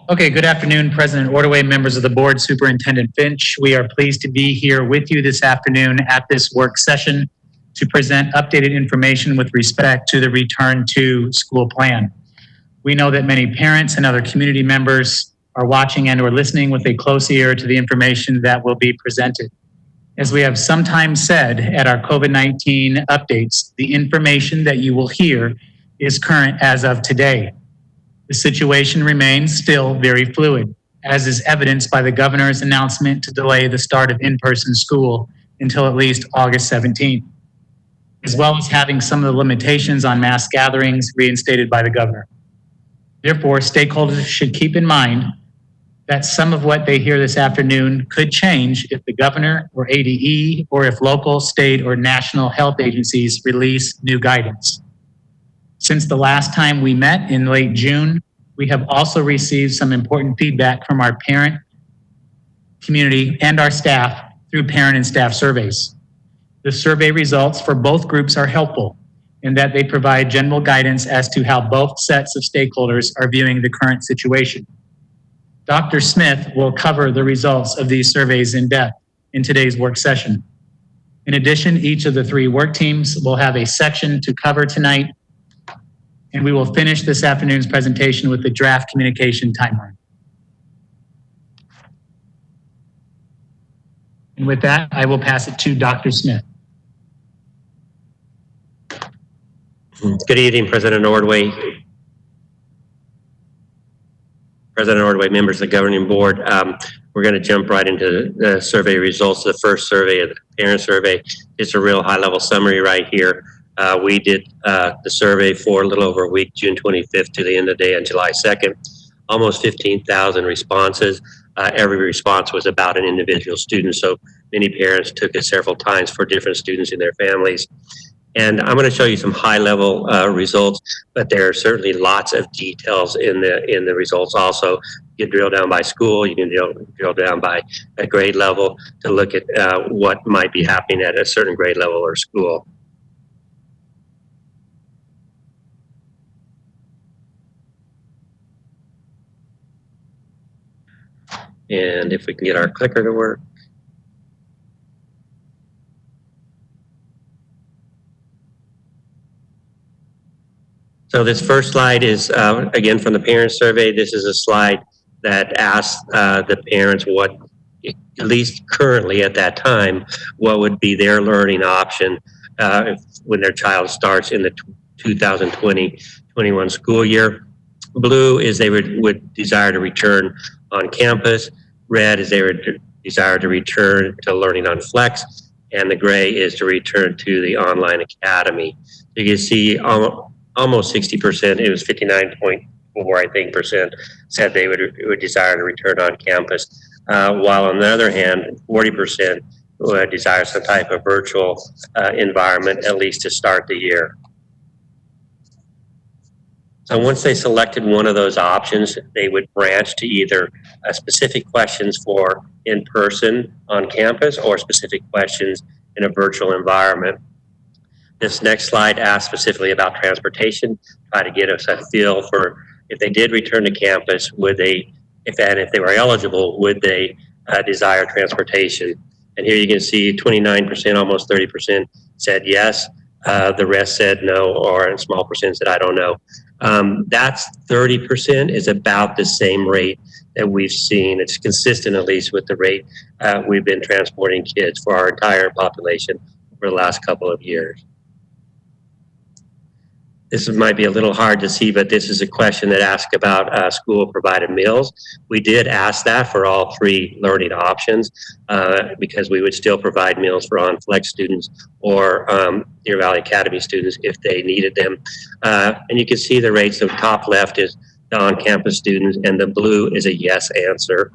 Okay, good afternoon, President Ordway, members of the board, Superintendent Finch. We are pleased to be here with you this afternoon at this work session to present updated information with respect to the return to school plan. We know that many parents and other community members are watching and or listening with a close ear to the information that will be presented. As we have sometimes said at our COVID-19 updates, the information that you will hear is current as of today. The situation remains still very fluid, as is evidenced by the governor's announcement to delay the start of in-person school until at least August 17th, as well as having some of the limitations on mass gatherings reinstated by the governor. Therefore, stakeholders should keep in mind that some of what they hear this afternoon could change if the governor or ADE or if local, state, or national health agencies release new guidance. Since the last time we met in late June, we have also received some important feedback from our parent community and our staff through parent and staff surveys. The survey results for both groups are helpful in that they provide general guidance as to how both sets of stakeholders are viewing the current situation. Dr. Smith will cover the results of these surveys in depth in today's work session. In addition, each of the three work teams will have a section to cover tonight, and we will finish this afternoon's presentation with the draft communication timeline. And with that, I will pass it to Dr. Smith. Good evening, President Ordway, members of the governing board. We're going to jump right into the survey results. The first survey, the parent survey, is a real high-level summary right here. We did the survey for a little over a week, June 25th to the end of the day on July 2nd. Almost 15,000 responses. Every response was about an individual student, so many parents took it several times for different students and their families. And I'm going to show you some high-level results, but there are certainly lots of details in the results also. You can drill down by school, you can drill down by a grade level to look at what might be happening at a certain grade level or school. And if we can get our clicker to work. So this first slide is, again, from the parent survey. This is a slide that asks the parents what, at least currently at that time, what would be their learning option when their child starts in the 2020-21 school year. Blue is they would desire to return on campus. Red is they would desire to return to learning on Flex. And the gray is to return to the online academy. You can see almost 60%, it was 59.4, I think, percent, said they would desire to return on campus. While on the other hand, 40% would desire some type of virtual environment, at least to start the year. So once they selected one of those options, they would branch to either specific questions for in-person on campus or specific questions in a virtual environment. This next slide asks specifically about transportation, try to get us a feel for if they did return to campus, would they, if they were eligible, would they desire transportation? And here you can see 29%, almost 30% said yes. The rest said no, or a small percent said I don't know. That's 30% is about the same rate that we've seen. It's consistent at least with the rate we've been transporting kids for our entire population over the last couple of years. This might be a little hard to see, but this is a question that asks about school-provided meals. We did ask that for all three learning options because we would still provide meals for on-flex students or Deer Valley Academy students if they needed them. And you can see the rates. The top left is the on-campus students, and the blue is a yes answer.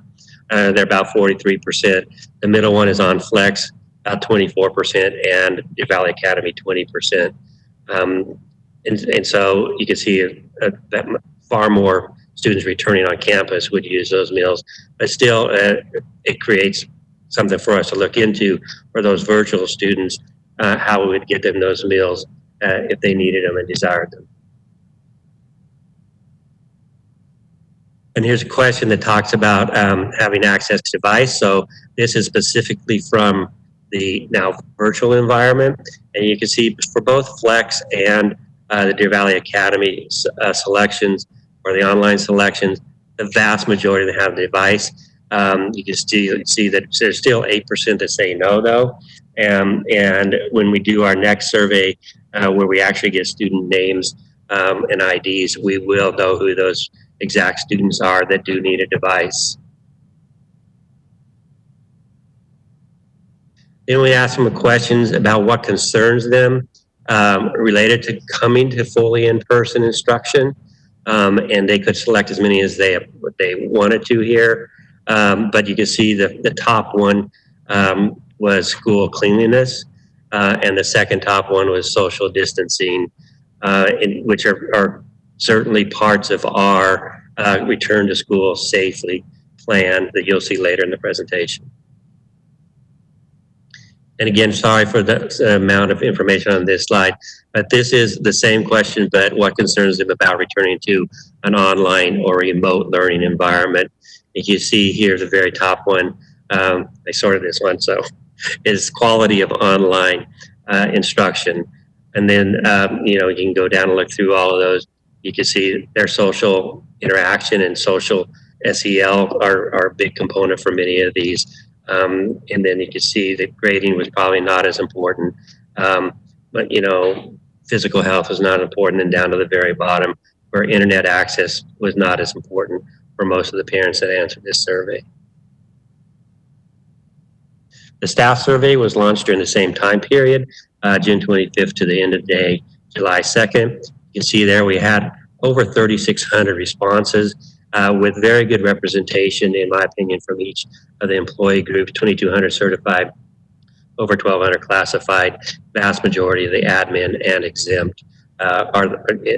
They're about 43%. The middle one is on-flex, about 24%, and Deer Valley Academy, 20%. And so you can see that far more students returning on campus would use those meals, but still it creates something for us to look into for those virtual students, how we would get them those meals if they needed them and desired them. And here's a question that talks about having access to device. So this is specifically from the now virtual environment. And you can see for both Flex and the Deer Valley Academy selections or the online selections, the vast majority that have the device. You can see that there's still 8% that say no, though. And when we do our next survey, where we actually get student names and IDs, we will know who those exact students are that do need a device. Then we ask them questions about what concerns them related to coming to fully in-person instruction. And they could select as many as they wanted to here. But you can see the top one was school cleanliness, and the second top one was social distancing, which are certainly parts of our return to school safely plan that you'll see later in the presentation. And again, sorry for the amount of information on this slide, but this is the same question, but what concerns them about returning to an online or remote learning environment. You can see here the very top one, I sorted this one, so is quality of online instruction. And then, you can go down and look through all of those. You can see their social interaction and social SEL are a big component for many of these. And then you can see that grading was probably not as important. But, physical health was not important, and down to the very bottom where internet access was not as important for most of the parents that answered this survey. The staff survey was launched during the same time period, June 25th to the end of the day, July 2nd. You can see there we had over 3,600 responses with very good representation, in my opinion, from each of the employee groups, 2,200 certified, over 1,200 classified, vast majority of the admin and exempt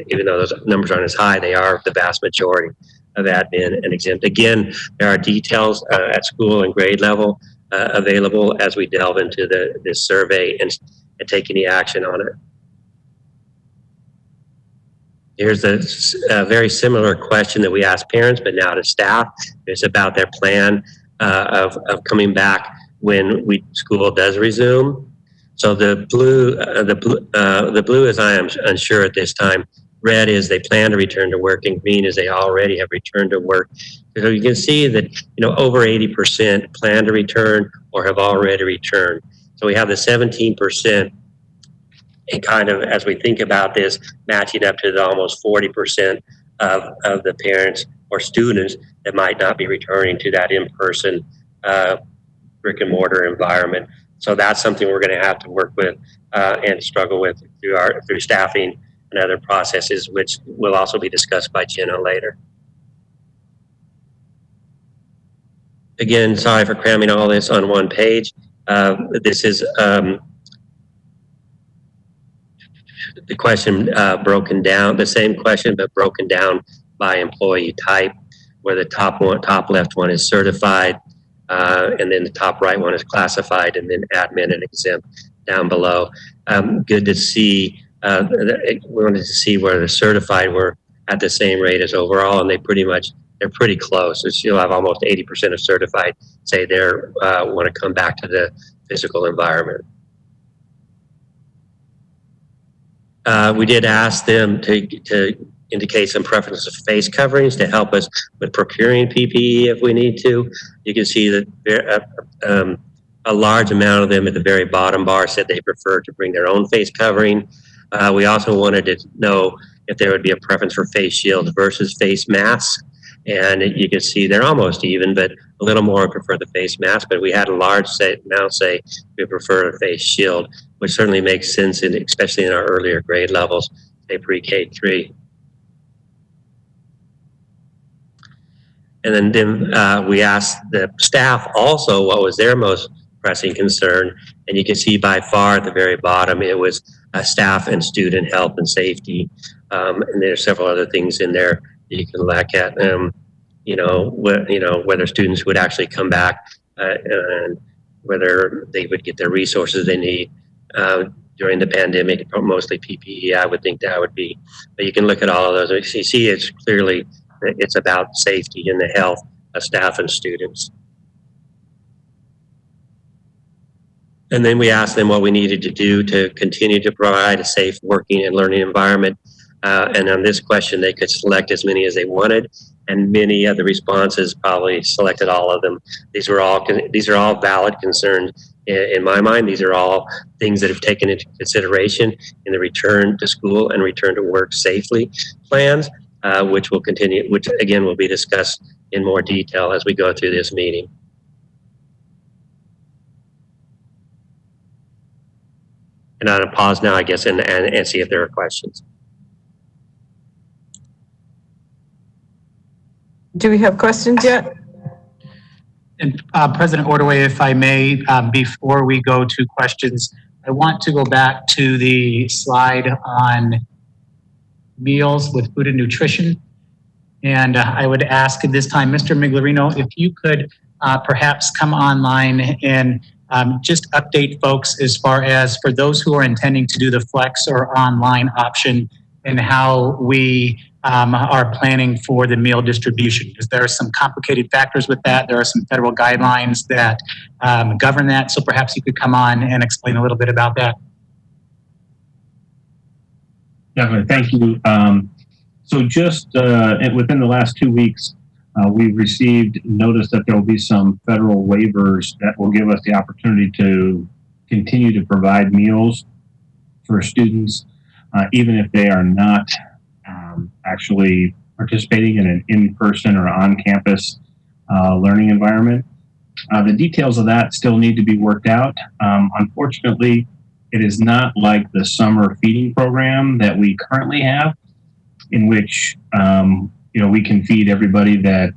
even though those numbers aren't as high, they are the vast majority of admin and exempt. Again, there are details at school and grade level available as we delve into this survey and take any action on it. Here's a very similar question that we asked parents, but now to staff. It's about their plan of coming back when school does resume. So the blue is I am unsure at this time. Red is they plan to return to work, and green is they already have returned to work. So you can see that over 80% plan to return or have already returned. So we have the 17%. And kind of, as we think about this, matching up to the almost 40% of the parents or students that might not be returning to that in-person brick and mortar environment. So that's something we're going to have to work with and struggle with through staffing and other processes, which will also be discussed by Jenna later. Again, sorry for cramming all this on one page. This is the question broken down, the same question, but broken down by employee type, where the top left one is certified, and then the top right one is classified, and then admin and exempt down below. Good to see. We wanted to see where the certified were at the same rate as overall, and they're pretty close. So you'll have almost 80% of certified say they want to come back to the physical environment. We did ask them to indicate some preferences of face coverings to help us with procuring PPE if we need to. You can see that a large amount of them at the very bottom bar said they prefer to bring their own face covering. We also wanted to know if there would be a preference for face shields versus face masks. And you can see they're almost even, but a little more prefer the face mask. But we had a large amount say we prefer a face shield, which certainly makes sense, especially in our earlier grade levels, say pre-K3. And then we asked the staff also what was their most pressing concern. And you can see by far at the very bottom, it was staff and student health and safety. And there's several other things in there that you can look at, whether students would actually come back and whether they would get the resources they need during the pandemic, mostly PPE, I would think that would be. But you can look at all of those. You see it's clearly it's about safety and the health of staff and students. And then we asked them what we needed to do to continue to provide a safe working and learning environment. And on this question, they could select as many as they wanted, and many of the responses probably selected all of them. These are all valid concerns in my mind. These are all things that have taken into consideration in the return to school and return to work safely plans, which will continue, which again will be discussed in more detail as we go through this meeting. And I'm going to pause now, I guess, and see if there are questions. Do we have questions yet? And President Ordway, if I may, before we go to questions, I want to go back to the slide on meals with food and nutrition. And I would ask at this time, Mr. Miglerino, if you could perhaps come online and just update folks as far as for those who are intending to do the flex or online option and how we are planning for the meal distribution, because there are some complicated factors with that. There are some federal guidelines that govern that. So perhaps you could come on and explain a little bit about that. Definitely, thank you. So just within the last 2 weeks, we've received notice that there will be some federal waivers that will give us the opportunity to continue to provide meals for students, even if they are not actually participating in an in-person or on-campus learning environment. The details of that still need to be worked out. Unfortunately, it is not like the summer feeding program that we currently have, in which we can feed everybody that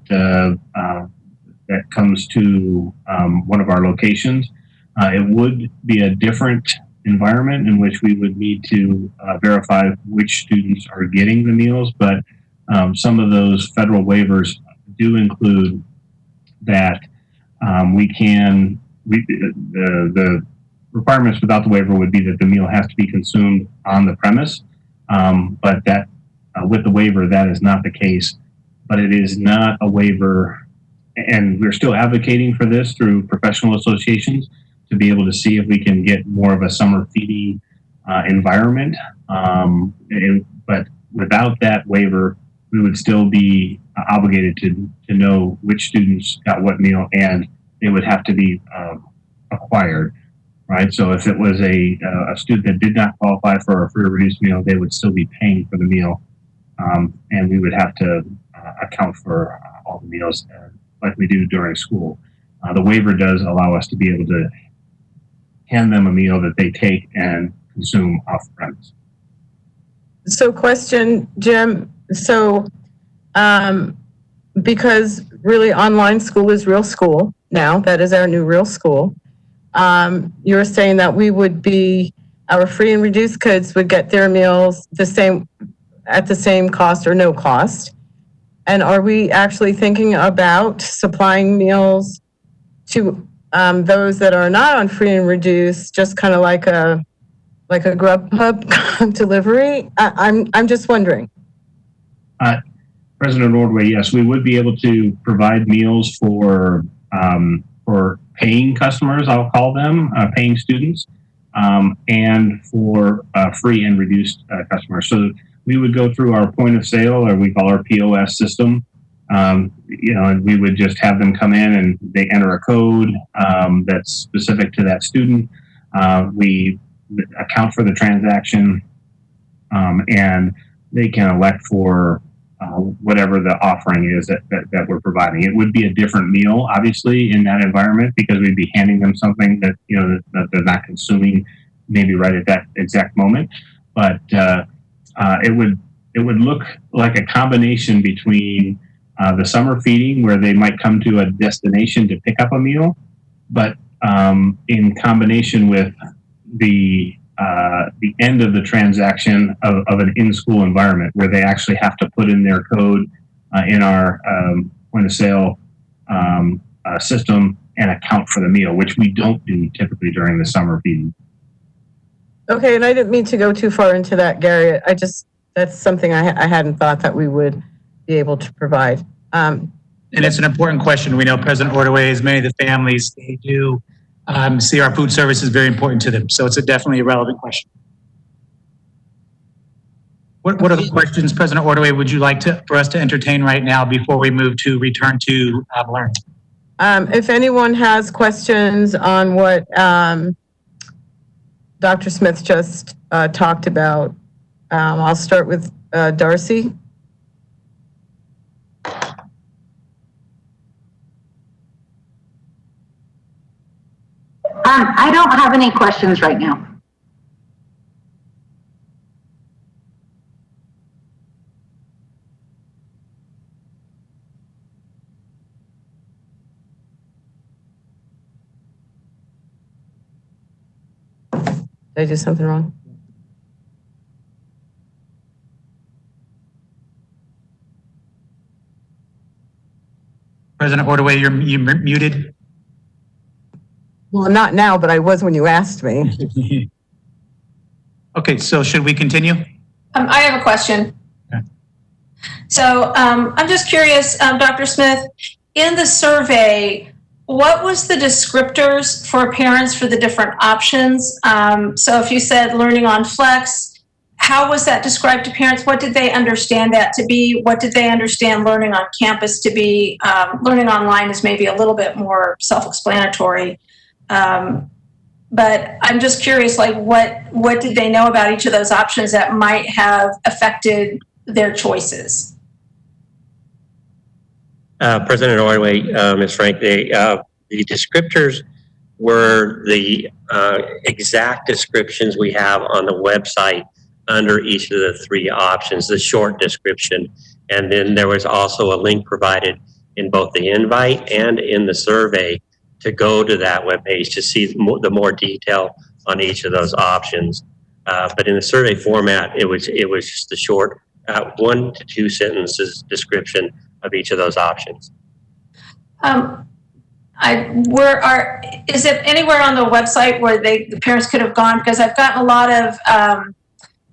that comes to one of our locations. It would be a different environment in which we would need to verify which students are getting the meals, but some of those federal waivers do include that the requirements without the waiver would be that the meal has to be consumed on the premise, but that with the waiver, that is not the case. But it is not a waiver, and we're still advocating for this through professional associations to be able to see if we can get more of a summer feeding environment. But without that waiver, we would still be obligated to know which students got what meal, and it would have to be acquired, right? So if it was a student that did not qualify for a free or reduced meal, they would still be paying for the meal, and we would have to account for all the meals like we do during school. The waiver does allow us to be able to hand them a meal that they take and consume off premise. So question, Jim, so because really online school is real school now, that is our new real school, you're saying that our free and reduced kids would get their meals at the same cost or no cost. And are we actually thinking about supplying meals to those that are not on free and reduced, just kind of like a Grubhub delivery? I'm just wondering. President Ordway, yes, we would be able to provide meals for paying customers, I'll call them, paying students, and for free and reduced customers. So we would go through our point of sale, or we call our POS system, and we would just have them come in and they enter a code that's specific to that student. We account for the transaction, and they can elect for whatever the offering is that we're providing. It would be a different meal, obviously, in that environment, because we'd be handing them something that that they're not consuming maybe right at that exact moment. But it would look like a combination between the summer feeding, where they might come to a destination to pick up a meal, but in combination with the end of the transaction of an in-school environment, where they actually have to put in their code in our point of sale system and account for the meal, which we don't do typically during the summer feeding. Okay, and I didn't mean to go too far into that, Gary. That's something I hadn't thought that we would be able to provide. And it's an important question. We know President Ordway, as many of the families, they do see our food service is very important to them. So it's definitely a relevant question. What other questions, President Ordway, would you like for us to entertain right now before we move to return to learning? If anyone has questions on what Dr. Smith just talked about, I'll start with Darcy. I don't have any questions right now. Did I do something wrong? President Ordway, you're muted. Well, not now, but I was when you asked me. Okay, so should we continue? I have a question. Okay. So I'm just curious, Dr. Smith, in the survey, what was the descriptors for parents for the different options? So if you said learning on Flex, how was that described to parents? What did they understand that to be? What did they understand learning on campus to be? Learning online is maybe a little bit more self-explanatory. But I'm just curious, like what did they know about each of those options that might have affected their choices? President Ordway, Ms. Frank, the descriptors were the exact descriptions we have on the website under each of the three options, the short description. And then there was also a link provided in both the invite and in the survey to go to that webpage to see the more detail on each of those options. But in the survey format, it was just a short 1 to 2 sentences description of each of those options. Is it anywhere on the website where the parents could have gone? Because I've gotten a lot of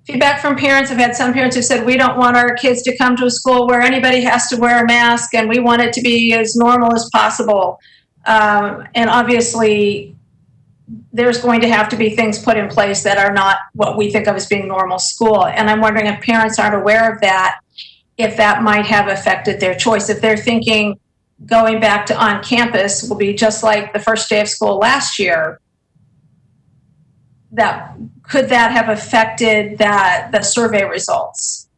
feedback from parents. I've had some parents who said, we don't want our kids to come to a school where anybody has to wear a mask, and we want it to be as normal as possible. And obviously, there's going to have to be things put in place that are not what we think of as being normal school. And I'm wondering if parents aren't aware of that, if that might have affected their choice. If they're thinking going back to on campus will be just like the first day of school last year, could that have affected the survey results?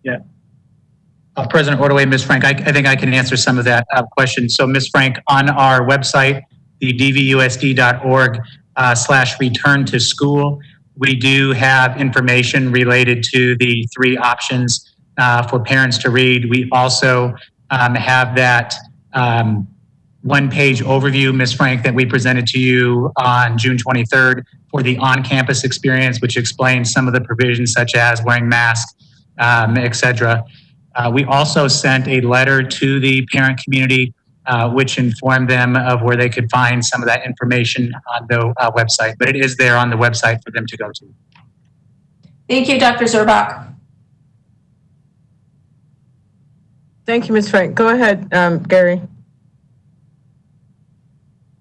Yeah. President Ordway, Ms. Frank, I think I can answer some of that question. So Ms. Frank, on our website, the DVUSD.org /return to school, we do have information related to the three options for parents to read. We also have that one-page overview, Ms. Frank, that we presented to you on June 23rd for the on-campus experience, which explains some of the provisions such as wearing masks, et cetera. We also sent a letter to the parent community, which informed them of where they could find some of that information on the website, but it is there on the website for them to go to. Thank you, Dr. Zurbach. Thank you, Ms. Frank. Go ahead, Gary.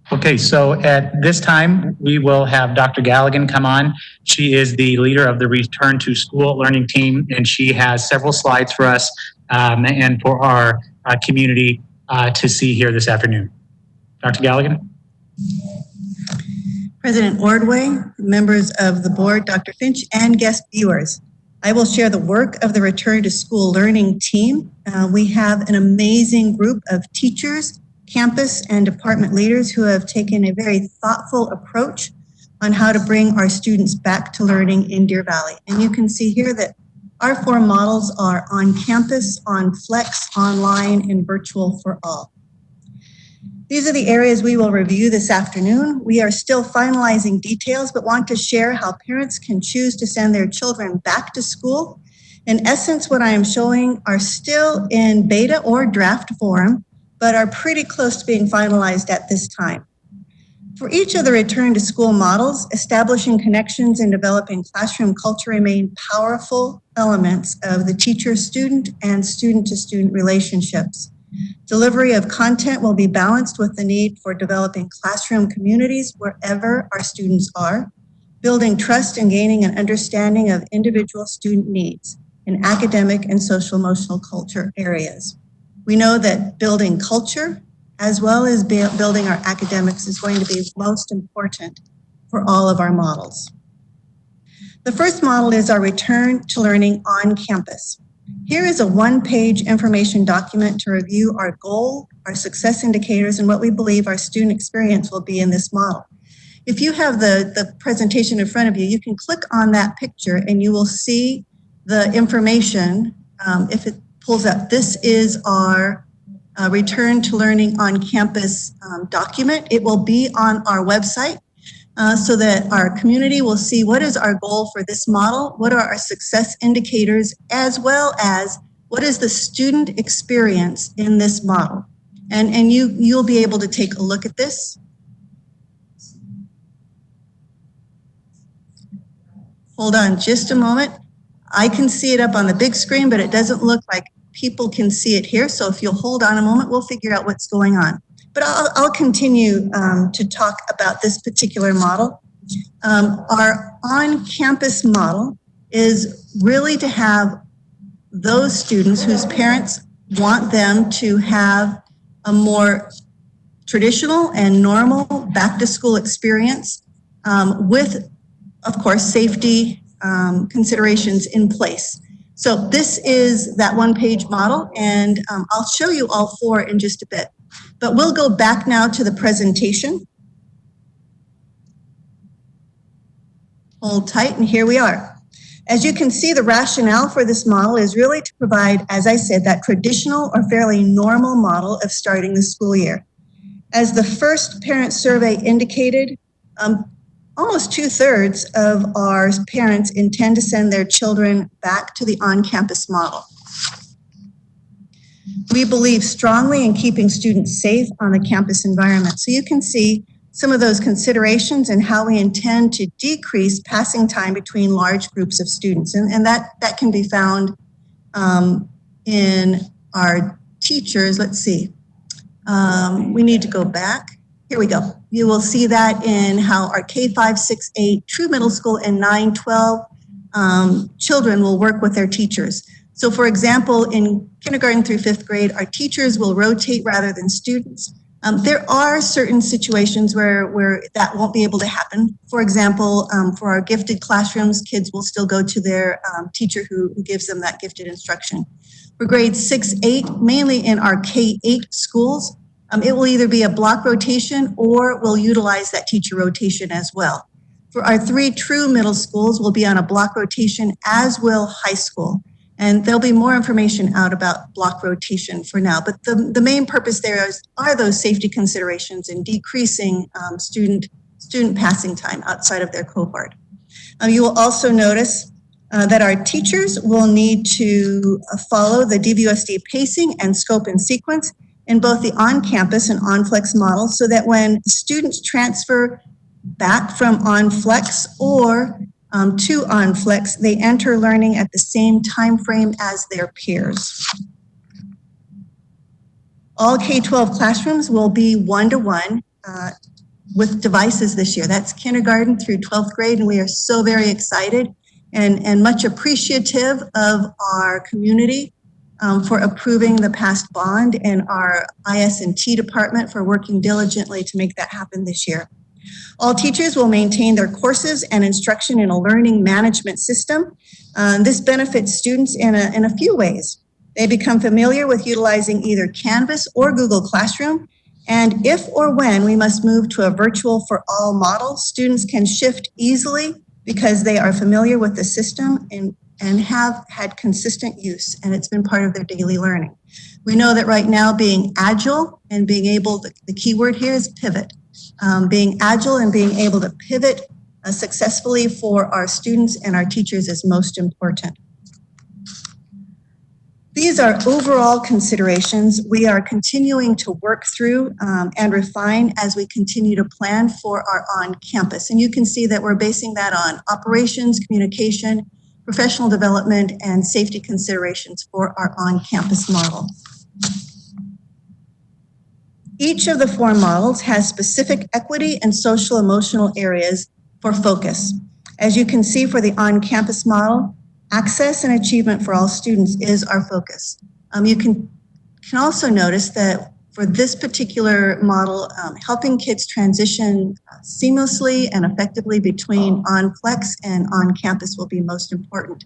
Okay, so at this time, we will have Dr. Galligan come on. She is the leader of the Return to School Learning Team, and she has several slides for us and for our community to see here this afternoon. Dr. Galligan? President Ordway, members of the board, Dr. Finch, and guest viewers. I will share the work of the Return to School Learning Team. We have an amazing group of teachers, campus and department leaders who have taken a very thoughtful approach on how to bring our students back to learning in Deer Valley. And you can see here that our 4 models are on campus, on Flex, online, and virtual for all. These are the areas we will review this afternoon. We are still finalizing details, but want to share how parents can choose to send their children back to school. In essence, what I am showing are still in beta or draft form, but are pretty close to being finalized at this time. For each of the return to school models, establishing connections and developing classroom culture remain powerful elements of the teacher-student and student-to-student relationships. Delivery of content will be balanced with the need for developing classroom communities wherever our students are, building trust and gaining an understanding of individual student needs in academic and social-emotional culture areas. We know that building culture as well as building our academics is going to be most important for all of our models. The first model is our return to learning on campus. Here is a one-page information document to review our goal, our success indicators, and what we believe our student experience will be in this model. If you have the presentation in front of you, you can click on that picture and you will see the information. If it pulls up, this is our return to learning on campus document. It will be on our website so that our community will see what is our goal for this model, what are our success indicators, as well as what is the student experience in this model. And you'll be able to take a look at this. Hold on just a moment. I can see it up on the big screen, but it doesn't look like people can see it here. So if you'll hold on a moment, we'll figure out what's going on. But I'll continue to talk about this particular model. Our on-campus model is really to have those students whose parents want them to have a more traditional and normal back-to-school experience with, of course, safety considerations in place. So this is that one-page model, and I'll show you all four in just a bit. But we'll go back now to the presentation. Hold tight, and here we are. As you can see, the rationale for this model is really to provide, as I said, that traditional or fairly normal model of starting the school year. As the first parent survey indicated, almost 2/3 of our parents intend to send their children back to the on-campus model. We believe strongly in keeping students safe on the campus environment. So you can see some of those considerations and how we intend to decrease passing time between large groups of students. And that can be found in our teachers. Let's see. We need to go back. Here we go. You will see that in how our K-5, 6, 8, true middle school, and 9, 12 children will work with their teachers. So for example, in kindergarten through 5th grade, our teachers will rotate rather than students. There are certain situations where that won't be able to happen. For example, for our gifted classrooms, kids will still go to their teacher who gives them that gifted instruction. For grades 6, 8, mainly in our K-8 schools, it will either be a block rotation or we'll utilize that teacher rotation as well. For our 3 true middle schools, we'll be on a block rotation, as will high school. And there'll be more information out about block rotation for now. But the main purpose there are those safety considerations in decreasing student passing time outside of their cohort. You will also notice that our teachers will need to follow the DVUSD pacing and scope and sequence in both the on-campus and on-flex models, so that when students transfer back from on-flex or to on-flex, they enter learning at the same time frame as their peers. All K-12 classrooms will be one-to-one with devices this year. That's kindergarten through 12th grade, and we are so very excited and much appreciative of our community for approving the past bond and our IS&T department for working diligently to make that happen this year. All teachers will maintain their courses and instruction in a learning management system. This benefits students in a few ways. They become familiar with utilizing either Canvas or Google Classroom. And if or when we must move to a virtual for all model, students can shift easily because they are familiar with the system and have had consistent use, and it's been part of their daily learning. We know that right now being agile and being able, the key word here is pivot. Being agile and being able to pivot successfully for our students and our teachers is most important. These are overall considerations we are continuing to work through and refine as we continue to plan for our on-campus. And you can see that we're basing that on operations, communication, professional development, and safety considerations for our on-campus model. Each of the 4 models has specific equity and social emotional areas for focus. As you can see for the on-campus model, access and achievement for all students is our focus. You can also notice that for this particular model, helping kids transition seamlessly and effectively between on-flex and on-campus will be most important.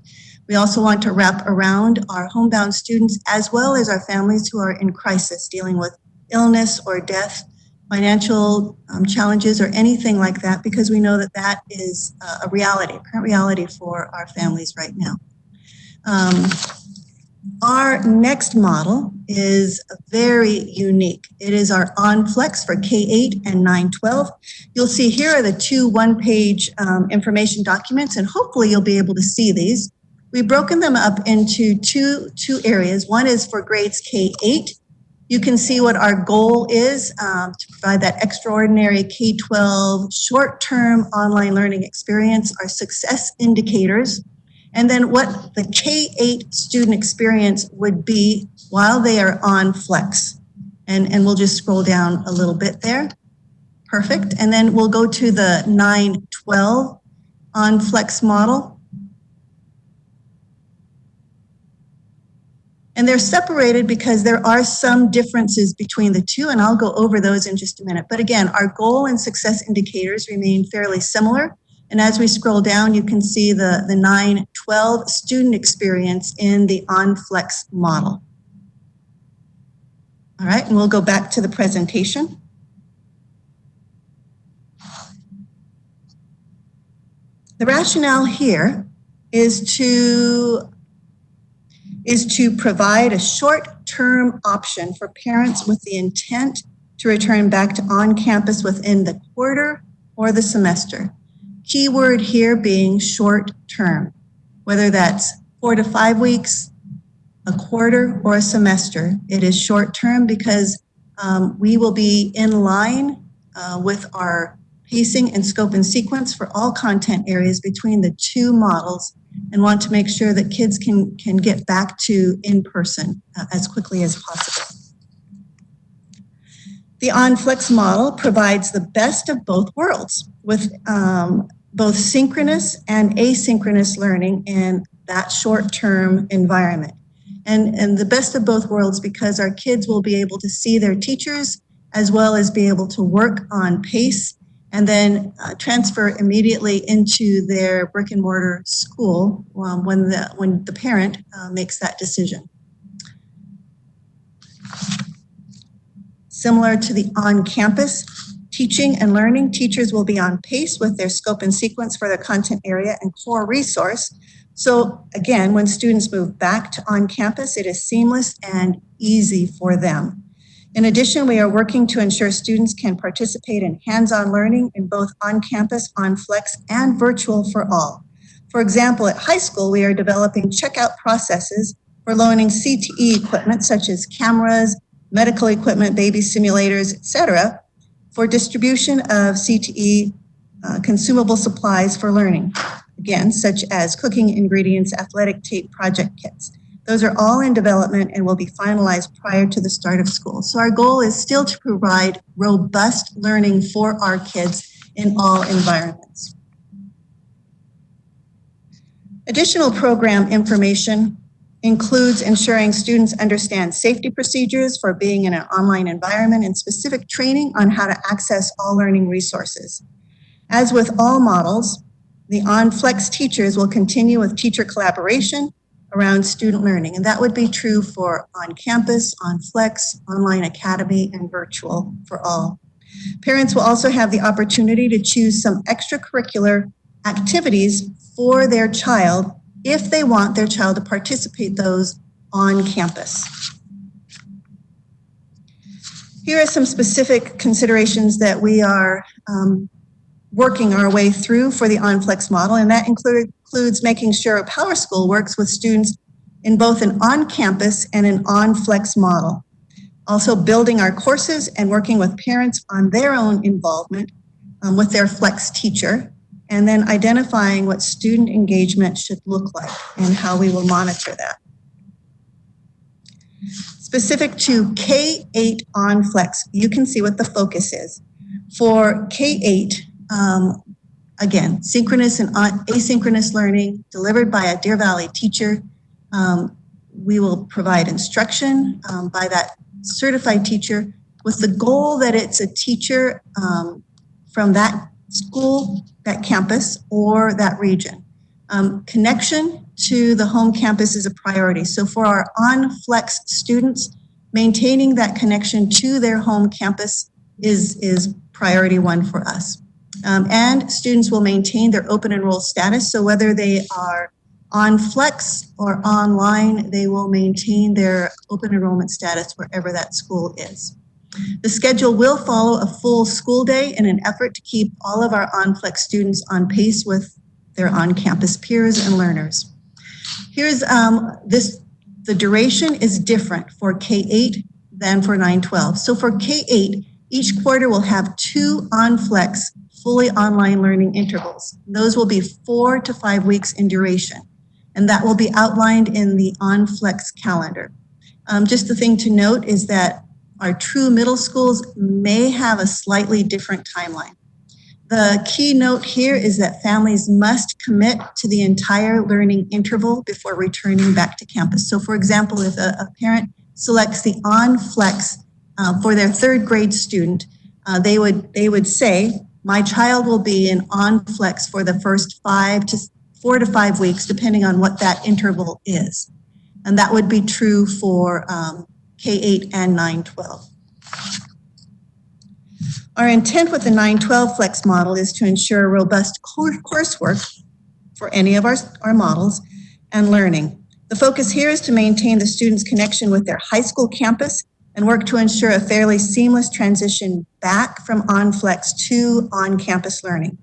We also want to wrap around our homebound students as well as our families who are in crisis, dealing with illness or death, financial challenges, or anything like that, because we know that that is a reality, current reality for our families right now. Our next model is very unique. It is our on-flex for K-8 and 9-12. You'll see here are the 2 one-page information documents, and hopefully you'll be able to see these. We've broken them up into two areas. One is for grades K-8. You can see what our goal is to provide that extraordinary K-12 short-term online learning experience, our success indicators, and then what the K-8 student experience would be while they are on flex. And we'll just scroll down a little bit there. Perfect. And then we'll go to the 9-12 on flex model. And they're separated because there are some differences between the two, and I'll go over those in just a minute. But again, our goal and success indicators remain fairly similar. And as we scroll down, you can see the 9-12 student experience in the on-flex model. All right, and we'll go back to the presentation. The rationale here is to provide a short-term option for parents with the intent to return back to on-campus within the quarter or the semester. Keyword here being short-term, whether that's 4 to 5 weeks, a quarter, or a semester. It is short-term because we will be in line with our pacing and scope and sequence for all content areas between the 2 models, and want to make sure that kids can get back to in-person as quickly as possible. The on-flex model provides the best of both worlds with both synchronous and asynchronous learning in that short-term environment. And the best of both worlds because our kids will be able to see their teachers as well as be able to work on pace and then transfer immediately into their brick and mortar school when the parent makes that decision. Similar to the on-campus teaching and learning, teachers will be on pace with their scope and sequence for their content area and core resource. So again, when students move back to on-campus, it is seamless and easy for them. In addition, we are working to ensure students can participate in hands-on learning in both on-campus, on-flex, and virtual for all. For example, at high school, we are developing checkout processes for loaning CTE equipment such as cameras, medical equipment, baby simulators, etc., for distribution of CTE consumable supplies for learning, again, such as cooking ingredients, athletic tape, project kits. Those are all in development and will be finalized prior to the start of school. So our goal is still to provide robust learning for our kids in all environments. Additional program information includes ensuring students understand safety procedures for being in an online environment and specific training on how to access all learning resources. As with all models, the on-flex teachers will continue with teacher collaboration around student learning, and that would be true for on-campus, on-flex, online academy, and virtual for all. Parents will also have the opportunity to choose some extracurricular activities for their child if they want their child to participate those on campus. Here are some specific considerations that we are working our way through for the on-flex model, and that includes making sure PowerSchool works with students in both an on-campus and an on-flex model. Also building our courses and working with parents on their own involvement with their flex teacher, and then identifying what student engagement should look like and how we will monitor that. Specific to K-8 on flex, you can see what the focus is. For K-8, again, synchronous and asynchronous learning delivered by a Deer Valley teacher. We will provide instruction by that certified teacher with the goal that it's a teacher from that school, that campus, or that region. Connection to the home campus is a priority. So for our on-flex students, maintaining that connection to their home campus is priority one for us. And students will maintain their open enroll status. So whether they are on flex or online, they will maintain their open enrollment status wherever that school is. The schedule will follow a full school day in an effort to keep all of our on-flex students on pace with their on-campus peers and learners. Here's the duration is different for K-8 than for 9-12. So for K-8, each quarter will have 2 on-flex fully online learning intervals. Those will be 4 to 5 weeks in duration, and that will be outlined in the on-flex calendar. Just the thing to note is that our true middle schools may have a slightly different timeline. The key note here is that families must commit to the entire learning interval before returning back to campus. So for example, if a parent selects the on-flex for their 3rd grade student, they would say, my child will be in on-flex for the first 4 to 5 weeks, depending on what that interval is. And that would be true for K-8 and 9-12. Our intent with the 9-12 flex model is to ensure robust coursework for any of our models and learning. The focus here is to maintain the students' connection with their high school campus and work to ensure a fairly seamless transition back from on-flex to on-campus learning.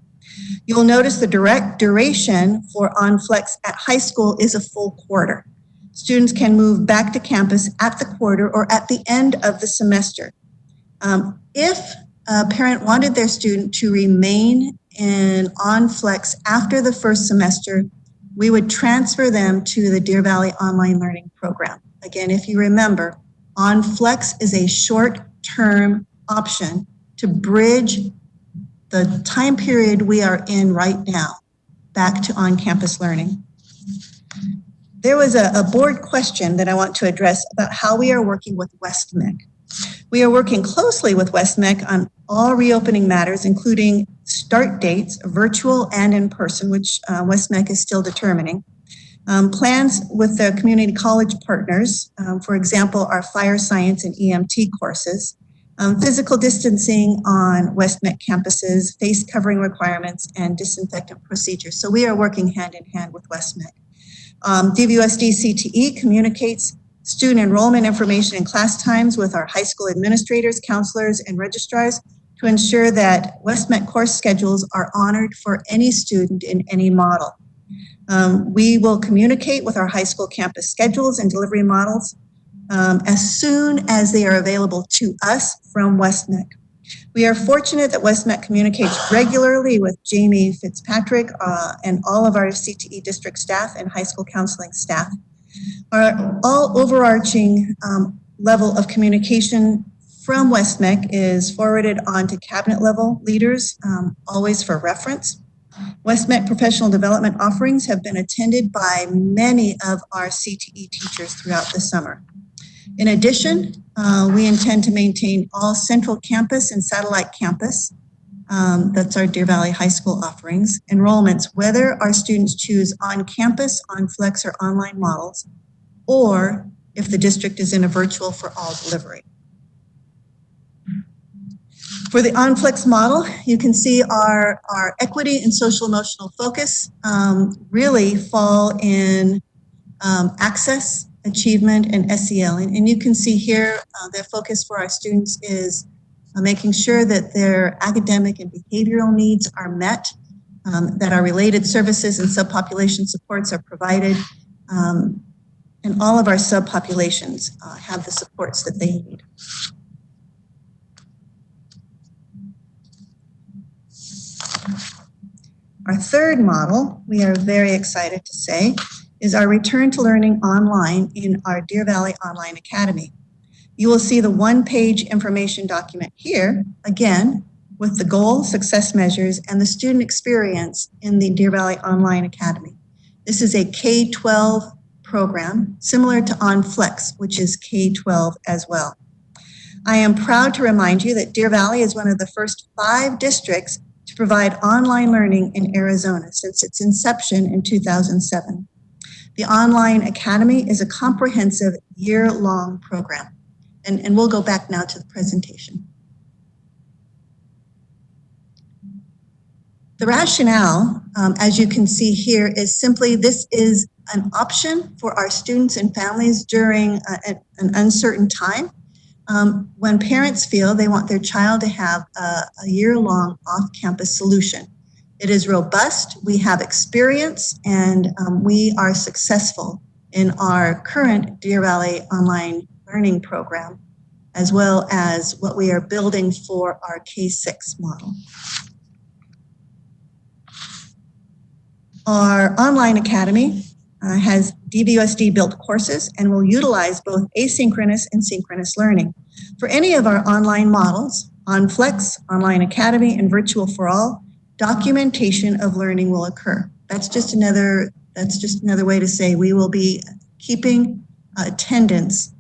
You'll notice the direct duration for on-flex at high school is a full quarter. Students can move back to campus at the quarter or at the end of the semester. If a parent wanted their student to remain in on-flex after the first semester, we would transfer them to the Deer Valley Online Learning Program. Again, if you remember, on-flex is a short-term option to bridge the time period we are in right now back to on-campus learning. There was a board question that I want to address about how we are working with WestMec. We are working closely with WestMec on all reopening matters, including start dates, virtual and in person, which WestMec is still determining. Plans with the community college partners, for example, our fire science and EMT courses, physical distancing on WestMec campuses, face covering requirements, and disinfectant procedures. So we are working hand in hand with WestMec. DVUSD CTE communicates student enrollment information and class times with our high school administrators, counselors, and registrars to ensure that WestMec course schedules are honored for any student in any model. We will communicate with our high school campus schedules and delivery models as soon as they are available to us from WestMec. We are fortunate that WestMec communicates regularly with Jamie Fitzpatrick and all of our CTE district staff and high school counseling staff. Our all overarching level of communication from WestMec is forwarded on to cabinet level leaders, always for reference. WestMec professional development offerings have been attended by many of our CTE teachers throughout the summer. In addition, we intend to maintain all central campus and satellite campus, that's our Deer Valley High School offerings, enrollments, whether our students choose on campus, on flex, or online models, or if the district is in a virtual for all delivery. For the on-flex model, you can see our equity and social emotional focus really fall in access, achievement, and SEL. And you can see here the focus for our students is making sure that their academic and behavioral needs are met, that our related services and subpopulation supports are provided, And all of our subpopulations have the supports that they need. Our third model, we are very excited to say, is our return to learning online in our Deer Valley Online Academy. You will see the one-page information document here, again, with the goal, success measures, and the student experience in the Deer Valley Online Academy. This is a K-12 program, similar to OnFlex, which is K-12 as well. I am proud to remind you that Deer Valley is one of the first 5 districts to provide online learning in Arizona since its inception in 2007. The Online Academy is a comprehensive year-long program. And we'll go back now to the presentation. The rationale, as you can see here, is simply this is an option for our students and families during an uncertain time when parents feel they want their child to have a year-long off-campus solution. It is robust, we have experience, and we are successful in our current Deer Valley Online Learning Program, as well as what we are building for our K-6 model. Our online academy has DVUSD built courses and will utilize both asynchronous and synchronous learning. For any of our online models, OnFlex, Online Academy, and Virtual for All, documentation of learning will occur. That's just another way to say we will be keeping attendance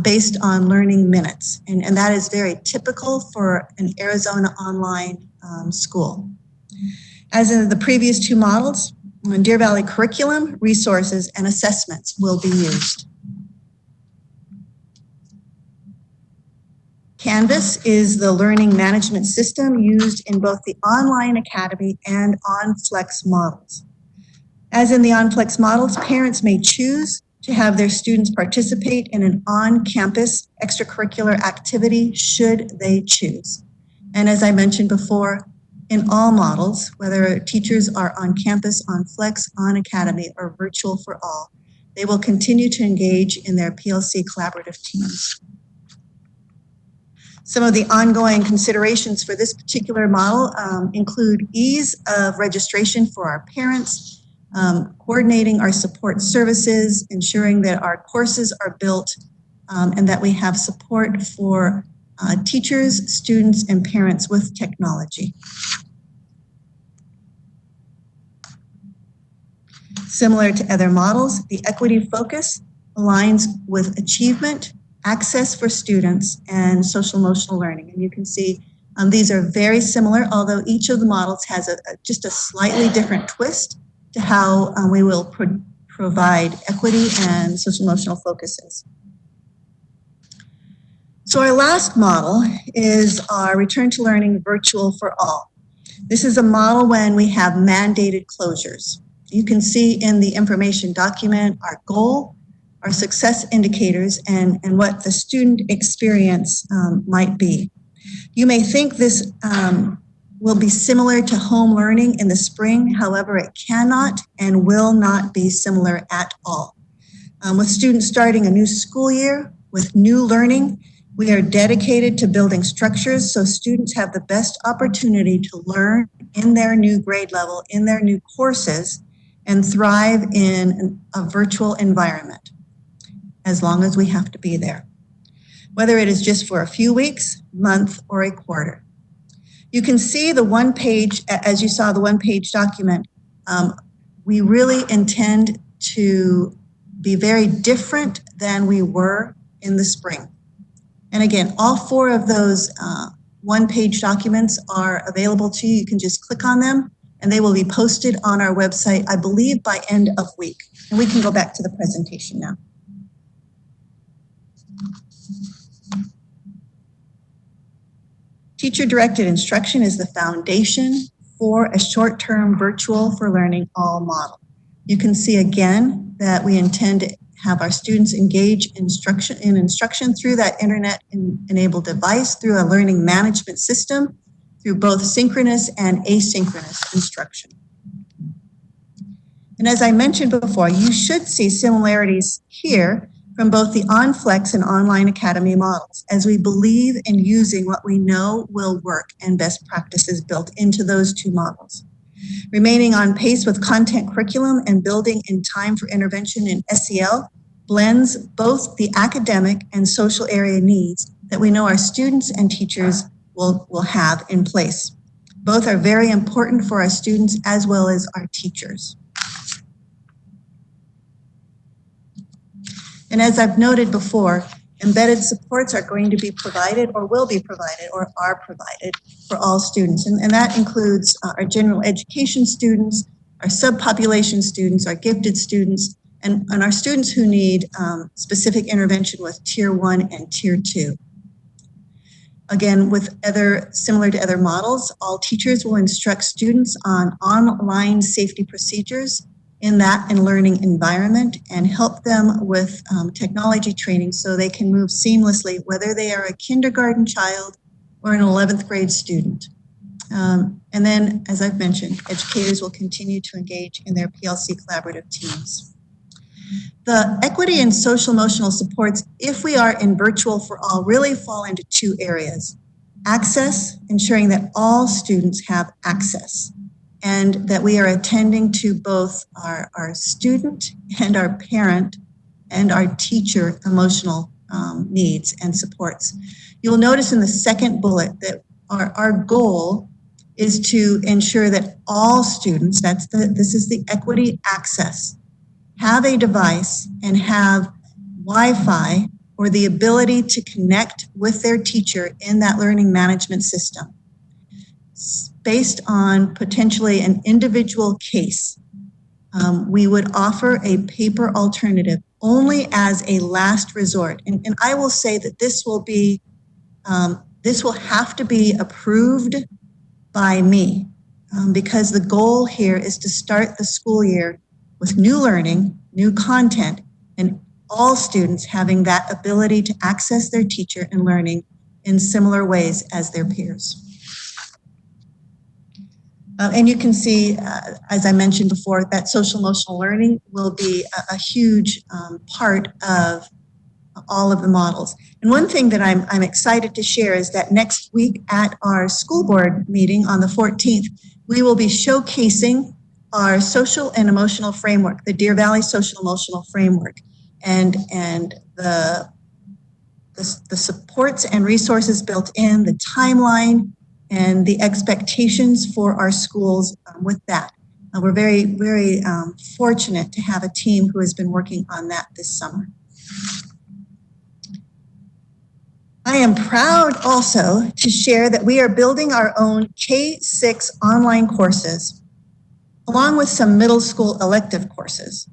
based on learning minutes. And that is very typical for an Arizona online school. As in the previous 2 models, Deer Valley curriculum, resources, and assessments will be used. Canvas is the learning management system used in both the Online Academy and OnFlex models. As in the OnFlex models, parents may choose to have their students participate in an on-campus extracurricular activity should they choose. And as I mentioned before, in all models, whether teachers are on campus, on Flex, on Academy, or Virtual for All, they will continue to engage in their PLC collaborative teams. Some of the ongoing considerations for this particular model include ease of registration for our parents, coordinating our support services, ensuring that our courses are built, and that we have support for teachers, students, and parents with technology. Similar to other models, the equity focus aligns with achievement, access for students, and social emotional learning. And you can see these are very similar, although each of the models has just a slightly different twist to how we will provide equity and social emotional focuses. So our last model is our Return to Learning Virtual for All. This is a model when we have mandated closures. You can see in the information document our goal, our success indicators, and what the student experience might be. You may think this will be similar to home learning in the spring. However, it cannot and will not be similar at all. With students starting a new school year with new learning, we are dedicated to building structures so students have the best opportunity to learn in their new grade level, in their new courses, and thrive in a virtual environment, as long as we have to be there, whether it is just for a few weeks, month, or a quarter. You can see the one page, as you saw the one-page document, we really intend to be very different than we were in the spring. And again, all 4 of those one-page documents are available to you. You can just click on them, and they will be posted on our website, I believe, by end of week. And we can go back to the presentation now. Teacher-directed instruction is the foundation for a short-term virtual for learning all model. You can see again that we intend to have our students engage in instruction through that internet-enabled device, through a learning management system, through both synchronous and asynchronous instruction. And as I mentioned before, you should see similarities here from both the OnFlex and online academy models, as we believe in using what we know will work and best practices built into those two models. Remaining on pace with content curriculum and building in time for intervention in SEL blends both the academic and social area needs that we know our students and teachers will have in place. Both are very important for our students as well as our teachers. And as I've noted before, embedded supports are going to be provided or will be provided or are provided for all students. And that includes our general education students, our subpopulation students, our gifted students, and our students who need specific intervention with Tier 1 and Tier 2. Again, similar to other models, all teachers will instruct students on online safety procedures in that and learning environment and help them with technology training so they can move seamlessly, whether they are a kindergarten child or an 11th grade student. And then, as I've mentioned, educators will continue to engage in their PLC collaborative teams. The equity and social emotional supports, if we are in virtual for all, really fall into two areas. Access, ensuring that all students have access, and that we are attending to both our student and our parent and our teacher emotional needs and supports. You'll notice in the second bullet that our goal is to ensure that all students, this is the equity access, have a device and have Wi-Fi or the ability to connect with their teacher in that learning management system. Based on potentially an individual case, we would offer a paper alternative only as a last resort. And I will say that this will have to be approved by me because the goal here is to start the school year with new learning, new content, and all students having that ability to access their teacher and learning in similar ways as their peers. And you can see, as I mentioned before, that social emotional learning will be a huge part of all of the models. And one thing that I'm excited to share is that next week at our school board meeting on the 14th, we will be showcasing our social and emotional framework, the Deer Valley Social Emotional Framework, and the supports and resources built in, the timeline, and the expectations for our schools with that. We're very, very fortunate to have a team who has been working on that this summer. I am proud also to share that we are building our own K-6 online courses, along with some middle school elective courses.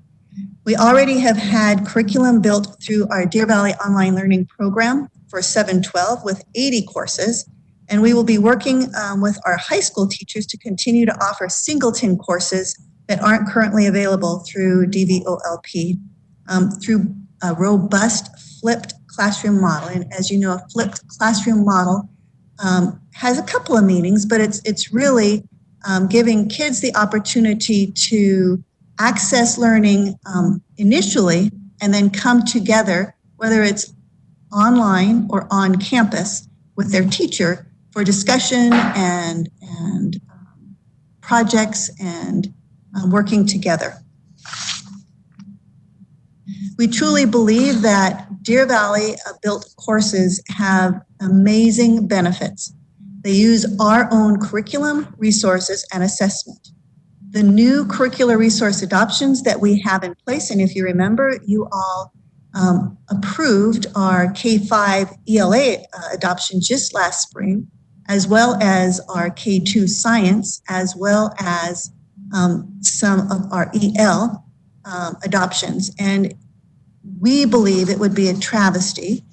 We already have had curriculum built through our Deer Valley Online Learning Program for 7-12 with 80 courses, and we will be working with our high school teachers to continue to offer singleton courses that aren't currently available through DVOLP through a robust flipped classroom model. And as you know, a flipped classroom model has a couple of meanings, but it's really giving kids the opportunity to access learning initially and then come together, whether it's online or on campus with their teacher for discussion and projects and working together. We truly believe that Deer Valley built courses have amazing benefits. They use our own curriculum, resources, and assessment. The new curricular resource adoptions that we have in place, and if you remember, you all approved our K-5 ELA adoption just last spring, as well as our K-2 science, as well as some of our EL adoptions. And we believe it would be a travesty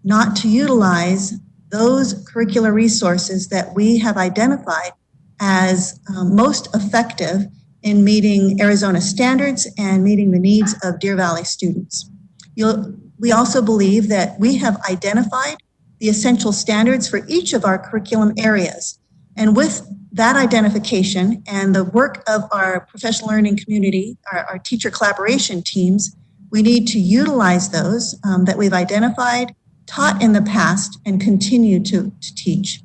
not to utilize those curricular resources that we have identified as most effective in meeting Arizona standards and meeting the needs of Deer Valley students. We also believe that we have identified the essential standards for each of our curriculum areas. And with that identification and the work of our professional learning community, our teacher collaboration teams, we need to utilize those that we've identified, taught in the past, and continue to teach.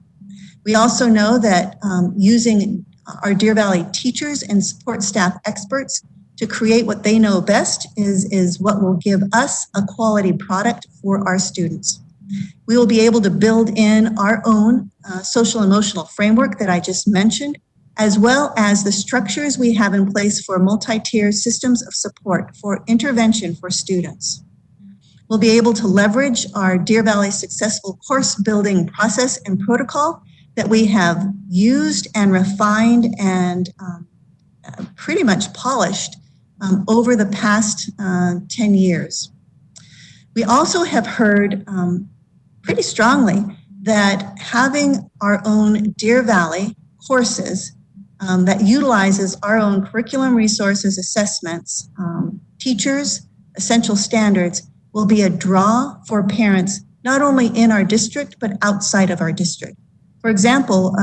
We also know that using our Deer Valley teachers and support staff experts to create what they know best is what will give us a quality product for our students. We will be able to build in our own social emotional framework that I just mentioned, as well as the structures we have in place for multi-tier systems of support for intervention for students. We'll be able to leverage our Deer Valley successful course building process and protocol that we have used and refined and pretty much polished over the past 10 years. We also have heard pretty strongly that having our own Deer Valley courses that utilizes our own curriculum, resources, assessments, teachers, essential standards will be a draw for parents, not only in our district, but outside of our district. For example,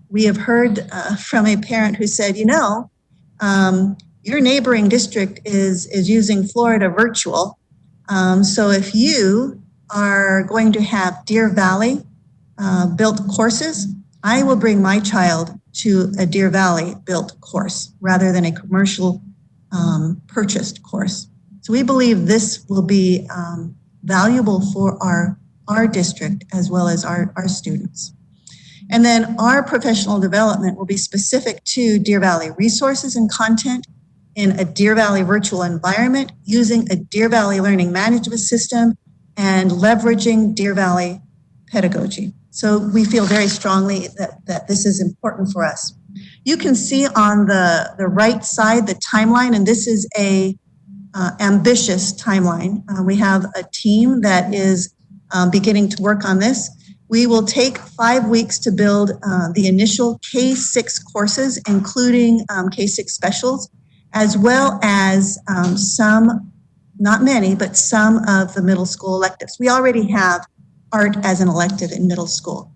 we have heard from a parent who said, your neighboring district is using Florida virtual. So if you are going to have Deer Valley built courses, I will bring my child to a Deer Valley built course rather than a commercial purchased course. So we believe this will be valuable for our district as well as our students. And then our professional development will be specific to Deer Valley resources and content in a Deer Valley virtual environment using a Deer Valley learning management system and leveraging Deer Valley pedagogy. So we feel very strongly that this is important for us. You can see on the right side the timeline, and this is a ambitious timeline. We have a team that is beginning to work on this. We will take 5 weeks to build the initial K-6 courses, including K-6 specials, as well as some, not many, but some of the middle school electives. We already have art as an elective in middle school.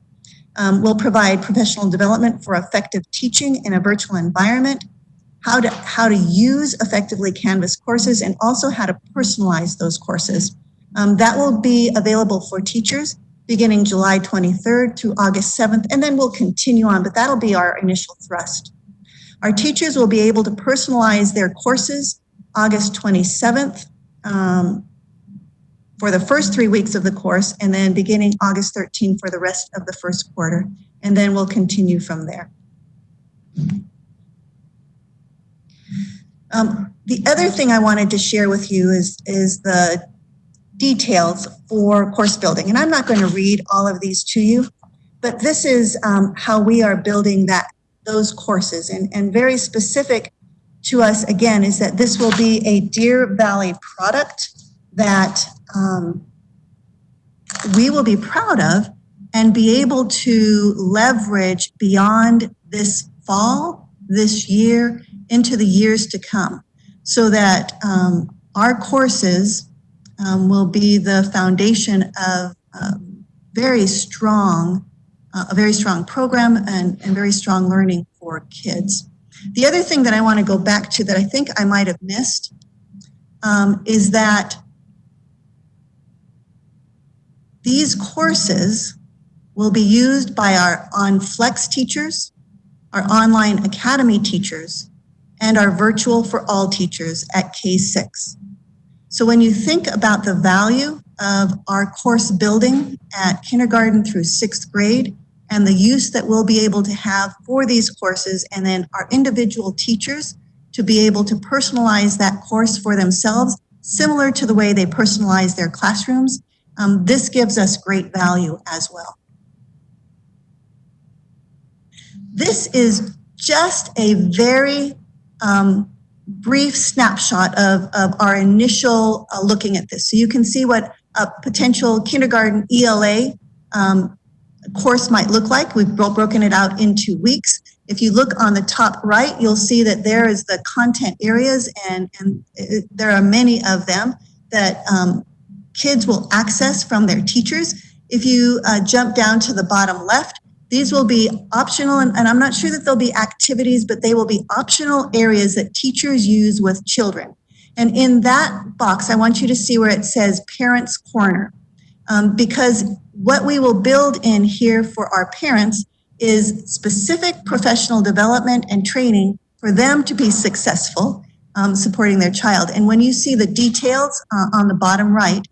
We'll provide professional development for effective teaching in a virtual environment, how to use effectively Canvas courses, and also how to personalize those courses. That will be available for teachers beginning July 23rd through August 7th, and then we'll continue on, but that'll be our initial thrust. Our teachers will be able to personalize their courses August 27th for the first 3 weeks of the course, and then beginning August 13th for the rest of the first quarter, and then we'll continue from there. The other thing I wanted to share with you is the details for course building. And I'm not going to read all of these to you, but this is how we are building those courses. And very specific to us, again, is that this will be a Deer Valley product that we will be proud of and be able to leverage beyond this fall, this year, into the years to come, so that our courses will be the foundation of a very strong program and very strong learning for kids. The other thing that I want to go back to that I think I might have missed is that these courses will be used by our on-flex teachers, our online academy teachers, and our virtual for all teachers at K-6. So when you think about the value of our course building at kindergarten through 6th grade and the use that we'll be able to have for these courses, and then our individual teachers to be able to personalize that course for themselves, similar to the way they personalize their classrooms, this gives us great value as well. This is just a very brief snapshot of our initial looking at this. So you can see what a potential kindergarten ELA course might look like. We've broken it out into weeks. If you look on the top right, you'll see that there is the content areas, and there are many of them that kids will access from their teachers. If you jump down to the bottom left, These will be optional, and I'm not sure that they'll be activities, but they will be optional areas that teachers use with children. And in that box, I want you to see where it says Parents Corner, because what we will build in here for our parents is specific professional development and training for them to be successful supporting their child. And when you see the details on the bottom right,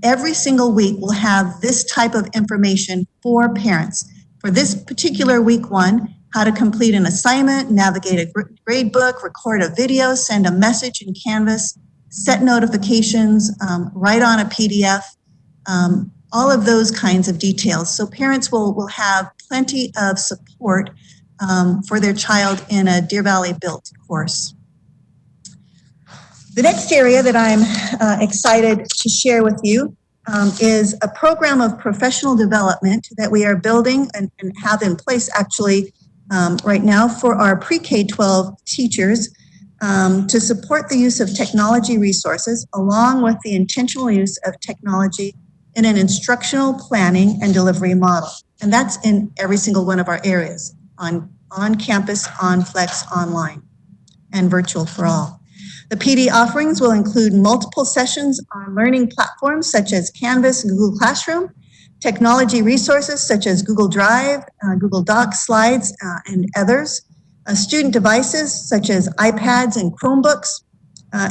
every single week we'll have this type of information for parents. For this particular week one, how to complete an assignment, navigate a grade book, record a video, send a message in Canvas, set notifications, write on a PDF, all of those kinds of details. So parents will have plenty of support for their child in a Deer Valley Built course. The next area that I'm excited to share with you is a program of professional development that we are building and have in place actually right now for our pre-K-12 teachers to support the use of technology resources along with the intentional use of technology in an instructional planning and delivery model. And that's in every single one of our areas, on campus, on Flex, online, and virtual for all. The PD offerings will include multiple sessions on learning platforms such as Canvas and Google Classroom, technology resources such as Google Drive, Google Docs, Slides, and others, student devices such as iPads and Chromebooks,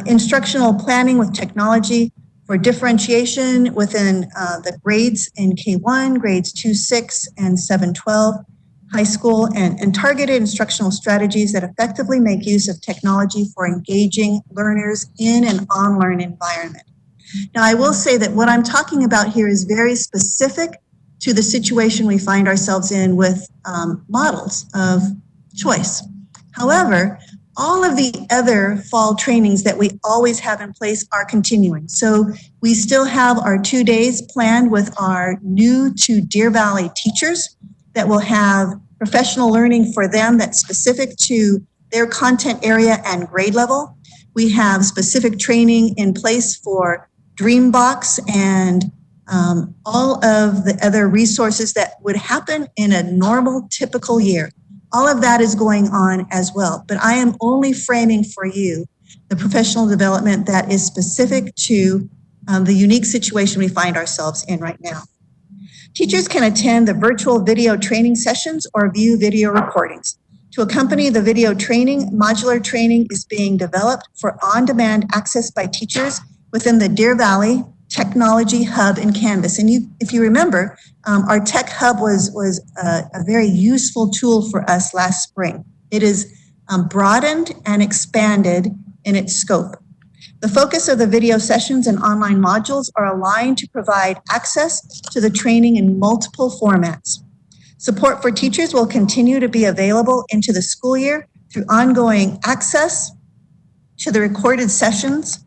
instructional planning with technology for differentiation within the grades in K1, grades 2-6, and 7-12, high school, and targeted instructional strategies that effectively make use of technology for engaging learners in an on-learn environment. Now, I will say that what I'm talking about here is very specific to the situation we find ourselves in with models of choice. However, all of the other fall trainings that we always have in place are continuing. So we still have our 2 days planned with our new to Deer Valley teachers that will have professional learning for them that's specific to their content area and grade level. We have specific training in place for Dreambox and all of the other resources that would happen in a normal, typical year. All of that is going on as well, but I am only framing for you the professional development that is specific to the unique situation we find ourselves in right now. Teachers can attend the virtual video training sessions or view video recordings. To accompany the video training, modular training is being developed for on-demand access by teachers within the Deer Valley Technology Hub in Canvas. And if you remember, our Tech Hub was a very useful tool for us last spring. It is broadened and expanded in its scope. The focus of the video sessions and online modules are aligned to provide access to the training in multiple formats. Support for teachers will continue to be available into the school year through ongoing access to the recorded sessions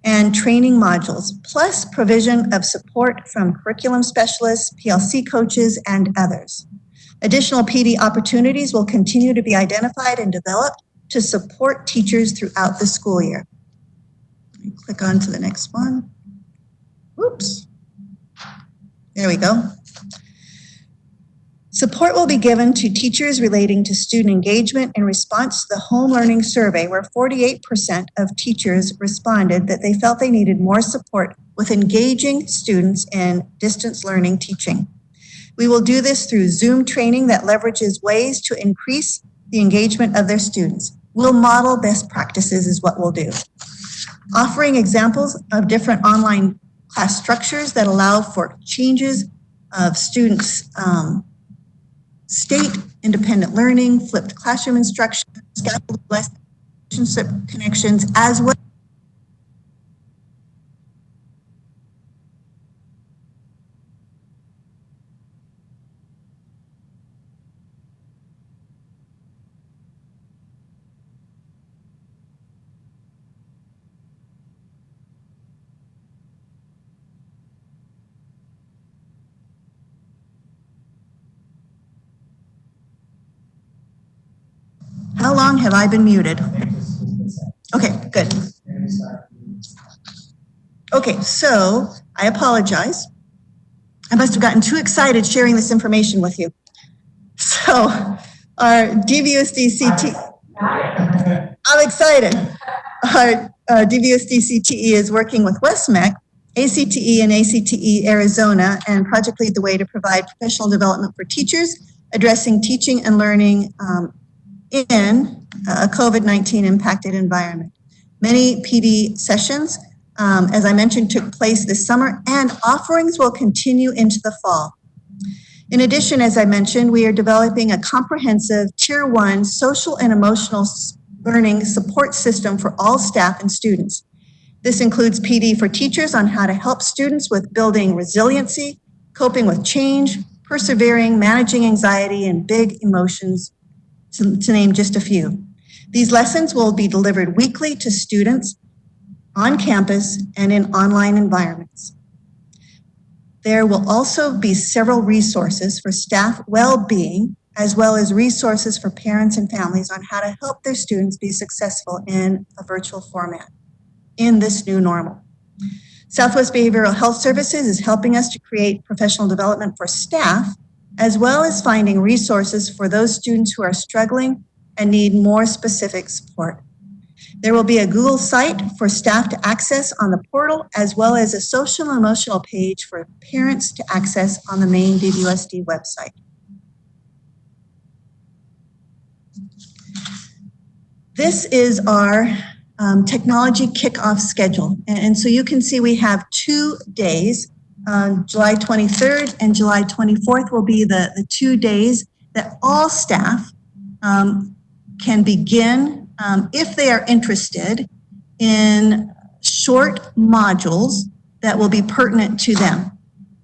and training modules, plus provision of support from curriculum specialists, PLC coaches, and others. Additional PD opportunities will continue to be identified and developed to support teachers throughout the school year. Click on to the next one. Oops. There we go. Support will be given to teachers relating to student engagement in response to the home learning survey, where 48% of teachers responded that they felt they needed more support with engaging students in distance learning teaching. We will do this through Zoom training that leverages ways to increase the engagement of their students. We'll model best practices is what we'll do. Offering examples of different online class structures that allow for changes of students' state independent learning, flipped classroom instruction, scaffolded relationship connections, as well. How long have I been muted? Okay, good. Okay, so I apologize. I must have gotten too excited sharing this information with you. So our DVUSD CT, I'm excited. Our DVUSD CTE is working with WestMec, ACTE and ACTE Arizona, and Project Lead the Way to provide professional development for teachers addressing teaching and learning in a COVID-19 impacted environment. Many PD sessions, as I mentioned, took place this summer, and offerings will continue into the fall. In addition, as I mentioned, we are developing a comprehensive Tier 1 social and emotional learning support system for all staff and students. This includes PD for teachers on how to help students with building resiliency, coping with change, persevering, managing anxiety, and big emotions, to name just a few. These lessons will be delivered weekly to students on campus and in online environments. There will also be several resources for staff well-being, as well as resources for parents and families on how to help their students be successful in a virtual format in this new normal. Southwest Behavioral Health Services is helping us to create professional development for staff, as well as finding resources for those students who are struggling and need more specific support. There will be a Google site for staff to access on the portal, as well as a social and emotional page for parents to access on the main DVUSD website. This is our technology kickoff schedule. And so you can see we have 2 days. July 23rd and July 24th will be the 2 days that all staff can begin, if they are interested, in short modules that will be pertinent to them.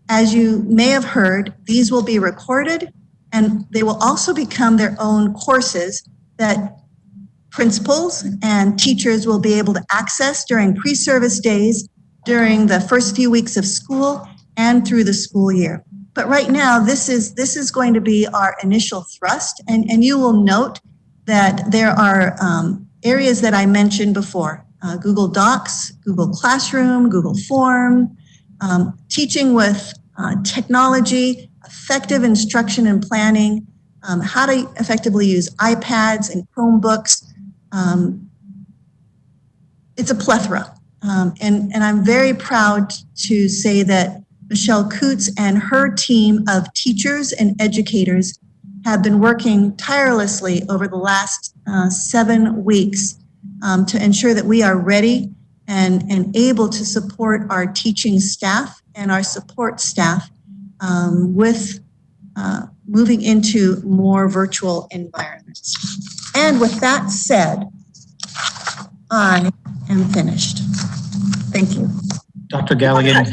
As you may have heard, these will be recorded, and they will also become their own courses that principals and teachers will be able to access during pre-service days, during the first few weeks of school, and through the school year. But right now, this is going to be our initial thrust, and you will note that there are areas that I mentioned before, Google Docs, Google Classroom, Google Form, teaching with technology, effective instruction and planning, how to effectively use iPads and Chromebooks. It's a plethora. And I'm very proud to say that Michelle Coots and her team of teachers and educators have been working tirelessly over the last 7 weeks to ensure that we are ready and able to support our teaching staff and our support staff with moving into more virtual environments. And with that said, I am finished. Thank you. Dr. Galligan,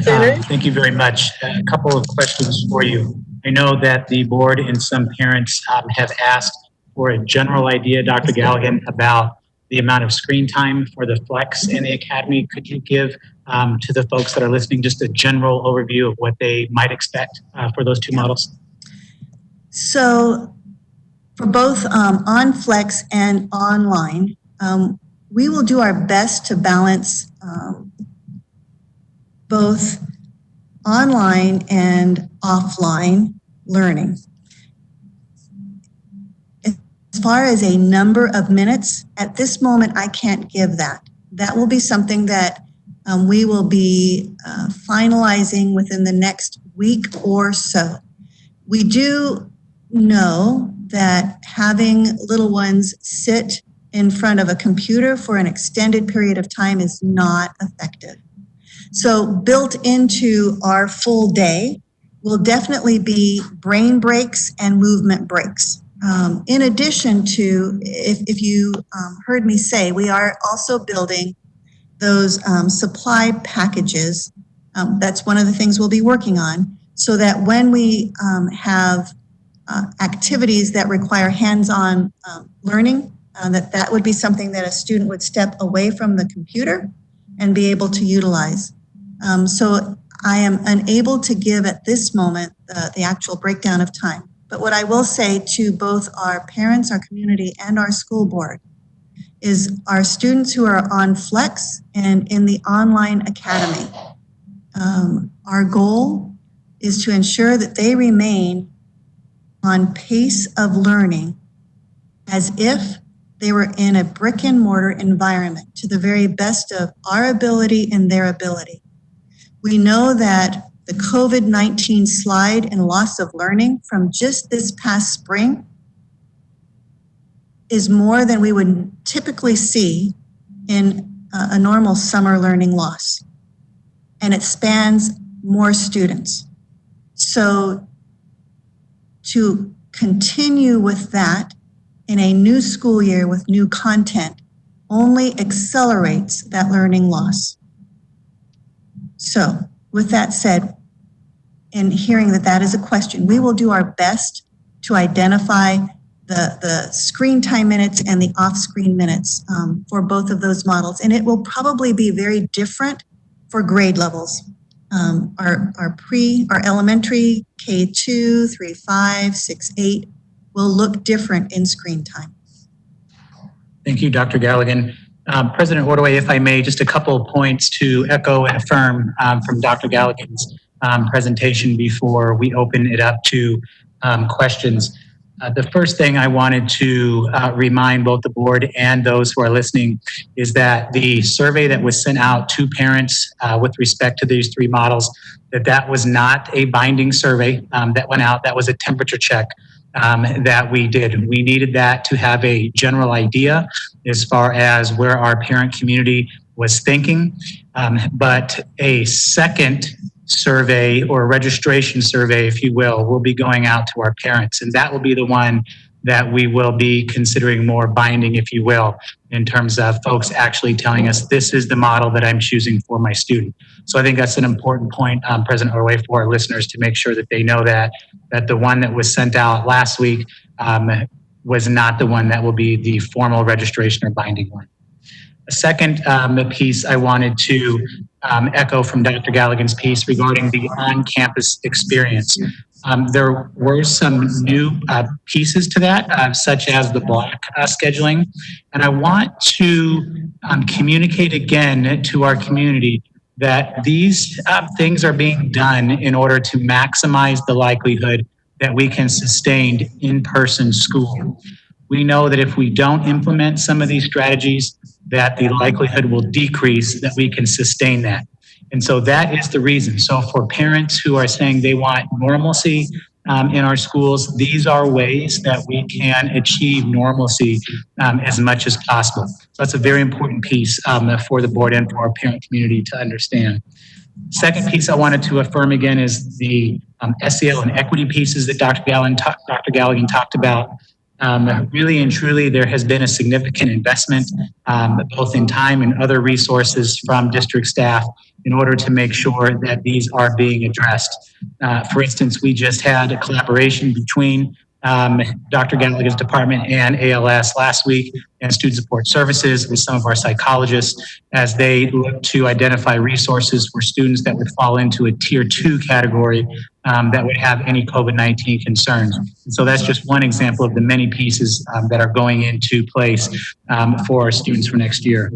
thank you very much. A couple of questions for you. I know that the board and some parents have asked for a general idea, Dr. Galligan, about the amount of screen time for the Flex and the Academy. Could you give to the folks that are listening just a general overview of what they might expect for those two models? So for both on Flex and online, we will do our best to balance both online and offline learning. As far as a number of minutes, at this moment, I can't give that. That will be something that we will be finalizing within the next week or so. We do know that having little ones sit in front of a computer for an extended period of time is not effective. So built into our full day will definitely be brain breaks and movement breaks. In addition to, if you heard me say, we are also building those supply packages. That's one of the things we'll be working on, so that when we have activities that require hands-on learning, that would be something that a student would step away from the computer and be able to utilize. So I am unable to give at this moment the actual breakdown of time. But what I will say to both our parents, our community, and our school board is our students who are on Flex and in the online academy, our goal is to ensure that they remain on pace of learning as if they were in a brick and mortar environment to the very best of our ability and their ability. We know that the COVID-19 slide and loss of learning from just this past spring is more than we would typically see in a normal summer learning loss. And it spans more students. So to continue with that in a new school year with new content only accelerates that learning loss. So with that said, and hearing that that is a question, we will do our best to identify the screen time minutes and the off-screen minutes for both of those models. And it will probably be very different for grade levels. Our elementary K2, 3, 5, 6, 8 will look different in screen time. Thank you, Dr. Galligan. President Ordway, if I may, just a couple of points to echo and affirm from Dr. Galligan's presentation before we open it up to questions. The first thing I wanted to remind both the board and those who are listening is that the survey that was sent out to parents with respect to these three models, that was not a binding survey that went out. That was a temperature check that we did. We needed that to have a general idea as far as where our parent community was thinking. But a second survey or registration survey, if you will be going out to our parents. And that will be the one that we will be considering more binding, if you will, in terms of folks actually telling us this is the model that I'm choosing for my student. So I think that's an important point, President Orway, for our listeners to make sure that they know that the one that was sent out last week was not the one that will be the formal registration or binding one. A second piece I wanted to echo from Dr. Galligan's piece regarding the on-campus experience. There were some new pieces to that, such as the block scheduling. And I want to communicate again to our community that these things are being done in order to maximize the likelihood that we can sustain in-person school. We know that if we don't implement some of these strategies, that the likelihood will decrease that we can sustain that. And so that is the reason. So for parents who are saying they want normalcy in our schools, these are ways that we can achieve normalcy as much as possible. So that's a very important piece for the board and for our parent community to understand. Second piece I wanted to affirm again is the SEL and equity pieces that Dr. Galligan talked about. Really and truly, there has been a significant investment, both in time and other resources from district staff in order to make sure that these are being addressed. For instance, we just had a collaboration between Dr. Galligan's department and ALS last week and Student Support Services with some of our psychologists as they look to identify resources for students that would fall into a tier 2 category that would have any COVID-19 concerns. And so that's just one example of the many pieces that are going into place for our students for next year.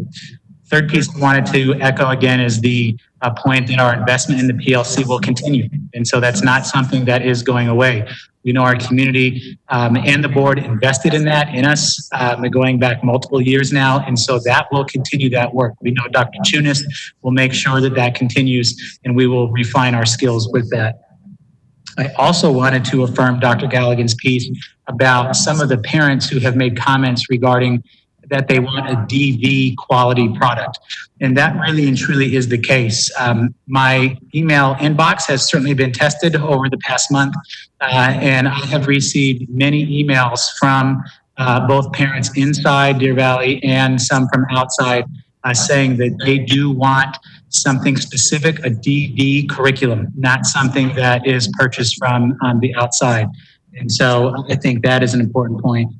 Third piece I wanted to echo again is the point that our investment in the PLC will continue. And so that's not something that is going away. We know our community and the board invested in that, in us, going back multiple years now. And so that will continue that work. We know Dr. Chunis will make sure that that continues and we will refine our skills with that. I also wanted to affirm Dr. Galligan's piece about some of the parents who have made comments regarding that they want a DV quality product. And that really and truly is the case. My email inbox has certainly been tested over the past month, and I have received many emails from both parents inside Deer Valley and some from outside saying that they do want something specific, a DV curriculum, not something that is purchased from the outside. And so I think that is an important point.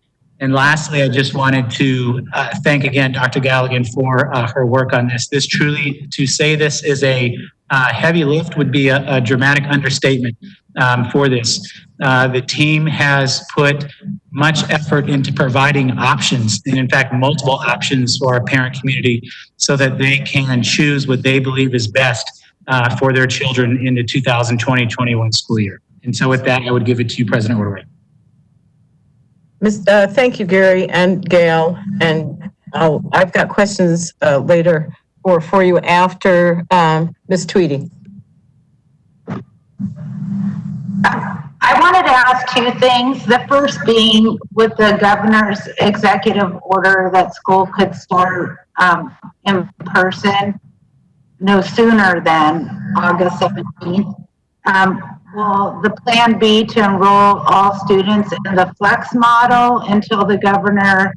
And lastly, I just wanted to thank again Dr. Galligan for her work on this. This truly, to say this is a heavy lift would be a dramatic understatement for this. The team has put much effort into providing options, and in fact, multiple options for our parent community so that they can choose what they believe is best for their children in the 2020-21 school year. And so with that, I would give it to you, President Ordway. Thank you, Gary and Gail. And I've got questions later or for you after Ms. Tweedy. I wanted to ask two things. The first being with the governor's executive order that school could start in person no sooner than August 17th. Will the plan be to enroll all students in the flex model until the governor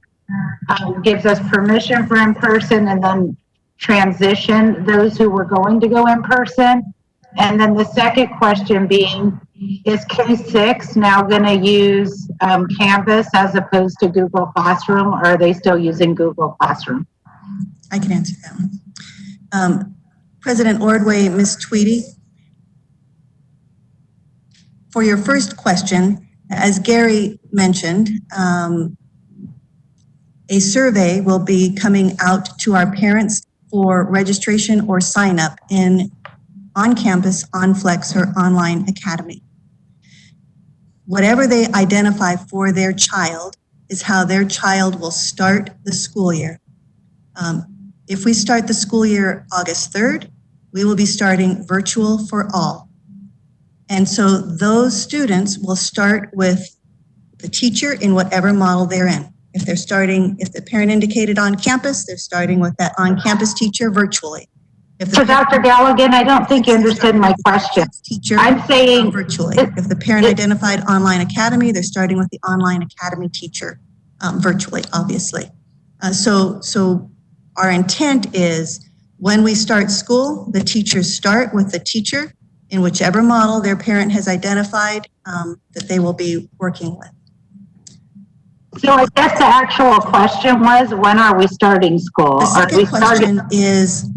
gives us permission for in person, and then transition those who were going to go in person? And then the second question being, is K-6 now going to use Canvas as opposed to Google Classroom, or are they still using Google Classroom? I can answer that one. President Ordway, Ms. Tweedy, for your first question, as Gary mentioned, a survey will be coming out to our parents for registration or sign up in on campus, on Flex, or online academy. Whatever they identify for their child is how their child will start the school year. If we start the school year August 3rd, we will be starting virtual for all. And so those students will start with the teacher in whatever model they're in. If the parent indicated on campus, they're starting with that on-campus teacher virtually. So Dr. Galligan, I don't think you understood my question. Teacher, I'm saying virtually. If the parent identified online academy, they're starting with the online academy teacher virtually, obviously. So our intent is when we start school, the teachers start with the teacher in whichever model their parent has identified that they will be working with. So I guess the actual question was, when are we starting school? The second question is,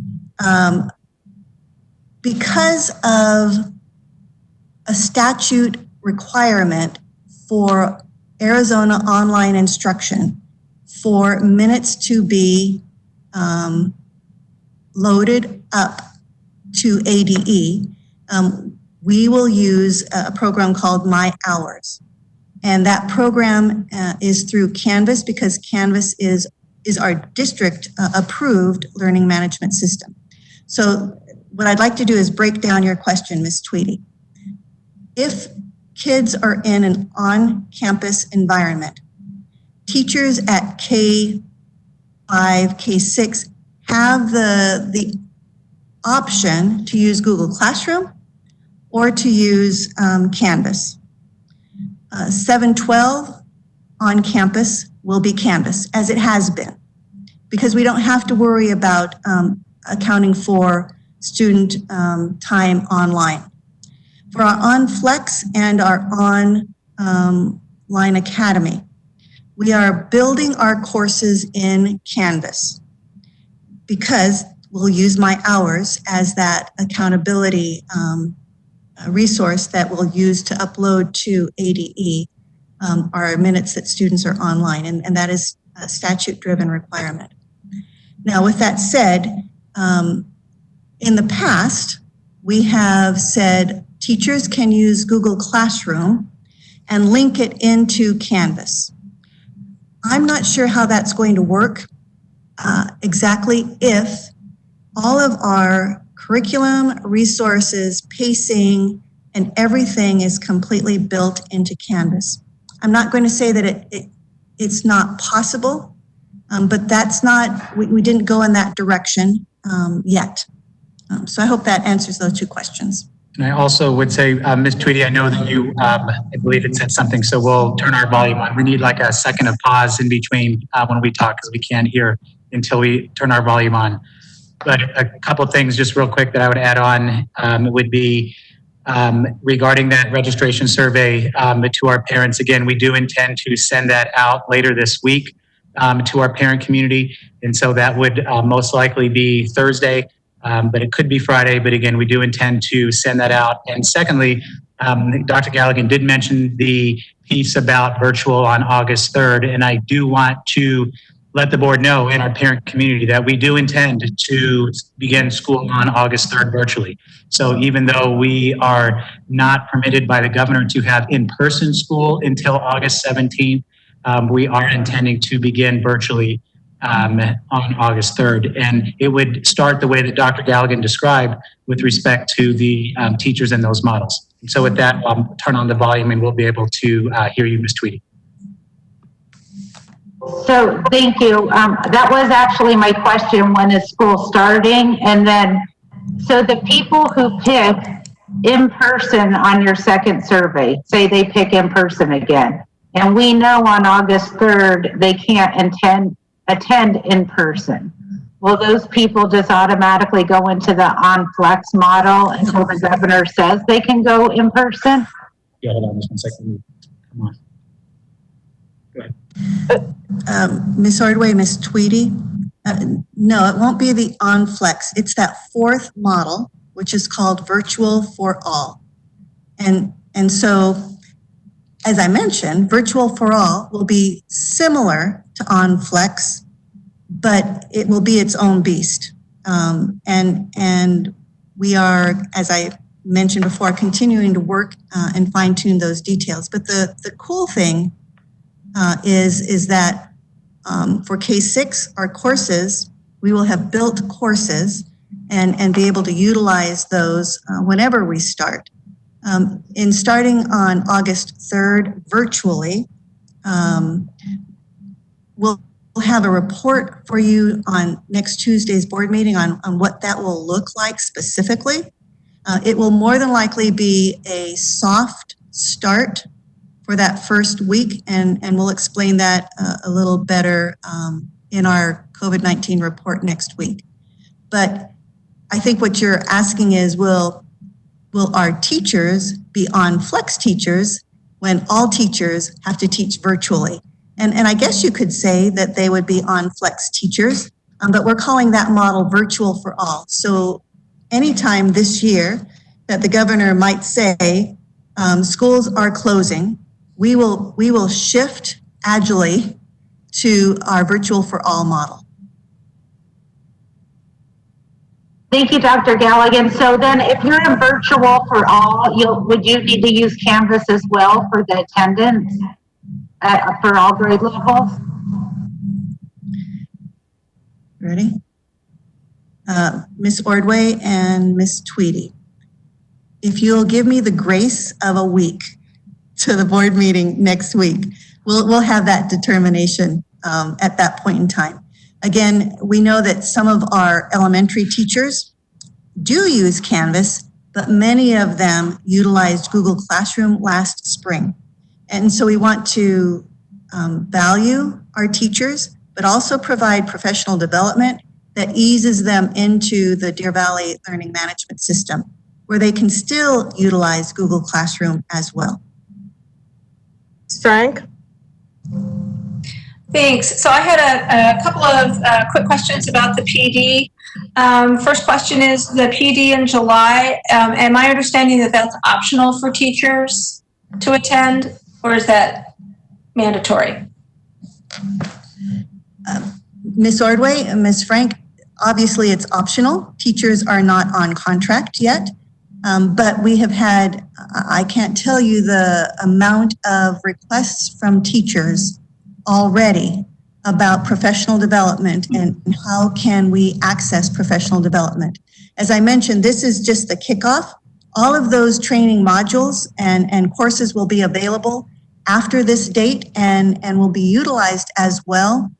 because of a statute requirement for Arizona online instruction for minutes to be loaded up to ADE, we will use a program called My Hours. And that program is through Canvas, because Canvas is our district approved learning management system. So what I'd like to do is break down your question, Ms. Tweedy. If kids are in an on-campus environment, teachers at K5, K6 have the option to use Google Classroom or to use Canvas. 712 on campus will be Canvas, as it has been, because we don't have to worry about accounting for student time online. For our on-Flex and our online academy, we are building our courses in Canvas because we'll use My Hours as that accountability resource that we'll use to upload to ADE our minutes that students are online, and that is a statute-driven requirement. Now, with that said, in the past, we have said teachers can use Google Classroom and link it into Canvas. I'm not sure how that's going to work exactly if all of our curriculum, resources, pacing, and everything is completely built into Canvas. I'm not going to say that it's not possible, but that's not, we didn't go in that direction yet. So I hope that answers those two questions. And I also would say, Ms. Tweedy, I know that you, I believe it said something, so we'll turn our volume on. We need like a second of pause in between when we talk, because we can't hear until we turn our volume on. But a couple of things just real quick that I would add on would be regarding that registration survey to our parents. Again, we do intend to send that out later this week to our parent community. And so that would most likely be Thursday, but it could be Friday. But again, we do intend to send that out. And secondly, Dr. Galligan did mention the piece about virtual on August 3rd. And I do want to let the board know in our parent community that we do intend to begin school on August 3rd virtually. So even though we are not permitted by the governor to have in-person school until August 17th, we are intending to begin virtually on August 3rd. And it would start the way that Dr. Galligan described with respect to the teachers in those models. So with that, I'll turn on the volume and we'll be able to hear you, Ms. Tweedy. So thank you. That was actually my question, when is school starting? And then, so the people who pick in person on your second survey, say they pick in person again, and we know on August 3rd they can't attend in person. Will those people just automatically go into the on-flex model until the governor says they can go in person? Yeah, hold on just 1 second. Come on. Go ahead. Ms. Ordway, Ms. Tweedy, no, it won't be the on-flex. It's that fourth model, which is called virtual for all. And so, as I mentioned, virtual for all will be similar to on-flex, but it will be its own beast. And we are, as I mentioned before, continuing to work and fine tune those details. But the cool thing is that for K-6, our courses, we will have built courses and be able to utilize those whenever we start. In starting on August 3rd virtually, we'll have a report for you on next Tuesday's board meeting on what that will look like specifically. It will more than likely be a soft start for that first week, and we'll explain that a little better in our COVID-19 report next week. But I think what you're asking is, will our teachers be on flex teachers when all teachers have to teach virtually? And I guess you could say that they would be on flex teachers, but we're calling that model virtual for all. So anytime this year that the governor might say schools are closing, we will shift agilely to our virtual for all model. Thank you, Dr. Galligan. So then if you're in virtual for all, would you need to use Canvas as well for the attendance for all grade levels? Ready? Ms. Ordway and Ms. Tweedy, if you'll give me the grace of a week to the board meeting next week, we'll have that determination at that point in time. Again, we know that some of our elementary teachers do use Canvas, but many of them utilized Google Classroom last spring. And so we want to value our teachers, but also provide professional development that eases them into the Deer Valley Learning Management System, where they can still utilize Google Classroom as well. Frank? Thanks. So I had a couple of quick questions about the PD. First question is the PD in July. Am I understanding that that's optional for teachers to attend, or is that mandatory? Ms. Ordway and Ms. Frank, obviously it's optional. Teachers are not on contract yet, but we have had, I can't tell you the amount of requests from teachers already about professional development and how can we access professional development. As I mentioned, this is just the kickoff. All of those training modules and courses will be available after this date and will be utilized as well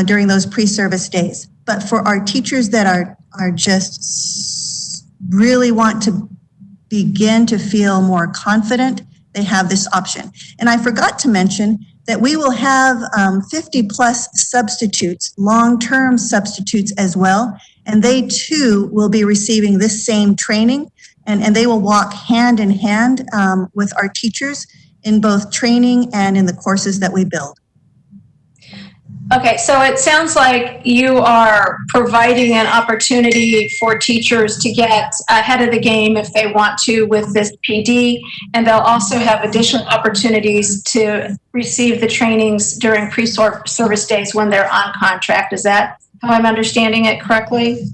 during those pre-service days. But for our teachers that are just really want to begin to feel more confident, they have this option. And I forgot to mention that we will have 50 plus substitutes, long-term substitutes as well. And they too will be receiving this same training, and they will walk hand in hand with our teachers in both training and in the courses that we build. Okay, so it sounds like you are providing an opportunity for teachers to get ahead of the game if they want to with this PD, and they'll also have additional opportunities to receive the trainings during pre-service days when they're on contract. Is that how I'm understanding it correctly?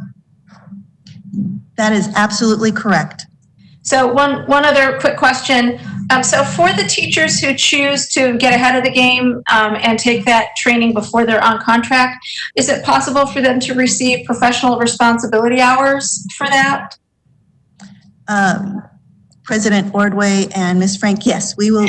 That is absolutely correct. So one other quick question. So for the teachers who choose to get ahead of the game and take that training before they're on contract, is it possible for them to receive professional responsibility hours for that? President Ordway and Ms. Frank, yes, we will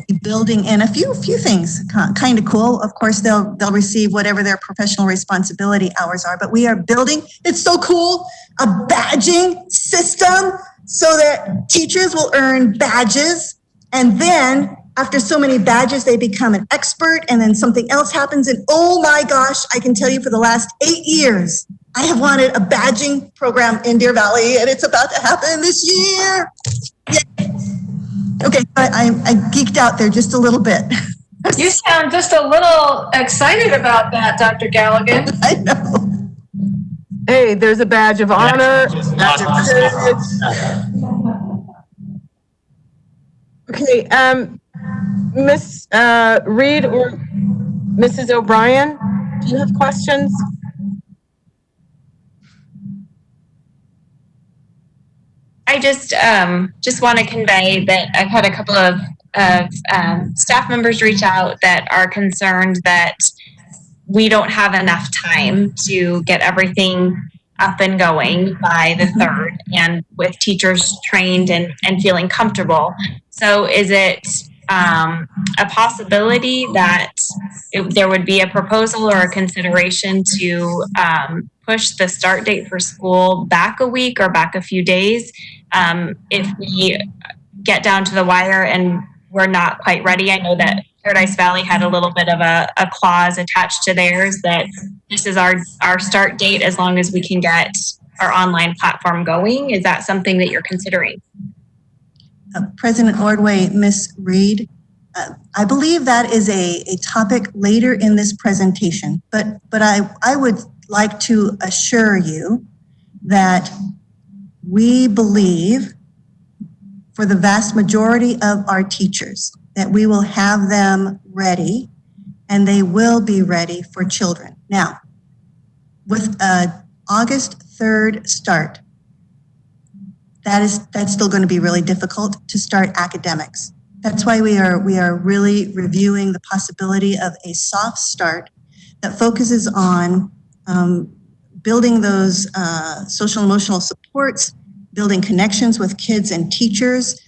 be building in a few things, kind of cool. Of course, they'll receive whatever their professional responsibility hours are, but we are building, it's so cool, a badging system so that teachers will earn badges, and then after so many badges, they become an expert, and then something else happens, and oh my gosh, I can tell you for the last 8 years, I have wanted a badging program in Deer Valley, and it's about to happen this year. Yay. Okay, I geeked out there just a little bit. You sound just a little excited about that, Dr. Galligan. I know. Hey, there's a badge of honor. Okay, Miss Reed or Mrs. O'Brien, do you have questions? I just want to convey that I've had a couple of staff members reach out that are concerned that we don't have enough time to get everything up and going by the 3rd and with teachers trained and feeling comfortable. So is it a possibility that there would be a proposal or a consideration to push the start date for school back a week or back a few days if we get down to the wire and we're not quite ready? I know that Paradise Valley had a little bit of a clause attached to theirs that this is our start date as long as we can get our online platform going. Is that something that you're considering? President Ordway, Ms. Reed, I believe that is a topic later in this presentation, but I would like to assure you that we believe for the vast majority of our teachers that we will have them ready and they will be ready for children. Now, with August 3rd start, that's still going to be really difficult to start academics. That's why we are really reviewing the possibility of a soft start that focuses on building those social emotional supports, building connections with kids and teachers,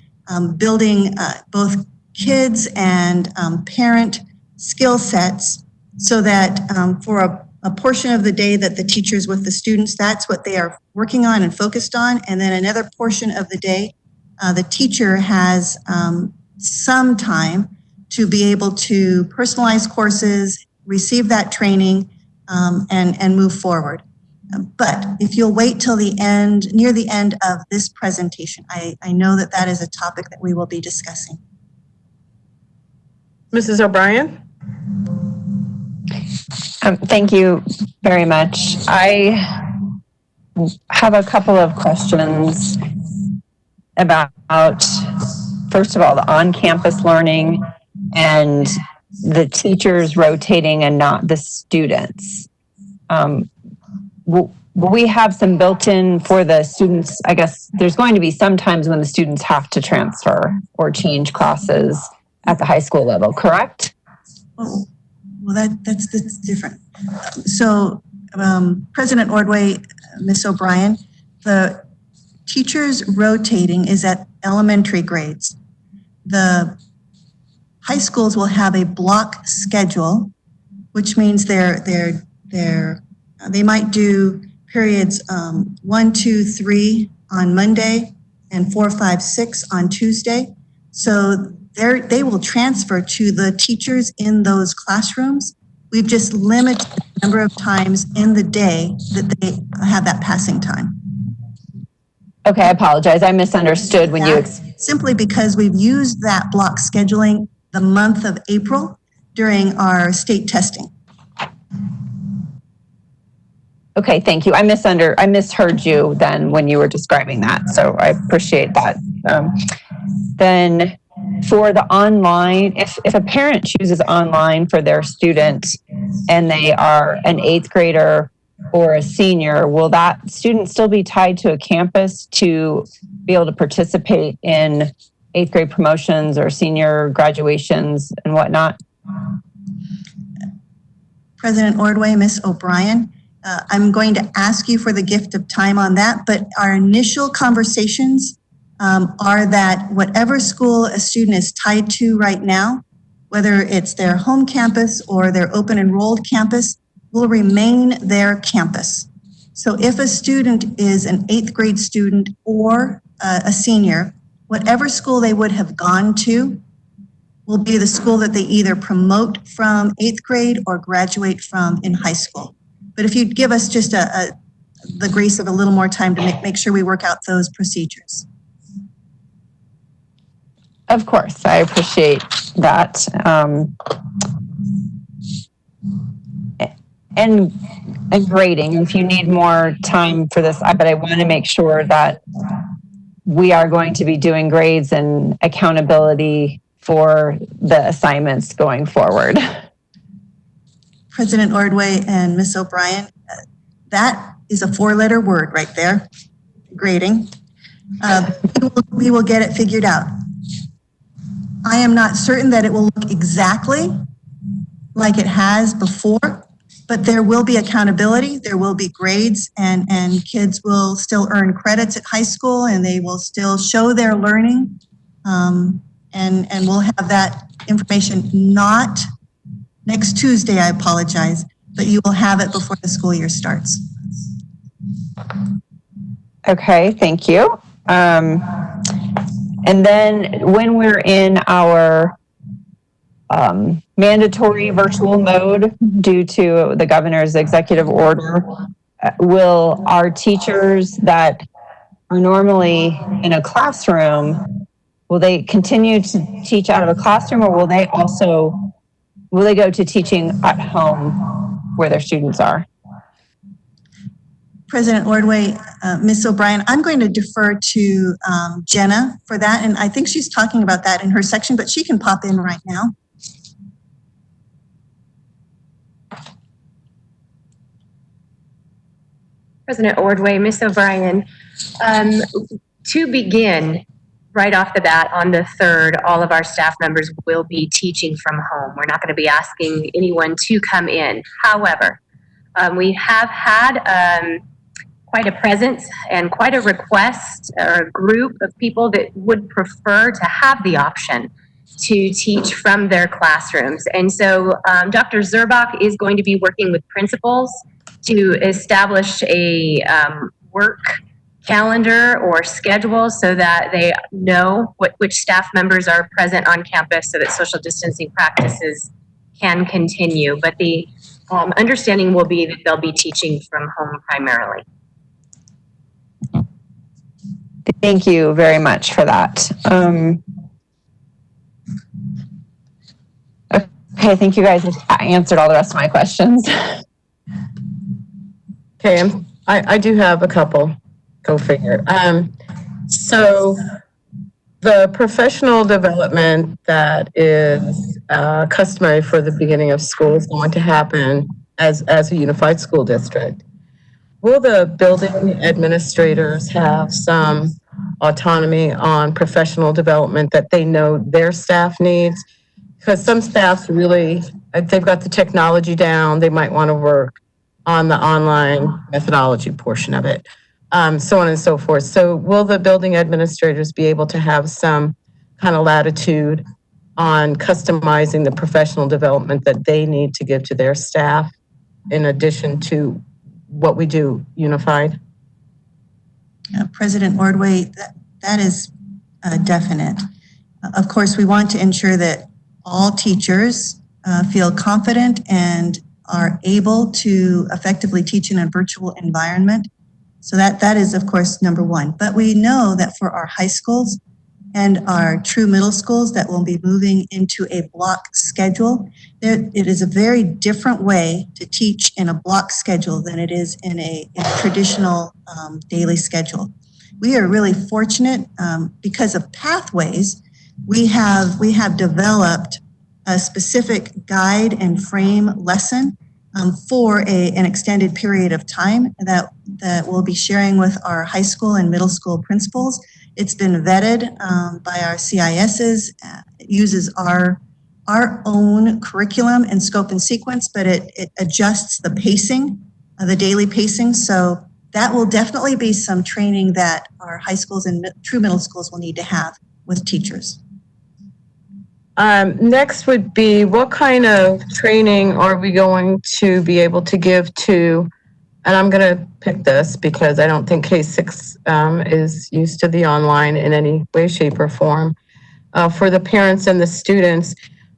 building both kids and parent skill sets so that for a portion of the day that the teachers with the students, that's what they are working on and focused on. And then another portion of the day, the teacher has some time to be able to personalize courses, receive that training, and move forward. But if you'll wait till the end, near the end of this presentation, I know that that is a topic that we will be discussing. Mrs. O'Brien? Thank you very much. I have a couple of questions about, first of all, the on-campus learning and the teachers rotating and not the students. Will we have some built-in for the students? I guess there's going to be some times when the students have to transfer or change classes at the high school level, correct? Oh, well, that's different. So, President Ordway, Ms. O'Brien, the teachers rotating is at elementary grades. The high schools will have a block schedule, which means they might do periods 1, 2, 3 on Monday and 4, 5, 6 on Tuesday. So they will transfer to the teachers in those classrooms. We've just limited the number of times in the day that they have that passing time. Okay, I apologize. I misunderstood when you... Simply because we've used that block scheduling the month of April during our state testing. Okay, thank you. I misheard you then when you were describing that, so I appreciate that. Then for the online, if a parent chooses online for their student and they are an 8th grader or a senior, will that student still be tied to a campus to be able to participate in eighth grade promotions or senior graduations and whatnot? President Ordway, Ms. O'Brien, I'm going to ask you for the gift of time on that, but our initial conversations are that whatever school a student is tied to right now, whether it's their home campus or their open enrolled campus, will remain their campus. So if a student is an eighth grade student or a senior, whatever school they would have gone to will be the school that they either promote from eighth grade or graduate from in high school. But if you'd give us just the grace of a little more time to make sure we work out those procedures. Of course, I appreciate that. And grading, if you need more time for this, but I want to make sure that we are going to be doing grades and accountability for the assignments going forward. President Ordway and Ms. O'Brien, that is a 4-letter word right there, grading. We will get it figured out. I am not certain that it will look exactly like it has before, but there will be accountability, there will be grades, and kids will still earn credits at high school, and they will still show their learning. And we'll have that information not next Tuesday, I apologize, but you will have it before the school year starts. Okay, thank you. And then when we're in our mandatory virtual mode due to the governor's executive order, will our teachers that are normally in a classroom, will they continue to teach out of a classroom, or will they go to teaching at home where their students are? President Ordway, Ms. O'Brien, I'm going to defer to Jenna for that, and I think she's talking about that in her section, but she can pop in right now. President Ordway, Ms. O'Brien, to begin, right off the bat, on the 3rd, all of our staff members will be teaching from home. We're not going to be asking anyone to come in. However, we have had quite a presence and quite a request or a group of people that would prefer to have the option to teach from their classrooms. And so Dr. Zerbach is going to be working with principals to establish a work calendar or schedule so that they know which staff members are present on campus so that social distancing practices can continue. But the understanding will be that they'll be teaching from home primarily. Thank you very much for that. Okay, I think you guys answered all the rest of my questions. Okay, I do have a couple. Go figure. So the professional development that is customary for the beginning of school is going to happen as a unified school district. Will the building administrators have some autonomy on professional development that they know their staff needs? Because some staffs really, they've got the technology down, they might want to work on the online methodology portion of it, so on and so forth. So will the building administrators be able to have some kind of latitude on customizing the professional development that they need to give to their staff in addition to what we do unified? President Ordway, that is definite. Of course, we want to ensure that all teachers feel confident and are able to effectively teach in a virtual environment. So that is, of course, number one. But we know that for our high schools and our true middle schools that will be moving into a block schedule, it is a very different way to teach in a block schedule than it is in a traditional daily schedule. We are really fortunate because of pathways. We have developed a specific guide and frame lesson for an extended period of time that we'll be sharing with our high school and middle school principals. It's been vetted by our CISs. It uses our own curriculum and scope and sequence, but it adjusts the pacing, the daily pacing. So that will definitely be some training that our high schools and true middle schools will need to have with teachers. Next would be, what kind of training are we going to be able to give to, and I'm going to pick this because I don't think K-6 is used to the online in any way, shape, or form, for the parents and the students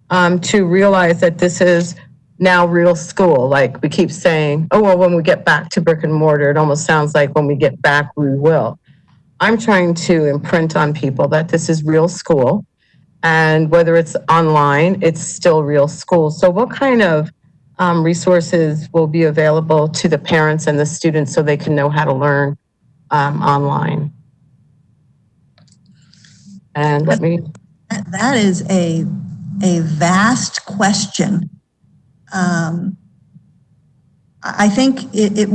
to realize that this is now real school. Like we keep saying, oh, well, when we get back to brick and mortar, it almost sounds like when we get back, we will. I'm trying to imprint on people that this is real school. And whether it's online, it's still real school. So what kind of resources will be available to the parents and the students so they can know how to learn online? And let me... That is a vast question. I think we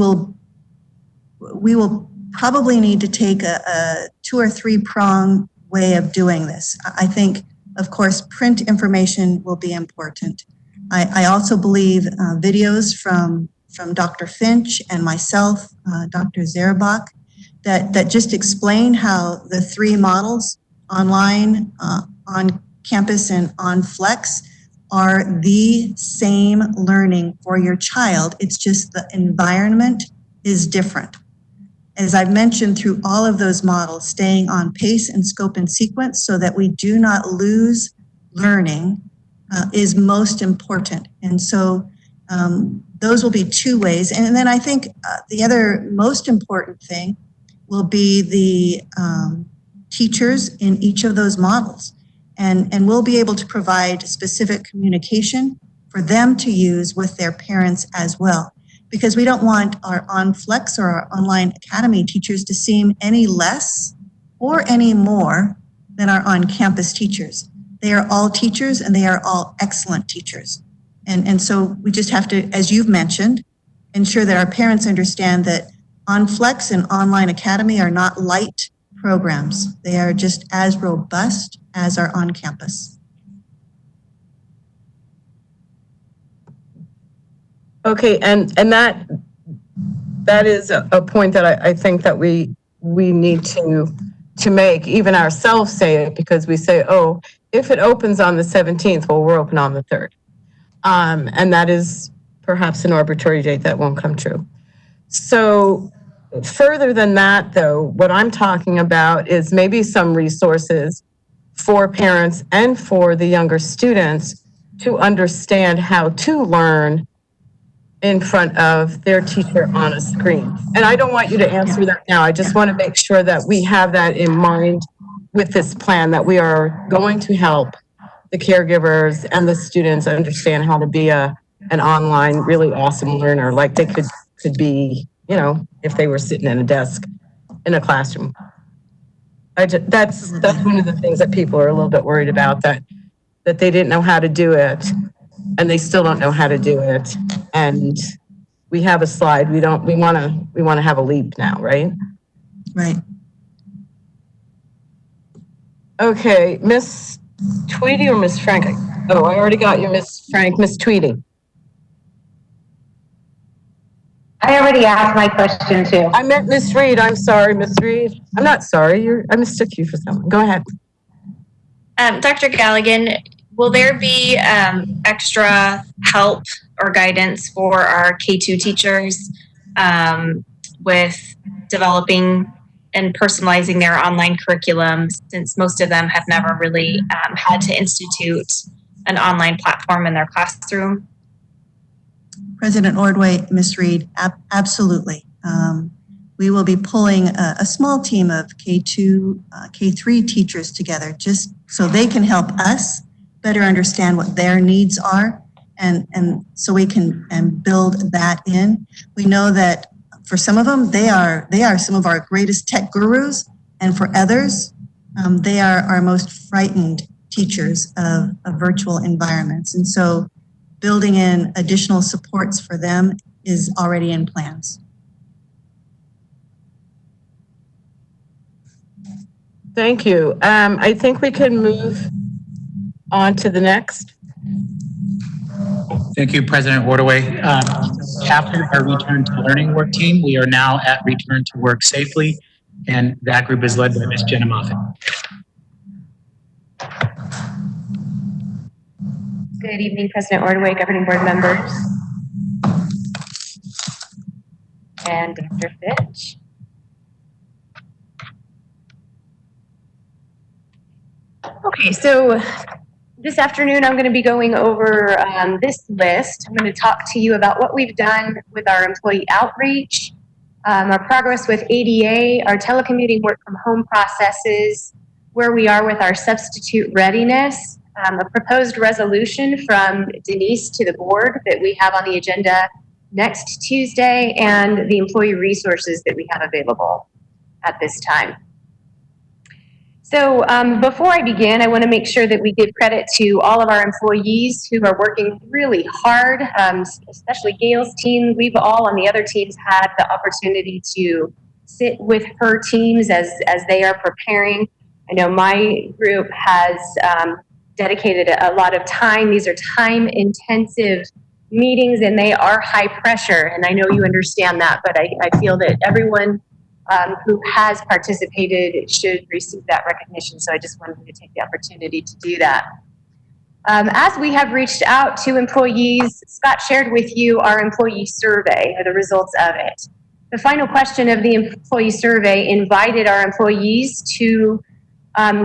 will probably need to take a 2 or 3 prong way of doing this. I think, of course, print information will be important. I also believe videos from Dr. Finch and myself, Dr. Zarabak, that just explain how the 3 models, online, on campus, and on Flex, are the same learning for your child. It's just the environment is different. As I've mentioned, through all of those models, staying on pace and scope and sequence so that we do not lose learning is most important. And so those will be 2 ways. And then I think the other most important thing will be the teachers in each of those models. And we'll be able to provide specific communication for them to use with their parents as well. Because we don't want our OnFlex or our online academy teachers to seem any less or any more than our on-campus teachers. They are all teachers and they are all excellent teachers. And so we just have to, as you've mentioned, ensure that our parents understand that OnFlex and Online Academy are not light programs. They are just as robust as our on-campus. Okay, and that is a point that I think that we need to make, even ourselves say it, because we say, oh, if it opens on the 17th, well, we're open on the 3rd. And that is perhaps an arbitrary date that won't come true. So further than that, though, what I'm talking about is maybe some resources for parents and for the younger students to understand how to learn in front of their teacher on a screen. And I don't want you to answer that now. I just want to make sure that we have that in mind with this plan, that we are going to help the caregivers and the students understand how to be an online really awesome learner, like they could be, you know, if they were sitting at a desk in a classroom. That's one of the things that people are a little bit worried about, that they didn't know how to do it, and they still don't know how to do it. And we have a slide. We want to have a leap now, right? Right. Okay, Miss Tweedy or Miss Frank? Oh, I already got you, Miss Frank. Miss Tweedy. I already asked my question too. I meant Miss Reed. I'm sorry, Miss Reed. I'm not sorry. I mistook you for someone. Go ahead. Dr. Galligan, will there be extra help or guidance for our K2 teachers with developing and personalizing their online curriculum, since most of them have never really had to institute an online platform in their classroom? President Ordway, Ms. Reed, absolutely. We will be pulling a small team of K2, K3 teachers together just so they can help us better understand what their needs are, and so we can build that in. We know that for some of them, they are some of our greatest tech gurus, and for others, they are our most frightened teachers of virtual environments. And so building in additional supports for them is already in plans. Thank you. I think we can move on to the next. Thank you, President Ordway. After our Return to Learning Work team, we are now at Return to Work Safely, and that group is led by Ms. Jenna Moffett. Good evening, President Ordway, governing board members, and Dr. Fitch. Okay, so this afternoon I'm going to be going over this list. I'm going to talk to you about what we've done with our employee outreach, our progress with ADA, our telecommuting work from home processes, where we are with our substitute readiness, a proposed resolution from Denise to the board that we have on the agenda next Tuesday, and the employee resources that we have available at this time. So before I begin, I want to make sure that we give credit to all of our employees who are working really hard, especially Gail's team. We've all on the other teams had the opportunity to sit with her teams as they are preparing. I know my group has dedicated a lot of time. These are time-intensive meetings, and they are high pressure, and I know you understand that, but I feel that everyone who has participated should receive that recognition. So I just wanted to take the opportunity to do that. As we have reached out to employees, Scott shared with you our employee survey, or the results of it. The final question of the employee survey invited our employees to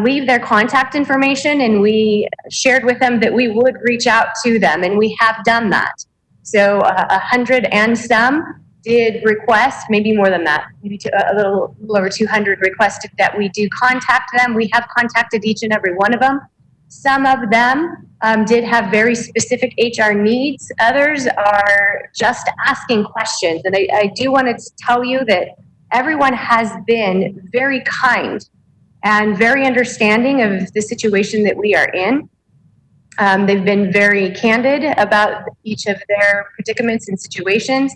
leave their contact information, and we shared with them that we would reach out to them, and we have done that. So 100 and some did request, maybe more than that, maybe a little over 200 requested that we do contact them. We have contacted each and every one of them. Some of them did have very specific HR needs. Others are just asking questions. And I do want to tell you that everyone has been very kind and very understanding of the situation that we are in. They've been very candid about each of their predicaments and situations.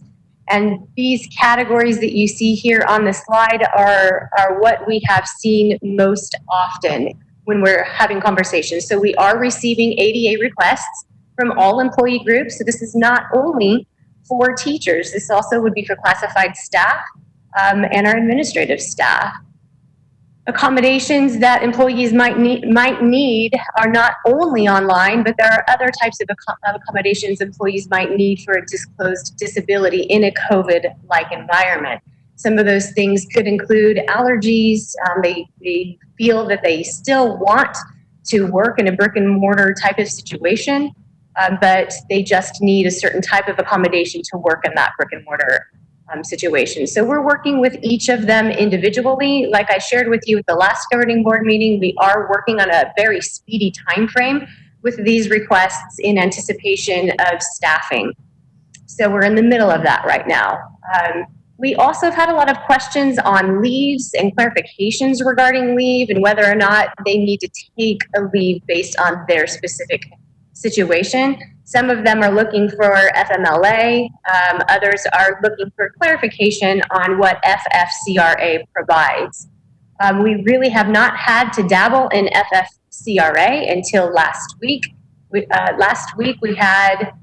And these categories that you see here on the slide are what we have seen most often when we're having conversations. So we are receiving ADA requests from all employee groups. So this is not only for teachers, this also would be for classified staff and our administrative staff. Accommodations that employees might need are not only online, but there are other types of accommodations employees might need for a disclosed disability in a COVID-like environment. Some of those things could include allergies. They feel that they still want to work in a brick and mortar type of situation, but they just need a certain type of accommodation to work in that brick and mortar situation. So we're working with each of them individually. Like I shared with you at the last governing board meeting, we are working on a very speedy time frame with these requests in anticipation of staffing. So we're in the middle of that right now. We also have had a lot of questions on leaves and clarifications regarding leave and whether or not they need to take a leave based on their specific situation. Some of them are looking for FMLA. Others are looking for clarification on what FFCRA provides. We really have not had to dabble in FFCRA until last week. Last week we had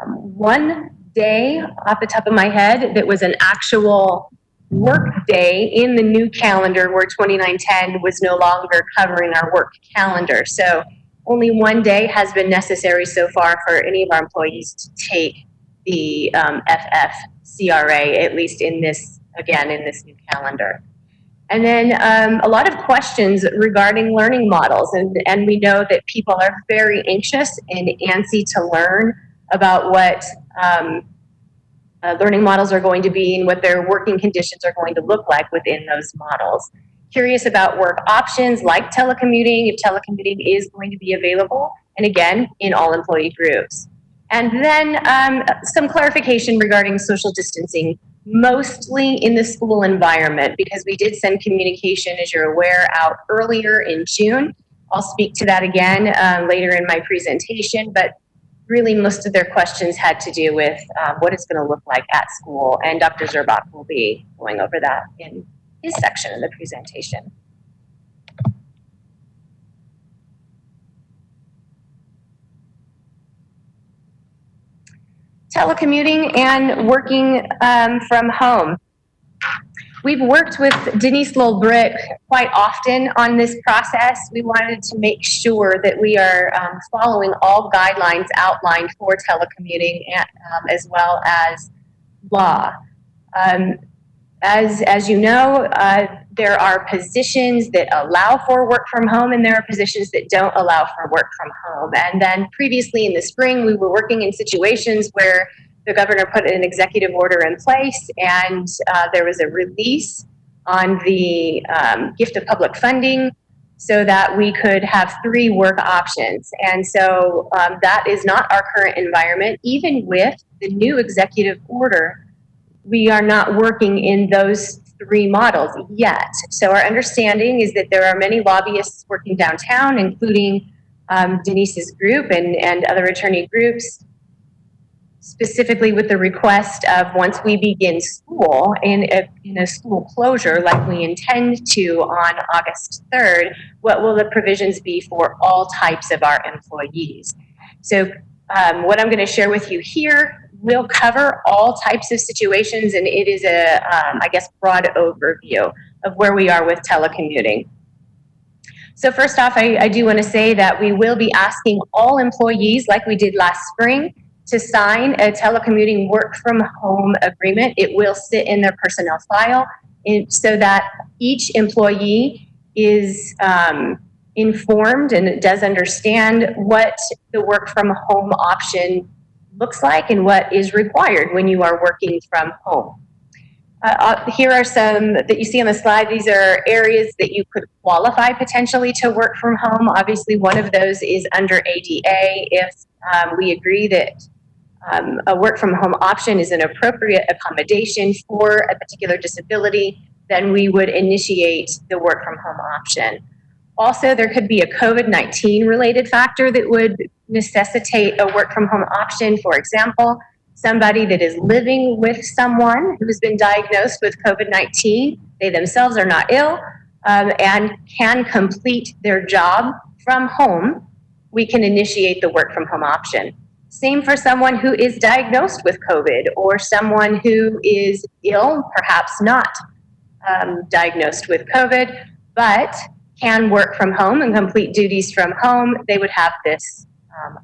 one day off the top of my head that was an actual work day in the new calendar where 2910 was no longer covering our work calendar. So only one day has been necessary so far for any of our employees to take the FFCRA, at least in this, again, in this new calendar. And then a lot of questions regarding learning models. And we know that people are very anxious and antsy to learn about what learning models are going to be and what their working conditions are going to look like within those models. Curious about work options like telecommuting, if telecommuting is going to be available, and again, in all employee groups. And then some clarification regarding social distancing, mostly in the school environment, because we did send communication, as you're aware, out earlier in June. I'll speak to that again later in my presentation, but really most of their questions had to do with what it's going to look like at school, and Dr. Zerbach will be going over that in his section of the presentation. telecommuting and working from home. We've worked with Denise Lowell-Brick quite often on this process. We wanted to make sure that we are following all guidelines outlined for telecommuting and, as well as law. As you know, there are positions that allow for work from home and there are positions that don't allow for work from home. And then previously in the spring, we were working in situations where the governor put an executive order in place and there was a release on the gift of public funding so that we could have 3 work options. And so that is not our current environment. Even with the new executive order, we are not working in those 3 models yet. So our understanding is that there are many lobbyists working downtown, including Denise's group and other attorney groups, specifically with the request of once we begin school in a school closure like we intend to on August 3rd, what will the provisions be for all types of our employees? So what I'm going to share with you here will cover all types of situations, and it is a, I guess, broad overview of where we are with telecommuting. So first off, I do want to say that we will be asking all employees, like we did last spring, to sign a telecommuting work from home agreement. It will sit in their personnel file so that each employee is informed and does understand what the work from home option looks like and what is required when you are working from home. Here are some that you see on the slide. These are areas that you could qualify potentially to work from home. Obviously, one of those is under ADA. If we agree that a work from home option is an appropriate accommodation for a particular disability, then we would initiate the work from home option. Also, there could be a COVID-19 related factor that would necessitate a work from home option. For example, somebody that is living with someone who's been diagnosed with COVID-19, they themselves are not ill, and can complete their job from home, we can initiate the work from home option. Same for someone who is diagnosed with COVID or someone who is ill, perhaps not diagnosed with COVID, but can work from home and complete duties from home. They would have this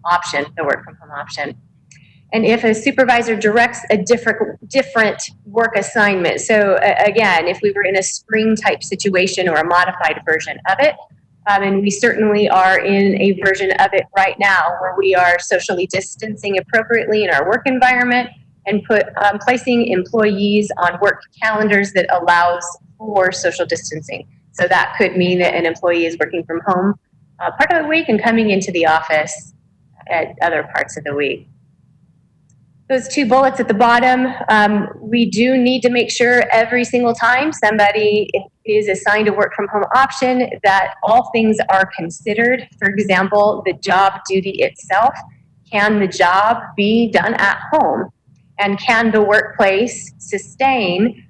option, the work from home option. And if a supervisor directs a different work assignment, so again, if we were in a spring type situation or a modified version of it, and we certainly are in a version of it right now where we are socially distancing appropriately in our work environment and placing employees on work calendars that allows for social distancing. So that could mean that an employee is working from home part of the week and coming into the office at other parts of the week. Those 2 bullets at the bottom, we do need to make sure every single time somebody is assigned a work from home option that all things are considered. For example, the job duty itself. Can the job be done at home? And can the workplace sustain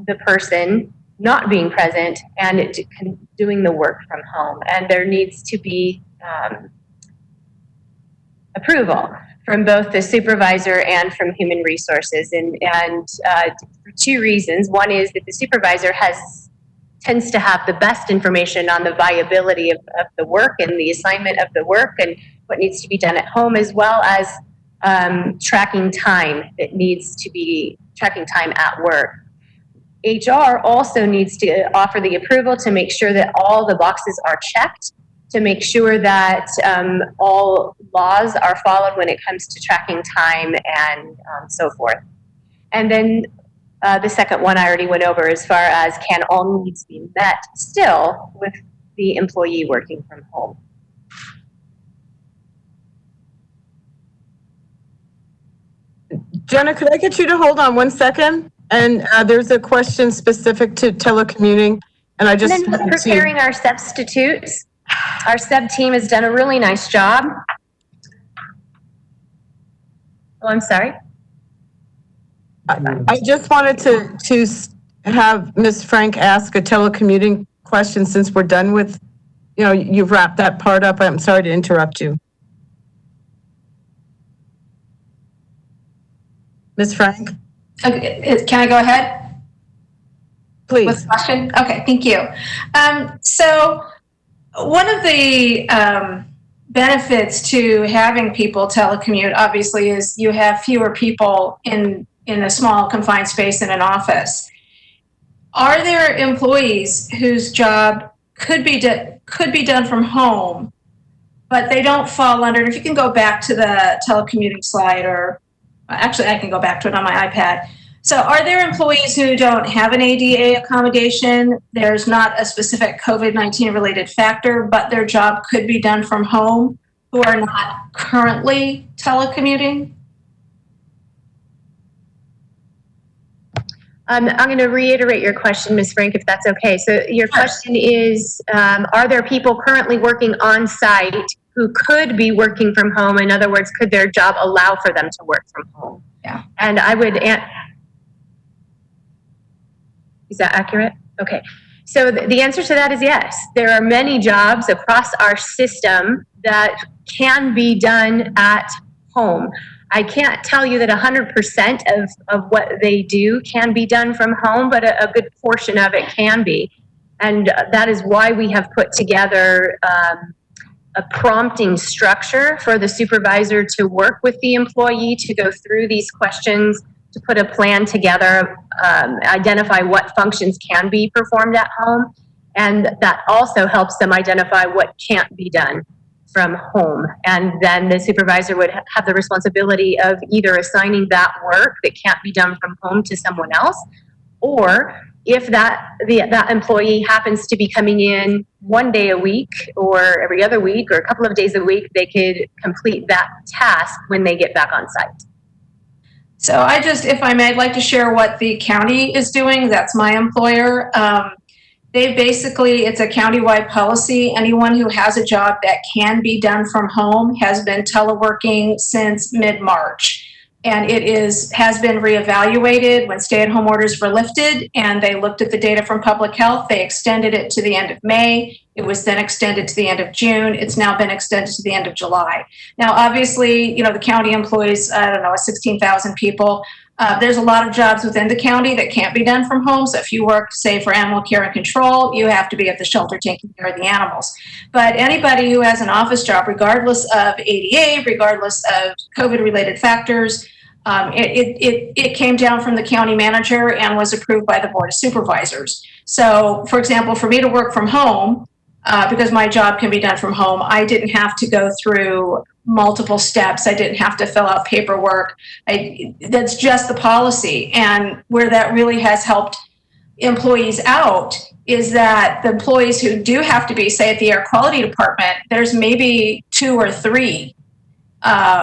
the person not being present and doing the work from home? And there needs to be approval from both the supervisor and from human resources, and for 2 reasons. One is that the supervisor tends to have the best information on the viability of the work and the assignment of the work and what needs to be done at home, as well as tracking time that needs to be tracking time at work. HR also needs to offer the approval to make sure that all the boxes are checked, to make sure that all laws are followed when it comes to tracking time and so forth. And then the second one I already went over as far as can all needs be met still with the employee working from home. Jenna, could I get you to hold on 1 second? And there's a question specific to telecommuting, and I just and then preparing our substitutes. Our sub team has done a really nice job. Oh, I'm sorry. I just wanted to have Ms. Frank ask a telecommuting question since we're done with, you've wrapped that part up. I'm sorry to interrupt you. Ms. Frank, Okay, can I go ahead with please. the question? Okay, thank you. So one of the benefits to having people telecommute, obviously, is you have fewer people in a small confined space in an office. Are there employees whose job could be done from home, but they don't fall under? If you can go back to the telecommuting slide, or actually, I can go back to it on my iPad. So are there employees who don't have an ADA accommodation? There's not a specific COVID-19 related factor, but their job could be done from home, who are not currently telecommuting? I'm going to reiterate your question, Ms. Frank, if that's okay. So your question is, are there people currently working on site who could be working from home? In other words, could their job allow for them to work from home? Yeah. And I would, is that accurate? Okay. So the answer to that is yes. There are many jobs across our system that can be done at home. I can't tell you that 100% of what they do can be done from home, but a good portion of it can be. And that is why we have put together a prompting structure for the supervisor to work with the employee to go through these questions, to put a plan together, identify what functions can be performed at home. And that also helps them identify what can't be done from home. And then the supervisor would have the responsibility of either assigning that work that can't be done from home to someone else, or if that employee happens to be coming in one day a week or every other week or a couple of days a week, they could complete that task when they get back on site. So I just, if I may, I'd like to share what the county is doing. That's my employer. They basically, it's a countywide policy. Anyone who has a job that can be done from home has been teleworking since mid-March. And it has been reevaluated when stay-at-home orders were lifted, and they looked at the data from public health. They extended it to the end of May. It was then extended to the end of June. It's now been extended to the end of July. Now, obviously, the county employs, 16,000 people. There's a lot of jobs within the county that can't be done from home. So if you work, say, for animal care and control, you have to be at the shelter taking care of the animals. But anybody who has an office job, regardless of ADA, regardless of COVID-related factors, it came down from the county manager and was approved by the Board of Supervisors. So, for example, for me to work from home, because my job can be done from home, I didn't have to go through multiple steps. I didn't have to fill out paperwork. That's just the policy. And where that really has helped employees out is that the employees who do have to be, say, at the air quality department, there's maybe 2 or 3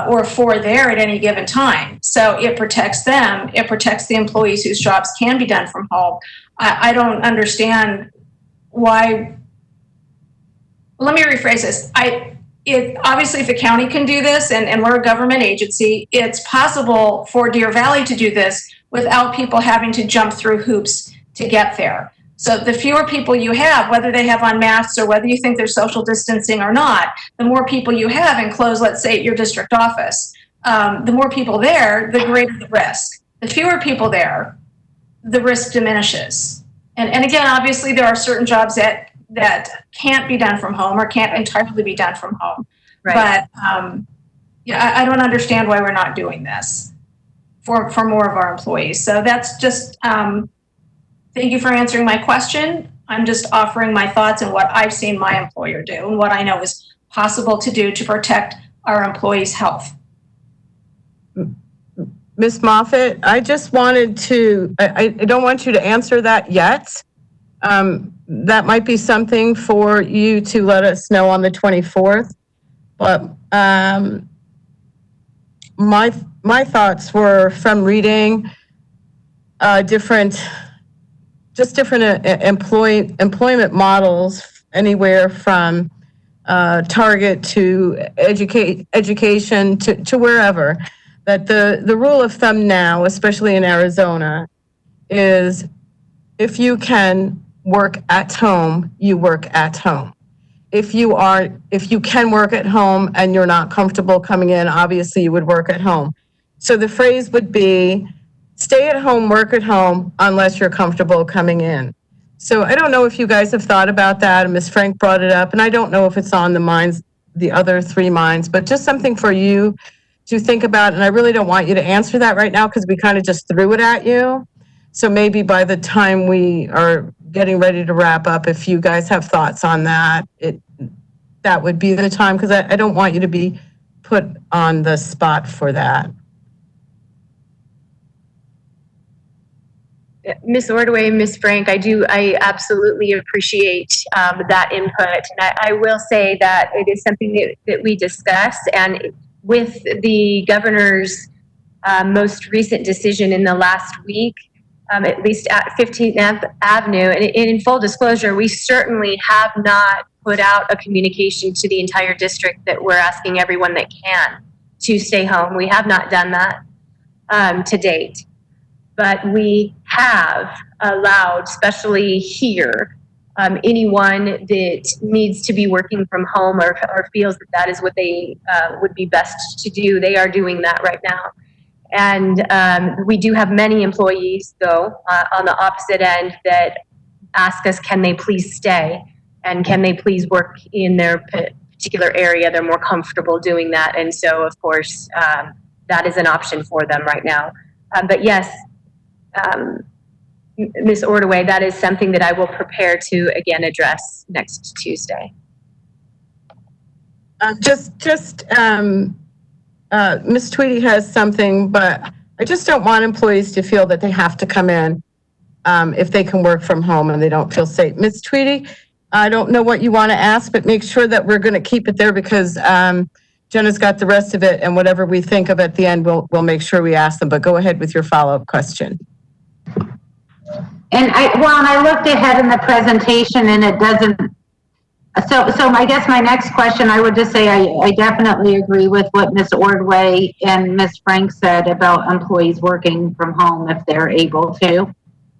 or 4 there at any given time. So it protects them. It protects the employees whose jobs can be done from home. I don't understand why. Let me rephrase this. Obviously, if the county can do this, and we're a government agency, it's possible for Deer Valley to do this without people having to jump through hoops to get there. So the fewer people you have, whether they have on masks or whether you think they're social distancing or not, the more people you have enclosed, let's say, at your district office, the more people there, the greater the risk. The fewer people there, the risk diminishes. And again, obviously, there are certain jobs that can't be done from home or can't entirely be done from home. Right. But I don't understand why we're not doing this for more of our employees. So that's just, thank you for answering my question. I'm just offering my thoughts and what I've seen my employer do and what I know is possible to do to protect our employees' health. Ms. Moffitt, I just wanted to, I don't want you to answer that yet. That might be something for you to let us know on the 24th. But my thoughts were from reading different employment models, anywhere from Target to education to wherever, that the rule of thumb now, especially in Arizona, is if you can work at home, you work at home. If you can work at home and you're not comfortable coming in, obviously you would work at home. So the phrase would be, stay at home, work at home, unless you're comfortable coming in. So I don't know if you guys have thought about that, and Ms. Frank brought it up, and I don't know if it's on the minds, the other three minds, but just something for you to think about. And I really don't want you to answer that right now because we kind of just threw it at you. So maybe by the time we are getting ready to wrap up, if you guys have thoughts on that, that would be the time, because I don't want you to be put on the spot for that. Ms. Ordway, Ms. Frank, I absolutely appreciate that input. And I will say that it is something that we discussed, and with the governor's most recent decision in the last week, at least at 15th Avenue, and in full disclosure, we certainly have not put out a communication to the entire district that we're asking everyone that can to stay home. We have not done that to date. But we have allowed, especially here, anyone that needs to be working from home or feels that that is what they would be best to do. They are doing that right now. And we do have many employees, though, on the opposite end that ask us, can they please stay? And can they please work in their particular area? They're more comfortable doing that. And so, of course, that is an option for them right now. But yes, Ms. Ordway, that is something that I will prepare to again address next Tuesday. Ms. Tweedy has something, but I just don't want employees to feel that they have to come in if they can work from home and they don't feel safe. Ms. Tweedy, I don't know what you want to ask, but make sure that we're going to keep it there because Jenna's got the rest of it, and whatever we think of at the end, we'll make sure we ask them. But go ahead with your follow-up question. And I looked ahead in the presentation and it doesn't, so I guess my next question, I would just say I definitely agree with what Ms. Ordway and Ms. Frank said about employees working from home if they're able to,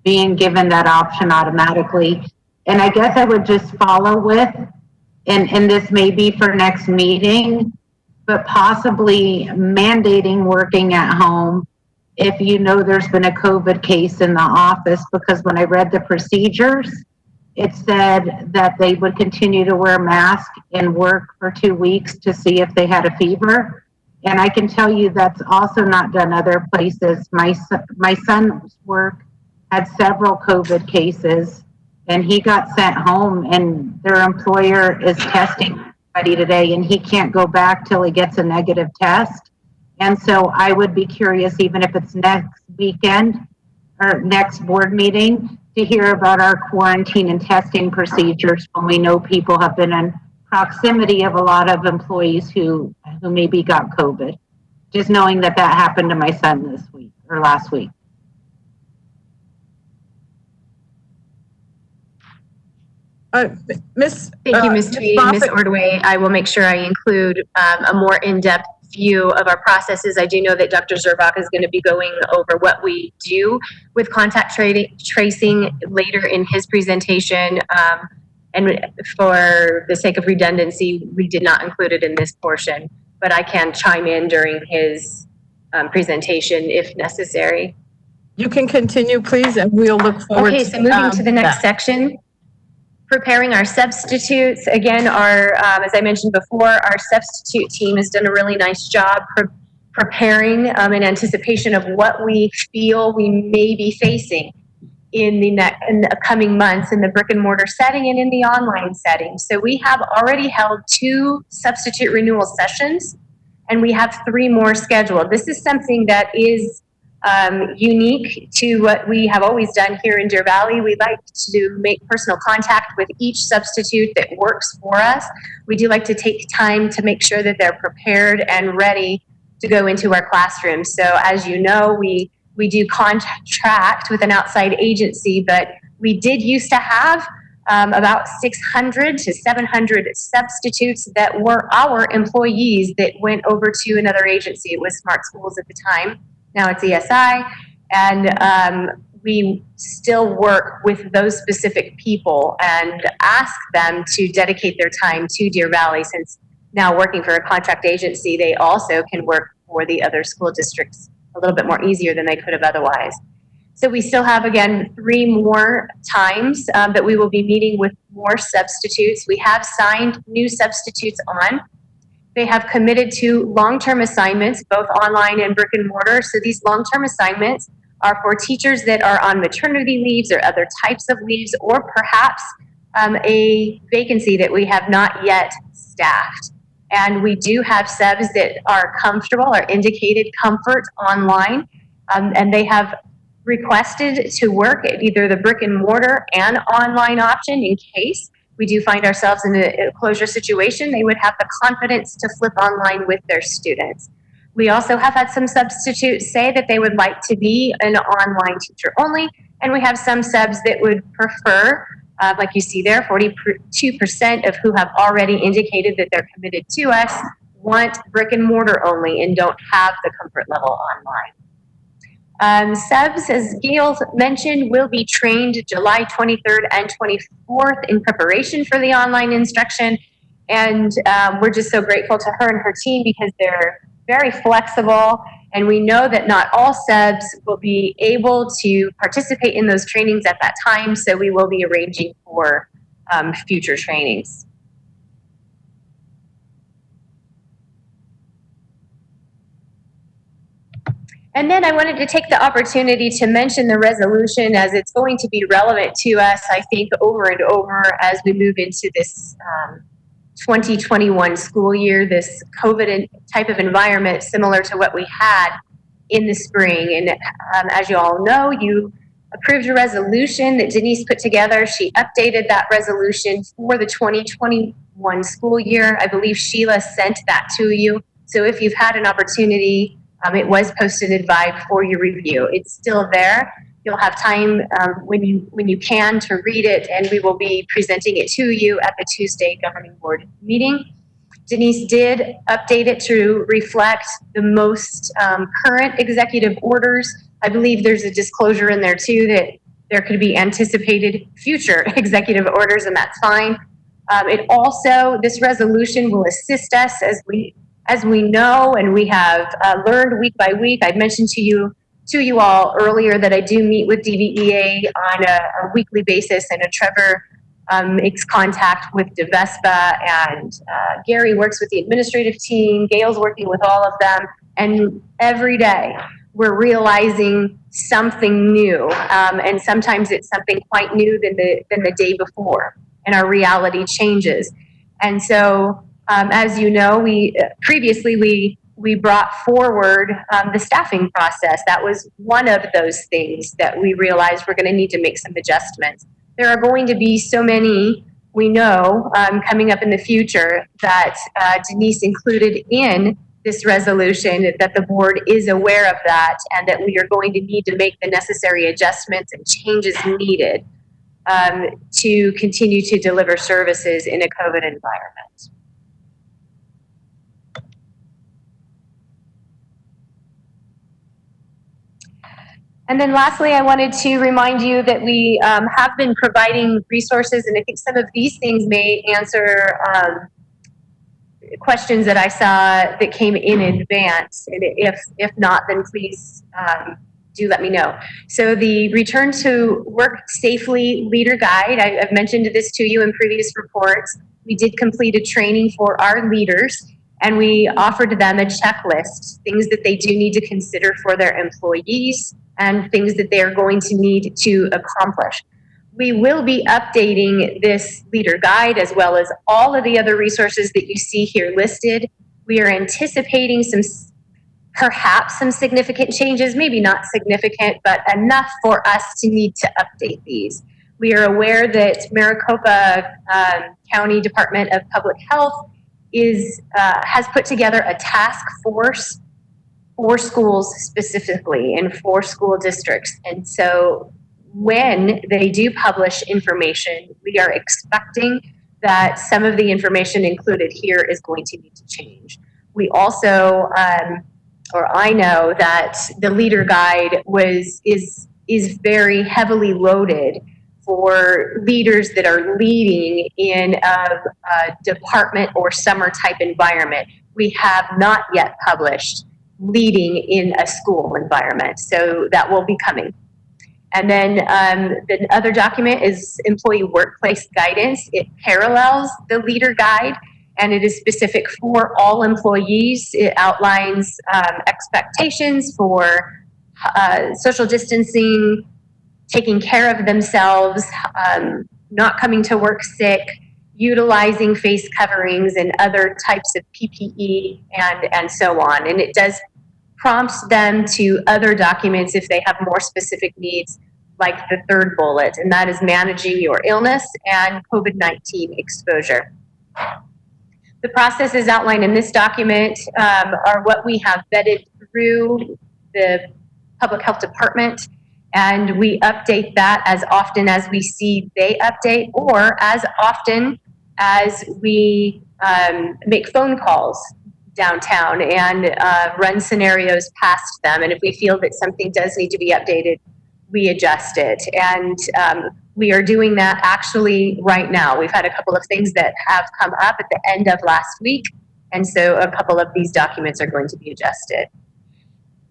being given that option automatically. And I guess I would just follow with, and this may be for next meeting, but possibly mandating working at home if you know there's been a COVID case in the office, because when I read the procedures, it said that they would continue to wear masks and work for 2 weeks to see if they had a fever. And I can tell you that's also not done other places. My son's work had several COVID cases and he got sent home, and their employer is testing everybody today and he can't go back till he gets a negative test. And so I would be curious, even if it's next weekend or next board meeting, to hear about our quarantine and testing procedures when we know people have been in proximity of a lot of employees who maybe got COVID. Just knowing that happened to my son this week or last week. Thank you, Ms. Tweedy. Ms. Ordway, I will make sure I include a more in-depth view of our processes. I do know that Dr. Zurbach is going to be going over what we do with contact tracing later in his presentation. And for the sake of redundancy, we did not include it in this portion, but I can chime in during his presentation if necessary. You can continue, please, and we'll look forward to Okay, so moving to the next section. Preparing our substitutes. Again, as I mentioned before, our substitute team has done a really nice job preparing in anticipation of what we feel we may be facing in the coming months in the brick and mortar setting and in the online setting. So we have already held 2 substitute renewal sessions, and we have 3 more scheduled. This is something that is unique to what we have always done here in Deer Valley. We like to make personal contact with each substitute that works for us. We do like to take time to make sure that they're prepared and ready to go into our classrooms. So as you know, we do contract with an outside agency, but we did used to have about 600 to 700 substitutes that were our employees that went over to another agency. It was Smart Schools at the time. Now it's ESI, and we still work with those specific people and ask them to dedicate their time to Deer Valley. Since now working for a contract agency, they also can work for the other school districts a little bit more easier than they could have otherwise. So we still have, again, 3 more times that we will be meeting with more substitutes. We have signed new substitutes on. They have committed to long-term assignments, both online and brick and mortar. So these long-term assignments are for teachers that are on maternity leaves or other types of leaves, or perhaps a vacancy that we have not yet staffed. And we do have subs that are comfortable or indicated comfort online, and they have requested to work at either the brick and mortar and online option in case we do find ourselves in a closure situation. They would have the confidence to flip online with their students. We also have had some substitutes say that they would like to be an online teacher only, and we have some subs that would prefer, like you see there, 42% of who have already indicated that they're committed to us want brick and mortar only and don't have the comfort level online. Subs, as Gail mentioned, will be trained July 23rd and 24th in preparation for the online instruction. And we're just so grateful to her and her team because they're very flexible. And we know that not all subs will be able to participate in those trainings at that time. So we will be arranging for future trainings. And then I wanted to take the opportunity to mention the resolution as it's going to be relevant to us, I think, over and over as we move into this 2021 school year, this COVID type of environment similar to what we had in the spring. And as you all know, you approved a resolution that Denise put together. She updated that resolution for the 2021 school year. I believe Sheila sent that to you. So if you've had an opportunity, it was posted at VIBE for your review. It's still there. You'll have time when you can to read it, and we will be presenting it to you at the Tuesday governing board meeting. Denise did update it to reflect the most current executive orders. I believe there's a disclosure in there too that there could be anticipated future executive orders, and that's fine. It also, this resolution will assist us as we know, and we have learned week by week. I mentioned to you all earlier that I do meet with DVEA on a weekly basis, and Trevor makes contact with DVUSD, and Gary works with the administrative team. Gail's working with all of them, and every day we're realizing something new, and sometimes it's something quite new than the day before, and our reality changes. And so, as you know, we brought forward the staffing process. That was one of those things that we realized we're going to need to make some adjustments. There are going to be so many, we know, coming up in the future that Denise included in this resolution, that the board is aware of that, and that we are going to need to make the necessary adjustments and changes needed to continue to deliver services in a COVID environment. And then lastly, I wanted to remind you that we have been providing resources, and I think some of these things may answer questions that I saw that came in advance. And if not, then please do let me know. So the Return to Work Safely Leader Guide, I've mentioned this to you in previous reports. We did complete a training for our leaders, and we offered them a checklist, things that they do need to consider for their employees and things that they are going to need to accomplish. We will be updating this leader guide as well as all of the other resources that you see here listed. We are anticipating perhaps some significant changes, maybe not significant, but enough for us to need to update these. We are aware that Maricopa County Department of Public Health has put together a task force for schools specifically in 4 school districts. And so when they do publish information, we are expecting that some of the information included here is going to need to change. We also, or I know that the leader guide is very heavily loaded for leaders that are leading in a department or summer type environment. We have not yet published leading in a school environment. So that will be coming. And then the other document is employee workplace guidance. It parallels the leader guide, and it is specific for all employees. It outlines expectations for social distancing, taking care of themselves, not coming to work sick, utilizing face coverings and other types of PPE, and so on. And it does prompt them to other documents if they have more specific needs, like the third bullet, and that is managing your illness and COVID-19 exposure. The processes outlined in this document are what we have vetted through the Public Health Department, and we update that as often as we see they update, or as often as we make phone calls downtown and run scenarios past them. And if we feel that something does need to be updated, we adjust it. And we are doing that actually right now. We've had a couple of things that have come up at the end of last week, and so a couple of these documents are going to be adjusted.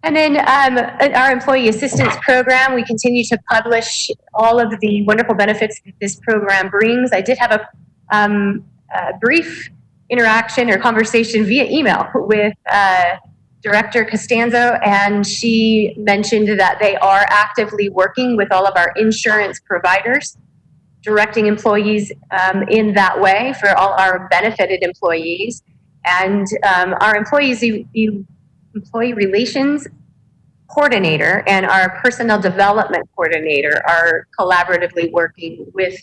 And then our employee assistance program, we continue to publish all of the wonderful benefits that this program brings. I did have a brief interaction or conversation via email with Director Costanzo, and she mentioned that they are actively working with all of our insurance providers, directing employees in that way for all our benefited employees. And our employee relations coordinator and our personnel development coordinator are collaboratively working with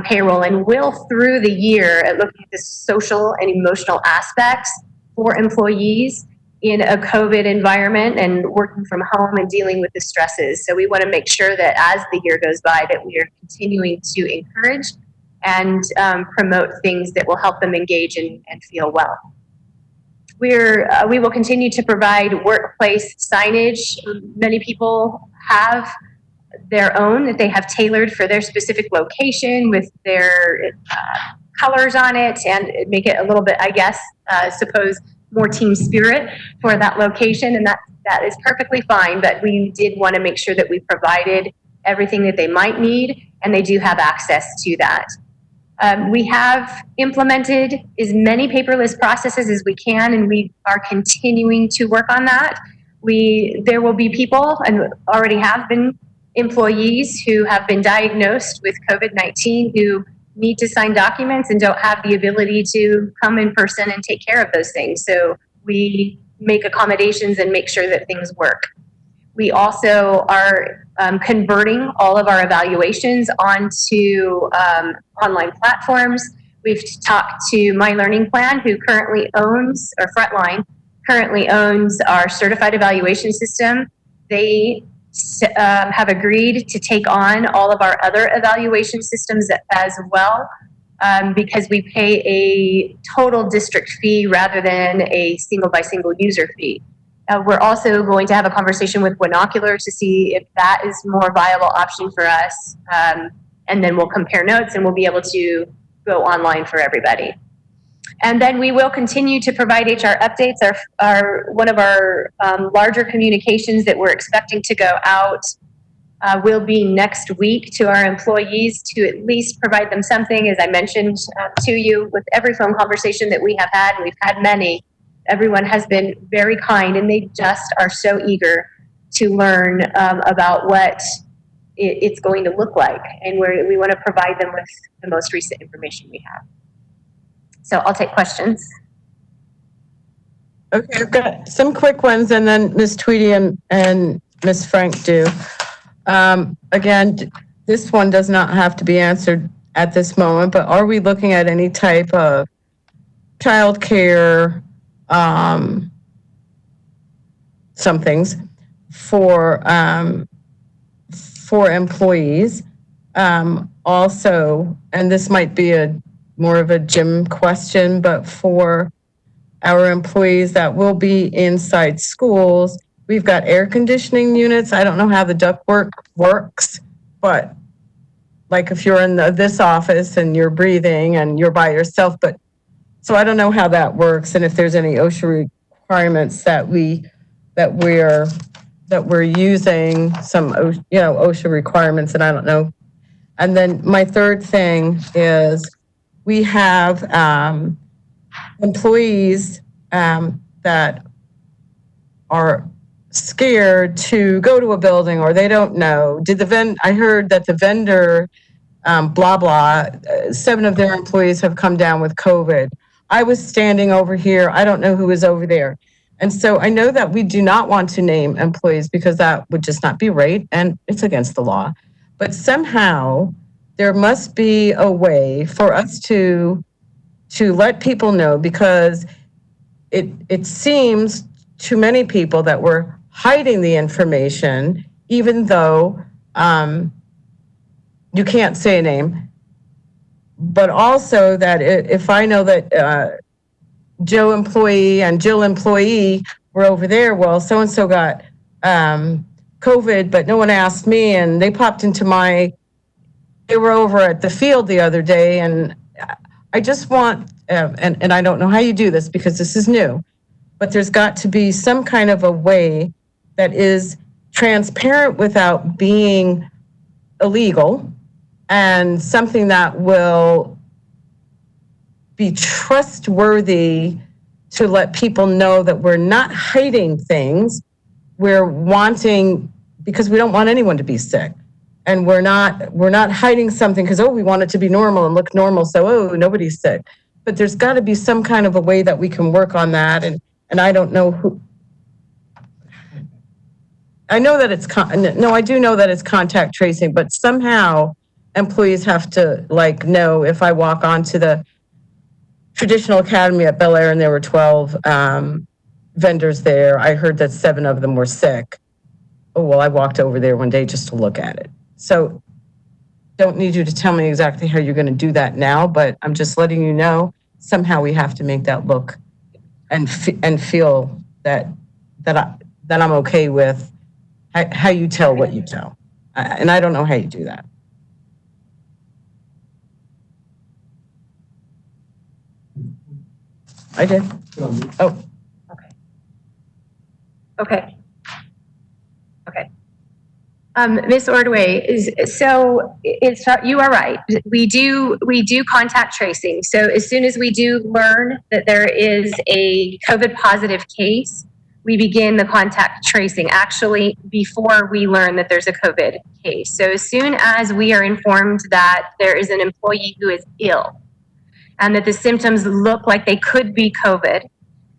payroll and will through the year at looking at the social and emotional aspects for employees in a COVID environment and working from home and dealing with the stresses. So we want to make sure that as the year goes by that we are continuing to encourage and promote things that will help them engage and feel well. We will continue to provide workplace signage. Many people have their own that they have tailored for their specific location with their colors on it, and make it a little bit, I guess, suppose, more team spirit for that location, and that is perfectly fine, but we did want to make sure that we provided everything that they might need, and they do have access to that. We have implemented as many paperless processes as we can, and we are continuing to work on that. There will be people, and already have been employees who have been diagnosed with COVID-19 who need to sign documents and don't have the ability to come in person and take care of those things. So we make accommodations and make sure that things work. We also are converting all of our evaluations onto online platforms. We've talked to My Learning Plan, who currently owns, or Frontline, currently owns our certified evaluation system. They have agreed to take on all of our other evaluation systems as well, because we pay a total district fee rather than a single by single user fee. We're also going to have a conversation with Winocular to see if that is a more viable option for us, and then we'll compare notes and we'll be able to go online for everybody. And then we will continue to provide HR updates. One of our larger communications that we're expecting to go out will be next week to our employees to at least provide them something. As I mentioned to you, with every phone conversation that we have had, and we've had many, everyone has been very kind, and they just are so eager to learn about what it's going to look like. And we want to provide them with the most recent information we have. So I'll take questions. Okay, I've got some quick ones, and then Ms. Tweedy and Ms. Frank do. Again, this one does not have to be answered at this moment, but are we looking at any type of childcare, some things for employees? Also, and this might be more of a Jim question, but for our employees that will be inside schools, we've got air conditioning units. I don't know how the ductwork works, but like if you're in this office and you're breathing and you're by yourself, so I don't know how that works, and if there's any OSHA requirements that we that we're using some, OSHA requirements, and I don't know. And then my third thing is we have employees that are scared to go to a building, or they don't know. I heard that the vendor, blah, blah, 7 of their employees have come down with COVID. I was standing over here. I don't know who was over there. And so I know that we do not want to name employees because that would just not be right, and it's against the law. But somehow there must be a way for us to let people know, because it seems to many people that we're hiding the information, even though you can't say a name. But also that if I know that Joe employee and Jill employee were over there, well, so-and-so got COVID, but no one asked me, and they popped into they were over at the field the other day, and I just want, and I don't know how you do this because this is new, but there's got to be some kind of a way that is transparent without being illegal, and something that will be trustworthy to let people know that we're not hiding things. We're wanting, because we don't want anyone to be sick. And we're not hiding something because, we want it to be normal and look normal. So, nobody's sick. But there's got to be some kind of a way that we can work on that. And I don't know who. I know that I do know that it's contact tracing, but somehow employees have to know if I walk onto the traditional academy at Bel Air and there were 12 vendors there. I heard that 7 of them were sick. Oh, well, I walked over there one day just to look at it. So don't need you to tell me exactly how you're going to do that now, but I'm just letting you know somehow we have to make that look and feel that I'm okay with how you tell what you tell. And I don't know how you do that. I did. Oh. Okay. Ms. Ordway, you are right. We do contact tracing. So as soon as we do learn that there is a COVID positive case, we begin the contact tracing, actually before we learn that there's a COVID case. So as soon as we are informed that there is an employee who is ill and that the symptoms look like they could be COVID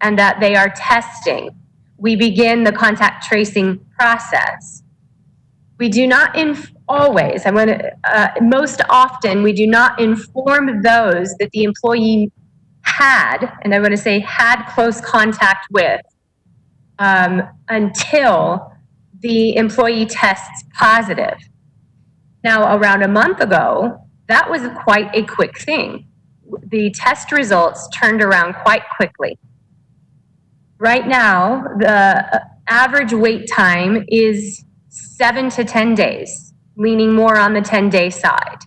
and that they are testing, we begin the contact tracing process. We do not always, most often, we do not inform those that the employee had, and I want to say had close contact with, until the employee tests positive. Now, around a month ago, that was quite a quick thing. The test results turned around quite quickly. Right now, the average wait time is 7 to 10 days, leaning more on the 10-day side.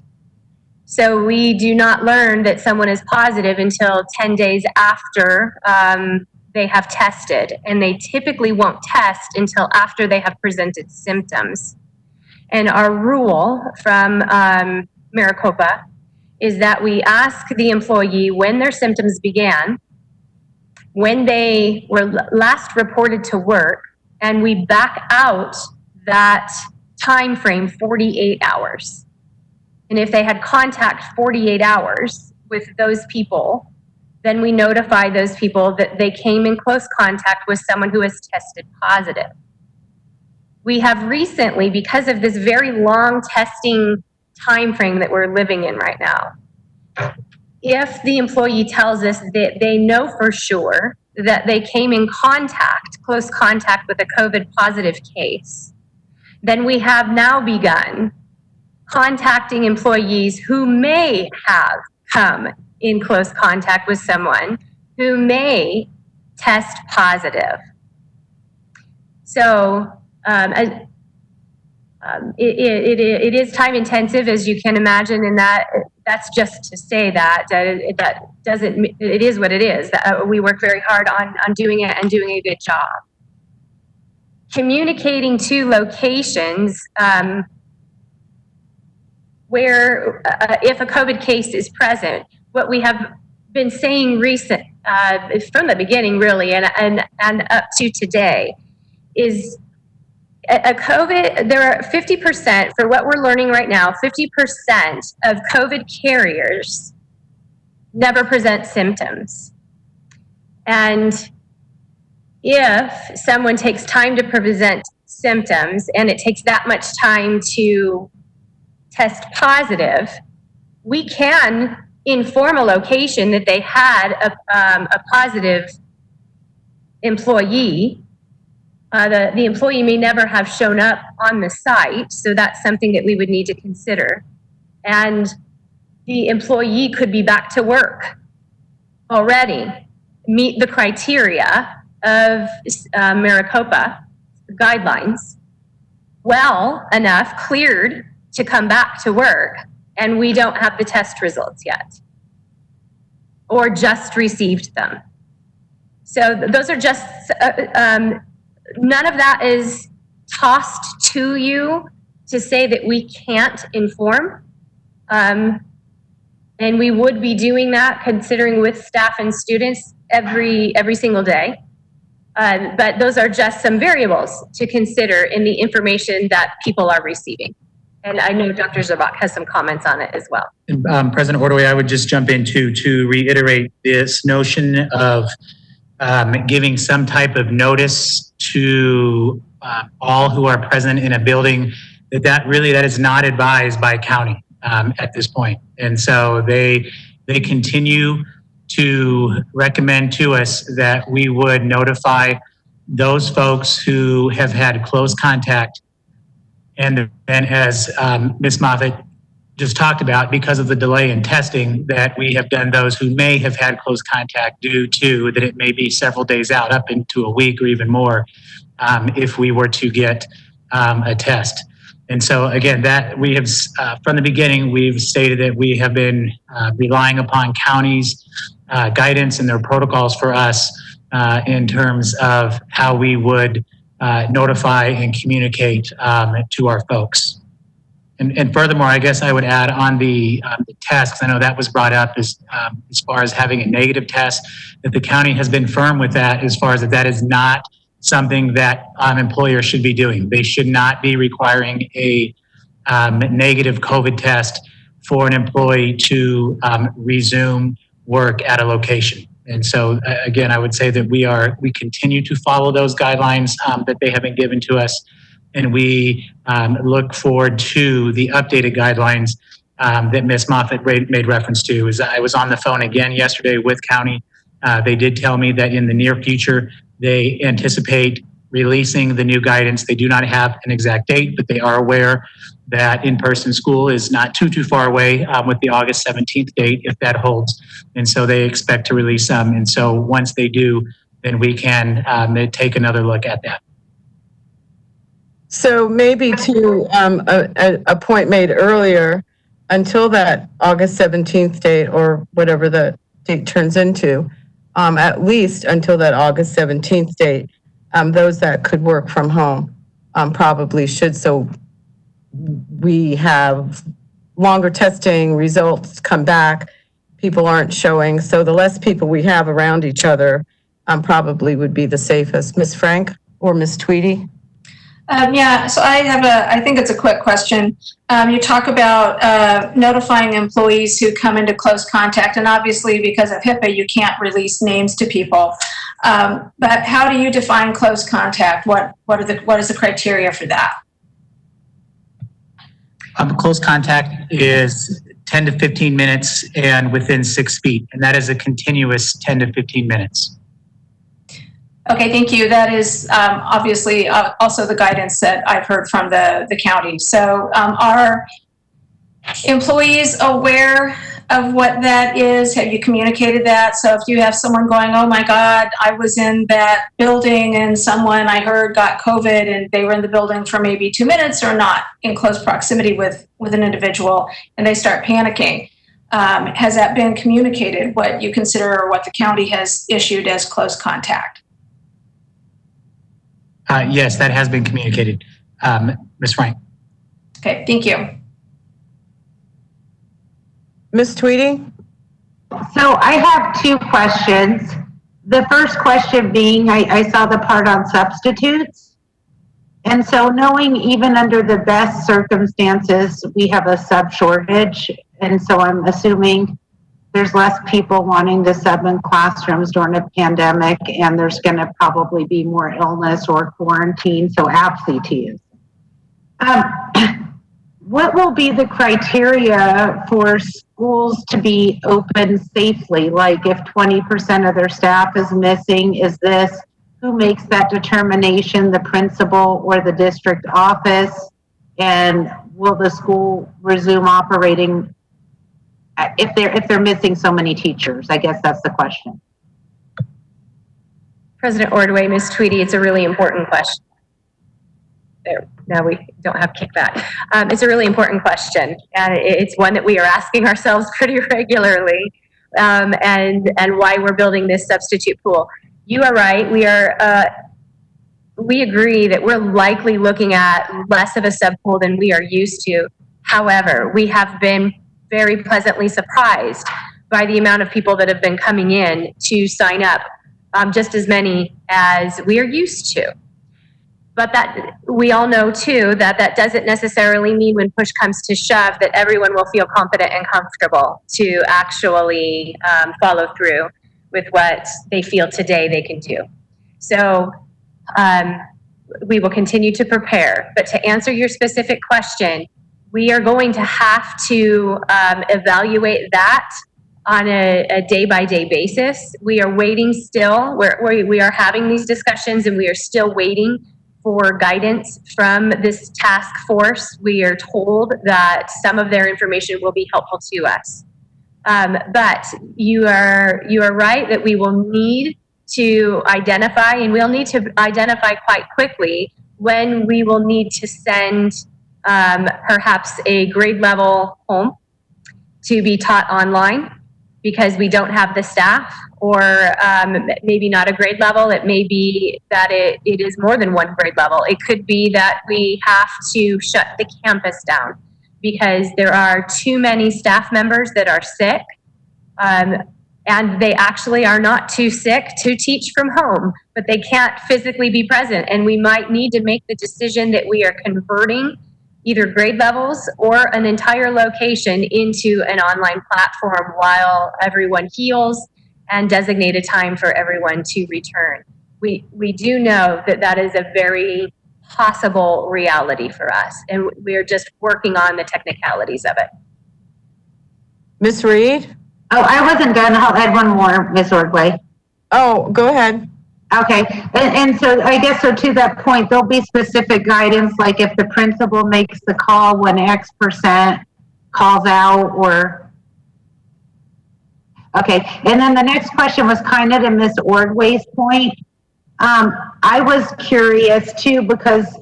So we do not learn that someone is positive until 10 days after they have tested, and they typically won't test until after they have presented symptoms. And our rule from Maricopa is that we ask the employee when their symptoms began, when they were last reported to work, and we back out that time frame 48 hours. And if they had contact 48 hours with those people, then we notify those people that they came in close contact with someone who has tested positive. We have recently, because of this very long testing time frame that we're living in right now, if the employee tells us that they know for sure that they came in close contact with a COVID positive case, then we have now begun contacting employees who may have come in close contact with someone who may test positive. So it is time intensive, as you can imagine, and that's just to say that it is what it is. We work very hard on doing it and doing a good job. communicating to locations where if a COVID case is present. What we have been saying from the beginning really and up to today is a COVID, there are 50%, for what we're learning right now, 50% of COVID carriers never present symptoms. And if someone takes time to present symptoms and it takes that much time to test positive, we can inform a location that they had a positive employee. The employee may never have shown up on the site, so that's something that we would need to consider. And the employee could be back to work already, meet the criteria of Maricopa guidelines, well enough, cleared to come back to work, and we don't have the test results yet, or just received them. So those are just, none of that is tossed to you to say that we can't inform. And we would be doing that, considering with staff and students every single day. But those are just some variables to consider in the information that people are receiving. And I know Dr. Zabak has some comments on it as well. President Ordway, I would just jump in to reiterate this notion of giving some type of notice to all who are present in a building, that is not advised by county at this point. And so they continue to recommend to us that we would notify those folks who have had close contact. And then, as Ms. Moffitt just talked about, because of the delay in testing, that we have done those who may have had close contact due to that it may be several days out, up into a week or even more, if we were to get a test. And so again, that we have, from the beginning, we've stated that we have been relying upon counties' guidance and their protocols for us in terms of how we would notify and communicate to our folks. And furthermore, I guess I would add on the test, 'cause I know that was brought up as far as having a negative test, that the county has been firm with that as far as that is not something that employers should be doing. They should not be requiring a negative COVID test for an employee to resume work at a location. And so again, I would say that we continue to follow those guidelines that they have been given to us. And we look forward to the updated guidelines that Ms. Moffitt made reference to. As I was on the phone again yesterday with county, they did tell me that in the near future, they anticipate releasing the new guidance. They do not have an exact date, but they are aware that in-person school is not too far away with the August 17th date, if that holds. And so they expect to release some. And so once they do, then we can take another look at that. So maybe to a point made earlier, until that August 17th date or whatever the date turns into, at least until that August 17th date, those that could work from home probably should. So we have longer testing results come back, people aren't showing. So the less people we have around each other probably would be the safest. Ms. Frank or Ms. Tweedy? Yeah, so I think it's a quick question. You talk about notifying employees who come into close contact, and obviously because of HIPAA, you can't release names to people. But how do you define close contact? What is the criteria for that? Close contact is 10 to 15 minutes and within 6 feet, and that is a continuous 10 to 15 minutes. Okay, thank you. That is obviously also the guidance that I've heard from the county. So are employees aware of what that is? Have you communicated that? So if you have someone going, oh my God, I was in that building and someone I heard got COVID and they were in the building for maybe 2 minutes or not in close proximity with an individual, and they start panicking. Has that been communicated, what you consider or what the county has issued as close contact? Yes, that has been communicated. Ms. Frank. Okay, thank you. Ms. Tweedy? So I have two questions. The first question being, I saw the part on substitutes. And so knowing even under the best circumstances, we have a sub shortage. And so I'm assuming there's less people wanting to sub in classrooms during a pandemic, and there's going to probably be more illness or quarantine, so absenteeism. What will be the criteria for schools to be open safely? Like if 20% of their staff is missing, is this, who makes that determination, the principal or the district office? And will the school resume operating if they're missing so many teachers? I guess that's the question. President Ordway, Ms. Tweedy, it's a really important question. There, now we don't have kickback. It's a really important question, and it's one that we are asking ourselves pretty regularly, and why we're building this substitute pool. You are right. We agree that we're likely looking at less of a sub pool than we are used to. However, we have been very pleasantly surprised by the amount of people that have been coming in to sign up, just as many as we are used to. But that we all know too that doesn't necessarily mean when push comes to shove that everyone will feel confident and comfortable to actually follow through with what they feel today they can do. So we will continue to prepare. But to answer your specific question, we are going to have to evaluate that on a day-by-day basis. We are waiting still. We are having these discussions, and we are still waiting for guidance from this task force. We are told that some of their information will be helpful to us. But you are right that we will need to identify, and we'll need to identify quite quickly when we will need to send perhaps a grade level home to be taught online because we don't have the staff, or maybe not a grade level. It may be that it is more than one grade level. It could be that we have to shut the campus down because there are too many staff members that are sick, and they actually are not too sick to teach from home, but they can't physically be present. And we might need to make the decision that we are converting either grade levels or an entire location into an online platform while everyone heals and designate a time for everyone to return. We do know that is a very possible reality for us, and we're just working on the technicalities of it. Ms. Reed? Oh, I wasn't done. I'll add one more, Ms. Ordway. Oh, go ahead. Okay, and so I guess so to that point, there'll be specific guidance, like if the principal makes the call when X% calls out, or, okay. And then the next question was kind of to Ms. Ordway's point. I was curious too, because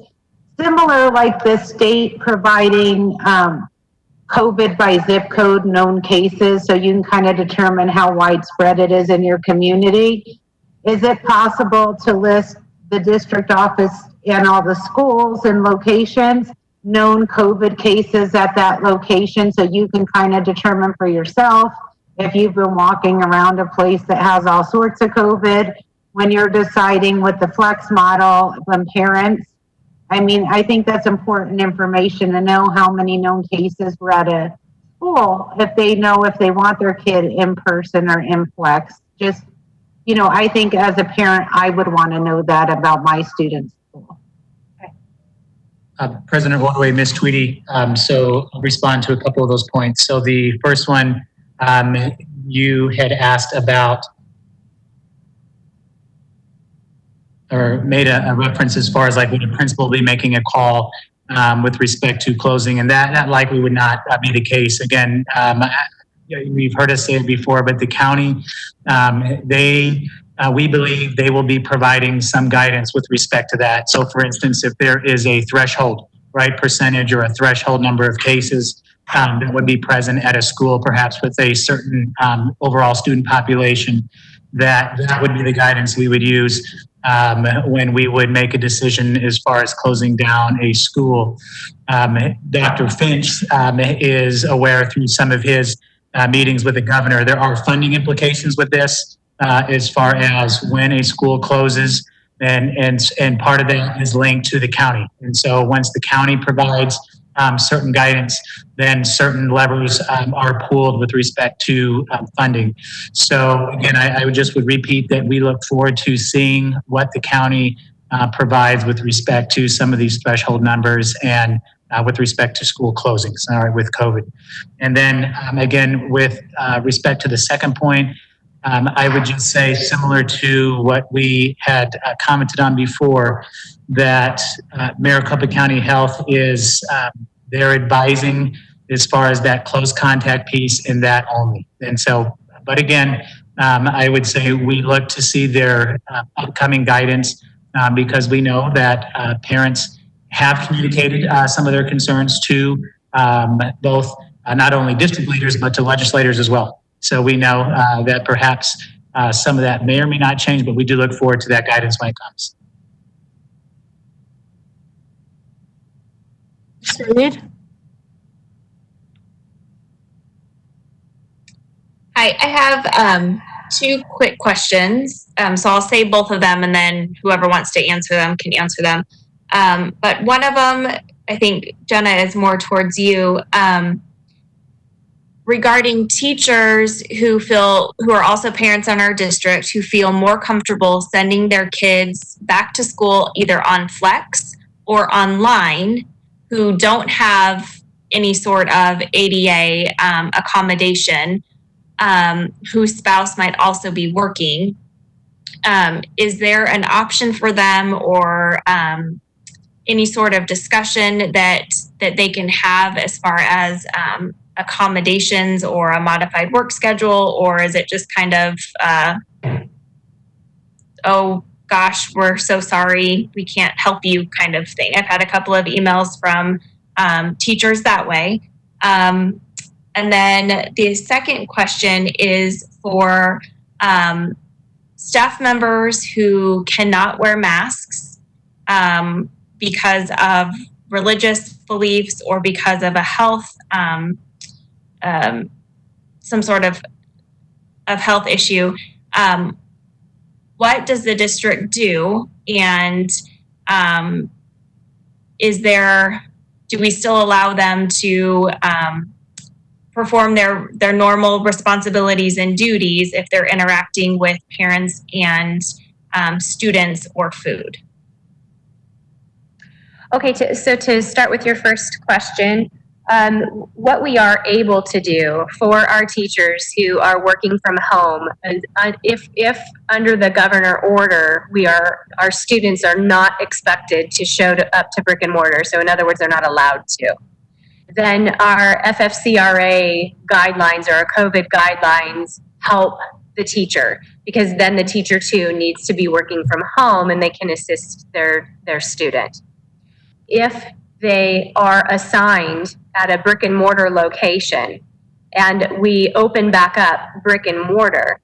similar like the state providing COVID by zip code, known cases, so you can kind of determine how widespread it is in your community. Is it possible to list the district office and all the schools and locations, known COVID cases at that location, so you can kind of determine for yourself if you've been walking around a place that has all sorts of COVID when you're deciding with the flex model from parents? I mean, I think that's important information to know how many known cases were at a school, if they know if they want their kid in person or in flex. Just, you know, I think as a parent, I would want to know that about my students' school. President Ordway, Ms. Tweedy, so I'll respond to a couple of those points. So the first one, you had asked about, or made a reference as far as like would a principal be making a call with respect to closing, and that likely would not be the case. Again, we've heard us say it before, but the county, we believe they will be providing some guidance with respect to that. So for instance, if there is a threshold, right, percentage or a threshold number of cases that would be present at a school, perhaps with a certain overall student population, that would be the guidance we would use when we would make a decision as far as closing down a school. Dr. Finch is aware through some of his meetings with the governor, there are funding implications with this as far as when a school closes, and part of that is linked to the county. And so once the county provides certain guidance, then certain levers are pulled with respect to funding. So again, I would repeat that we look forward to seeing what the county provides with respect to some of these threshold numbers and with respect to school closings with COVID. And then again, with respect to the second point, I would just say, similar to what we had commented on before, that Maricopa County Health is, they're advising as far as that close contact piece and that only. And so, but again, I would say we look to see their upcoming guidance because we know that parents have communicated some of their concerns to both not only district leaders, but to legislators as well. So we know that perhaps some of that may or may not change, but we do look forward to that guidance when it comes. Mr. Reed? Hi, I have two quick questions. So I'll say both of them and then whoever wants to answer them can answer them. But one of them, I think, Jenna, is more towards you. Regarding teachers who are also parents in our district, who feel more comfortable sending their kids back to school either on Flex or online, who don't have any sort of ADA accommodation, whose spouse might also be working. Is there an option for them or any sort of discussion that they can have as far as accommodations or a modified work schedule, or is it just kind of, oh gosh, we're so sorry, we can't help you kind of thing? I've had a couple of emails from teachers that way. And then the second question is for staff members who cannot wear masks because of religious beliefs or because of a health some sort of health issue. What does the district do? And do we still allow them to perform their normal responsibilities and duties if they're interacting with parents and students or food? Okay, so to start with your first question, what we are able to do for our teachers who are working from home, and if under the governor order, our students are not expected to show up to brick and mortar, so in other words, they're not allowed to, then our FFCRA guidelines or our COVID guidelines help the teacher, because then the teacher too needs to be working from home and they can assist their student. If they are assigned at a brick and mortar location and we open back up brick and mortar,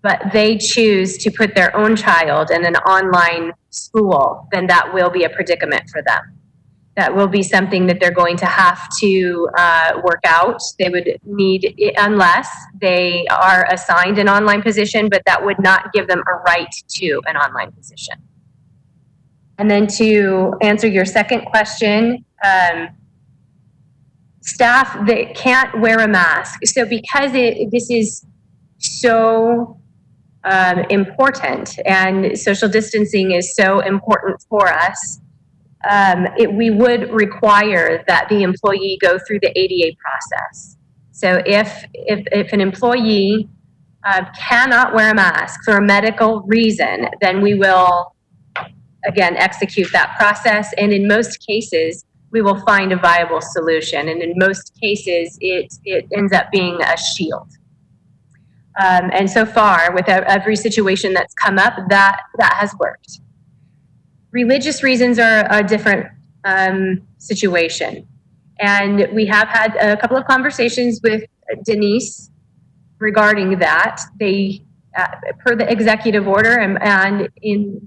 but they choose to put their own child in an online school, then that will be a predicament for them. That will be something that they're going to have to work out. They would need, unless they are assigned an online position, but that would not give them a right to an online position. And then to answer your second question, staff that can't wear a mask. So because this is so important and social distancing is so important for us, we would require that the employee go through the ADA process. So if an employee cannot wear a mask for a medical reason, then we will again execute that process, and in most cases we will find a viable solution, and in most cases it ends up being a shield. And so far, with every situation that's come up, that has worked. Religious reasons are a different situation, and we have had a couple of conversations with Denise regarding that. per the executive order and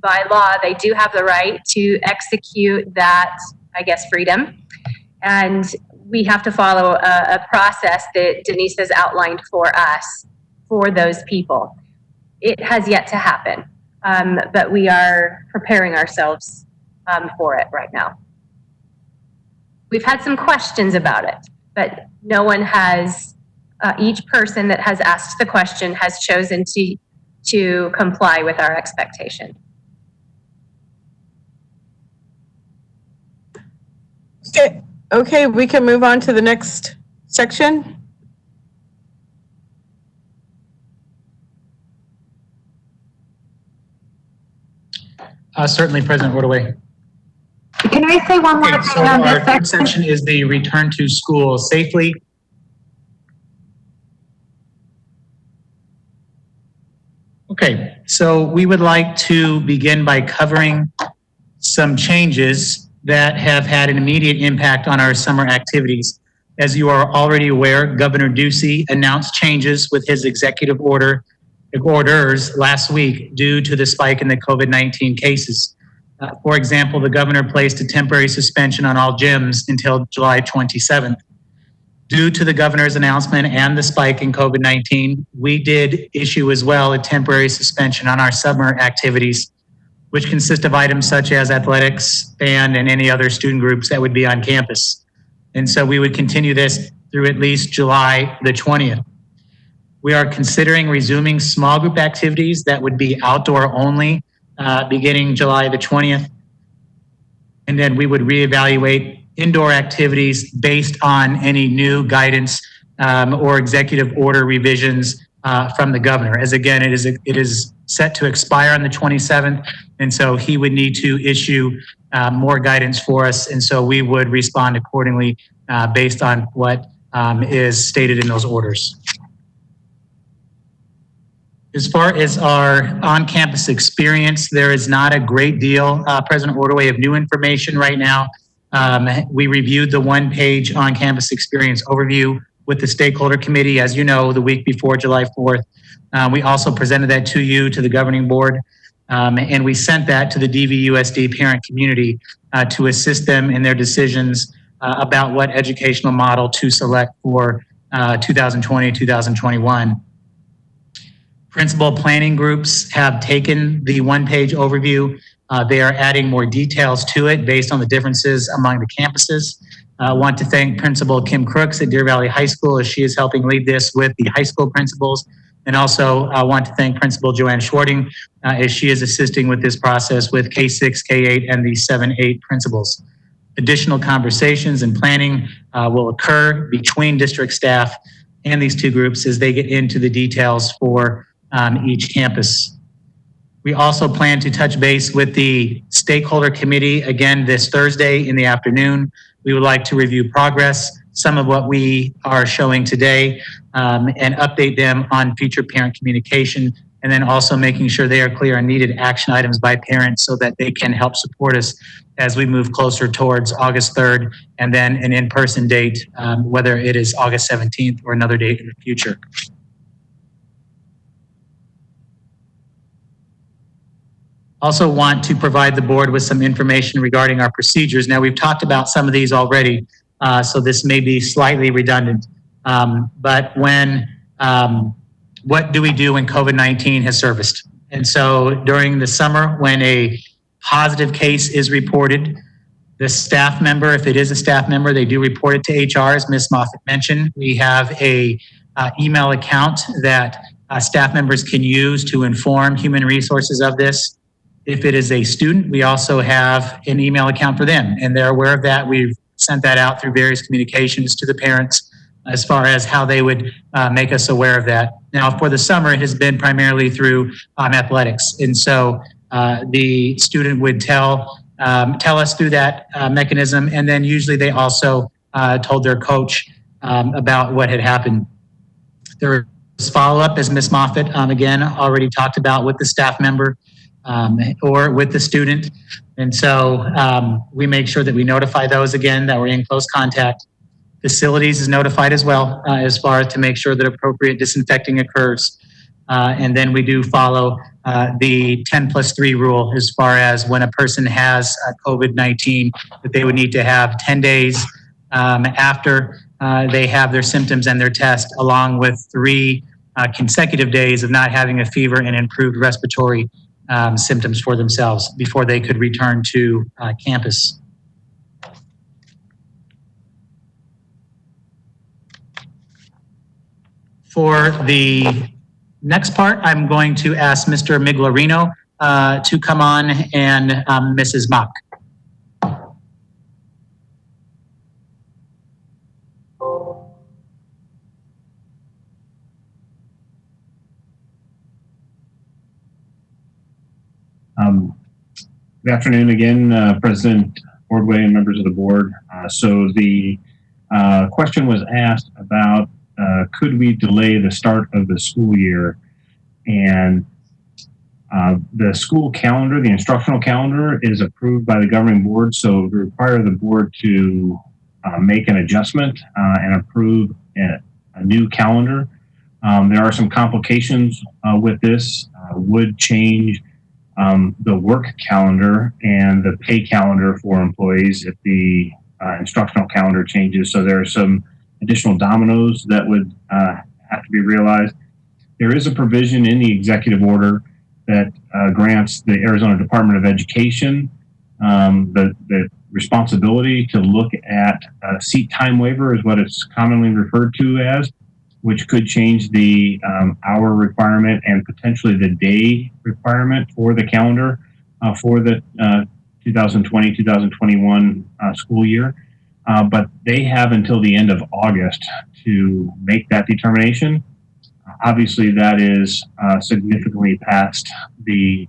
by law, they do have the right to execute that, I guess, freedom. And we have to follow a process that Denise has outlined for us, for those people. It has yet to happen, but we are preparing ourselves for it right now. We've had some questions about it, but no one has, each person that has asked the question has chosen to comply with our expectation. Okay, we can move on to the next section. Certainly, President Ordway. Can I say one more Okay, so thing on our this third section? section is the return to school safely. Okay, so we would like to begin by covering some changes that have had an immediate impact on our summer activities. As you are already aware, Governor Ducey announced changes with his executive orders last week due to the spike in the COVID-19 cases. For example, the governor placed a temporary suspension on all gyms until July 27th. Due to the governor's announcement and the spike in COVID-19, we did issue as well a temporary suspension on our summer activities, which consist of items such as athletics, band, and any other student groups that would be on campus. And so we would continue this through at least July the 20th. We are considering resuming small group activities that would be outdoor only beginning July the 20th. And then we would reevaluate indoor activities based on any new guidance or executive order revisions from the governor. As again, it is set to expire on the 27th, and so he would need to issue more guidance for us, and so we would respond accordingly based on what is stated in those orders. As far as our on-campus experience, there is not a great deal, President Ordway, of new information right now. We reviewed the one-page on-campus experience overview with the stakeholder committee, as you know, the week before July 4th. We also presented that to you, to the governing board, and we sent that to the DVUSD parent community to assist them in their decisions about what educational model to select for 2020-2021. Principal planning groups have taken the one-page overview. They are adding more details to it based on the differences among the campuses. I want to thank Principal Kim Crooks at Deer Valley High School as she is helping lead this with the high school principals. And also I want to thank Principal Joanne Schwarting as she is assisting with this process with K6, K8, and the 7-8 principals. Additional conversations and planning will occur between district staff and these two groups as they get into the details for each campus. We also plan to touch base with the stakeholder committee again this Thursday in the afternoon. We would like to review progress, some of what we are showing today, and update them on future parent communication, and then also making sure they are clear on needed action items by parents so that they can help support us as we move closer towards August 3rd and then an in-person date, whether it is August 17th or another date in the future. Also want to provide the board with some information regarding our procedures. Now, we've talked about some of these already, so this may be slightly redundant. But what do we do when COVID-19 has surfaced? And so during the summer, when a positive case is reported, the staff member, if it is a staff member, they do report it to HR, as Ms. Moffitt mentioned. We have a email account that staff members can use to inform human resources of this. If it is a student, we also have an email account for them, and they're aware of that. We've sent that out through various communications to the parents as far as how they would make us aware of that. Now, for the summer, it has been primarily through athletics, and so the student would tell us through that mechanism, and then usually they also told their coach about what had happened. There was follow-up, as Ms. Moffitt again already talked about, with the staff member or with the student. And so we make sure that we notify those again that we're in close contact. Facilities is notified as well as far as to make sure that appropriate disinfecting occurs. And then we do follow the 10+3 rule as far as when a person has COVID-19, that they would need to have 10 days after they have their symptoms and their test, along with 3 consecutive days of not having a fever and improved respiratory symptoms for themselves before they could return to campus. For the next part, I'm going to ask Mr. Miglarino to come on and Mrs. Mock. Good afternoon again, President Ordway and members of the board. So the question was asked about could we delay the start of the school year? And the school calendar, the instructional calendar, is approved by the governing board, so we require the board to make an adjustment and approve a new calendar. There are some complications with this. Would change the work calendar and the pay calendar for employees if the instructional calendar changes. So there are some additional dominoes that would have to be realized. There is a provision in the executive order that grants the Arizona Department of Education the responsibility to look at seat time waiver, is what it's commonly referred to as, which could change the hour requirement and potentially the day requirement for the calendar for the 2020-2021 school year. But they have until the end of August to make that determination. Obviously, that is significantly past the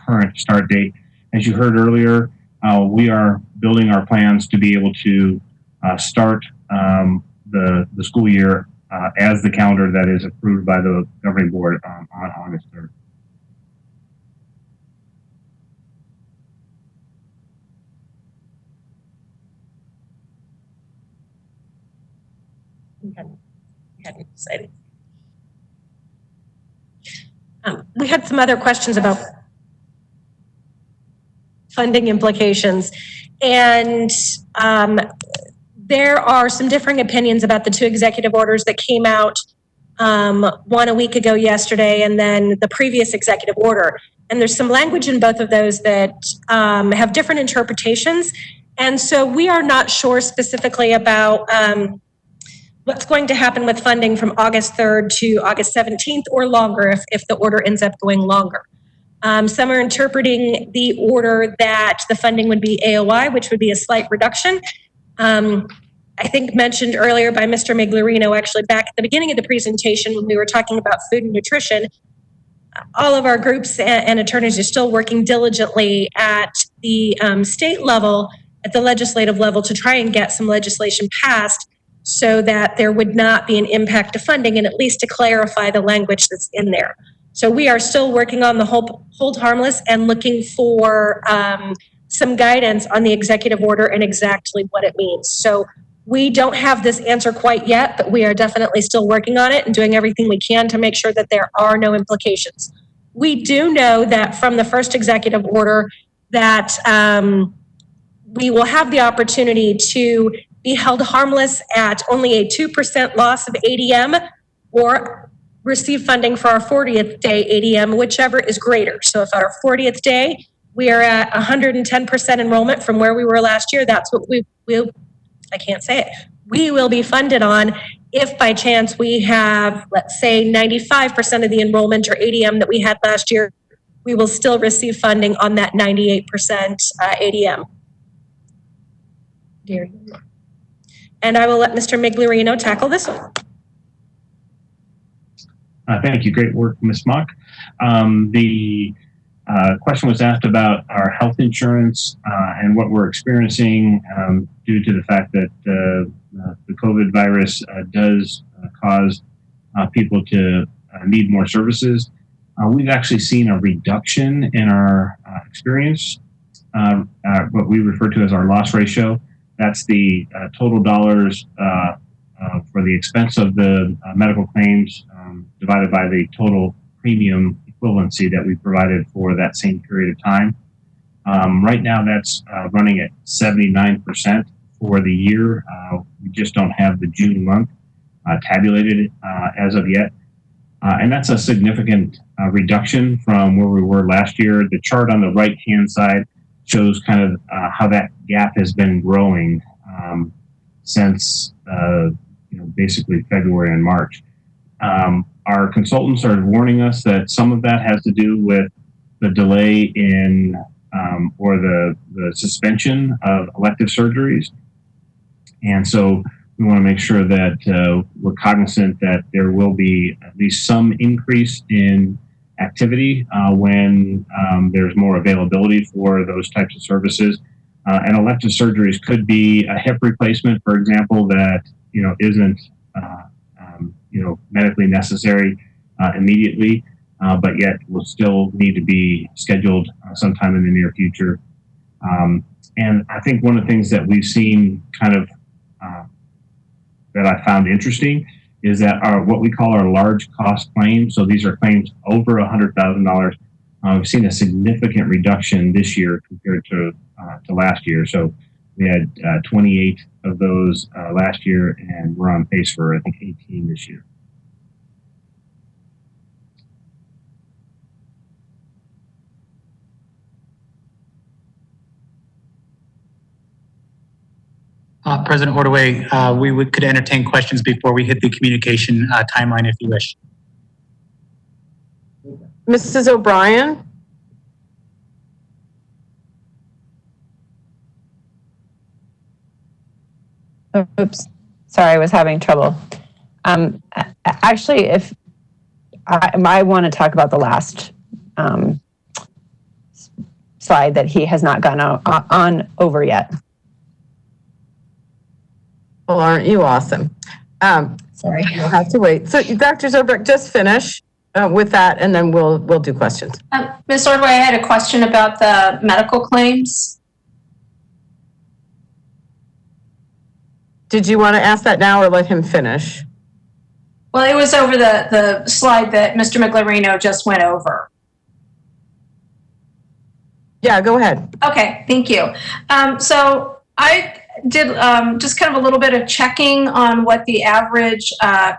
current start date. As you heard earlier, we are building our plans to be able to start the school year as the calendar that is approved by the governing board on August 3rd. We had some other questions about funding implications, and there are some differing opinions about the 2 executive orders that came out, one a week ago yesterday, and then the previous executive order. And there's some language in both of those that have different interpretations. And so we are not sure specifically about what's going to happen with funding from August 3rd to August 17th or longer if the order ends up going longer. Some are interpreting the order that the funding would be AOI, which would be a slight reduction. I think mentioned earlier by Mr. Miglarino, actually back at the beginning of the presentation when we were talking about food and nutrition, all of our groups and attorneys are still working diligently at the state level, at the legislative level, to try and get some legislation passed so that there would not be an impact to funding, and at least to clarify the language that's in there. So we are still working on the hold harmless and looking for some guidance on the executive order and exactly what it means. So we don't have this answer quite yet, but we are definitely still working on it and doing everything we can to make sure that there are no implications. We do know that from the first executive order that we will have the opportunity to be held harmless at only a 2% loss of ADM or receive funding for our 40th day ADM, whichever is greater. So if at our 40th day, we are at 110% enrollment from where we were last year, that's what we will be funded on if by chance we have, let's say, 95% of the enrollment or ADM that we had last year, we will still receive funding on that 98% ADM. And I will let Mr. Miglarino tackle this one. Thank you. Great work, Ms. Mock. The question was asked about our health insurance and what we're experiencing due to the fact that the COVID virus does cause people to need more services. We've actually seen a reduction in our experience, what we refer to as our loss ratio. That's the total dollars for the expense of the medical claims divided by the total premium equivalency that we provided for that same period of time. Right now, that's running at 79% for the year. We just don't have the June month tabulated as of yet. And that's a significant reduction from where we were last year. The chart on the right-hand side shows kind of how that gap has been growing since basically February and March. Our consultants are warning us that some of that has to do with the delay in or the suspension of elective surgeries. And so we want to make sure that we're cognizant that there will be at least some increase in activity when there's more availability for those types of services. And elective surgeries could be a hip replacement, for example, that isn't medically necessary immediately, but yet will still need to be scheduled sometime in the near future. And I think one of the things that we've seen kind of that I found interesting is that what we call our large cost claims, so these are claims over $100,000, we've seen a significant reduction this year compared to last year. So we had 28 of those last year, and we're on pace for, I think, 18 this year. President Ordway, we could entertain questions before we hit the communication timeline if you wish. Mrs. O'Brien? Oops, sorry, I was having trouble. Actually, if I want to talk about the last slide that he has not gone on over yet. Well, aren't you awesome? Sorry. You'll have to wait. So Dr. Zobrek, just finish with that, and then we'll do questions. Ms. Ordway, I had a question about the medical claims. Did you want to ask that now or let him finish? Well, it was over the slide that Mr. Miglerino just went over. Yeah, go ahead. Okay, thank you. So I did just kind of a little bit of checking on what the average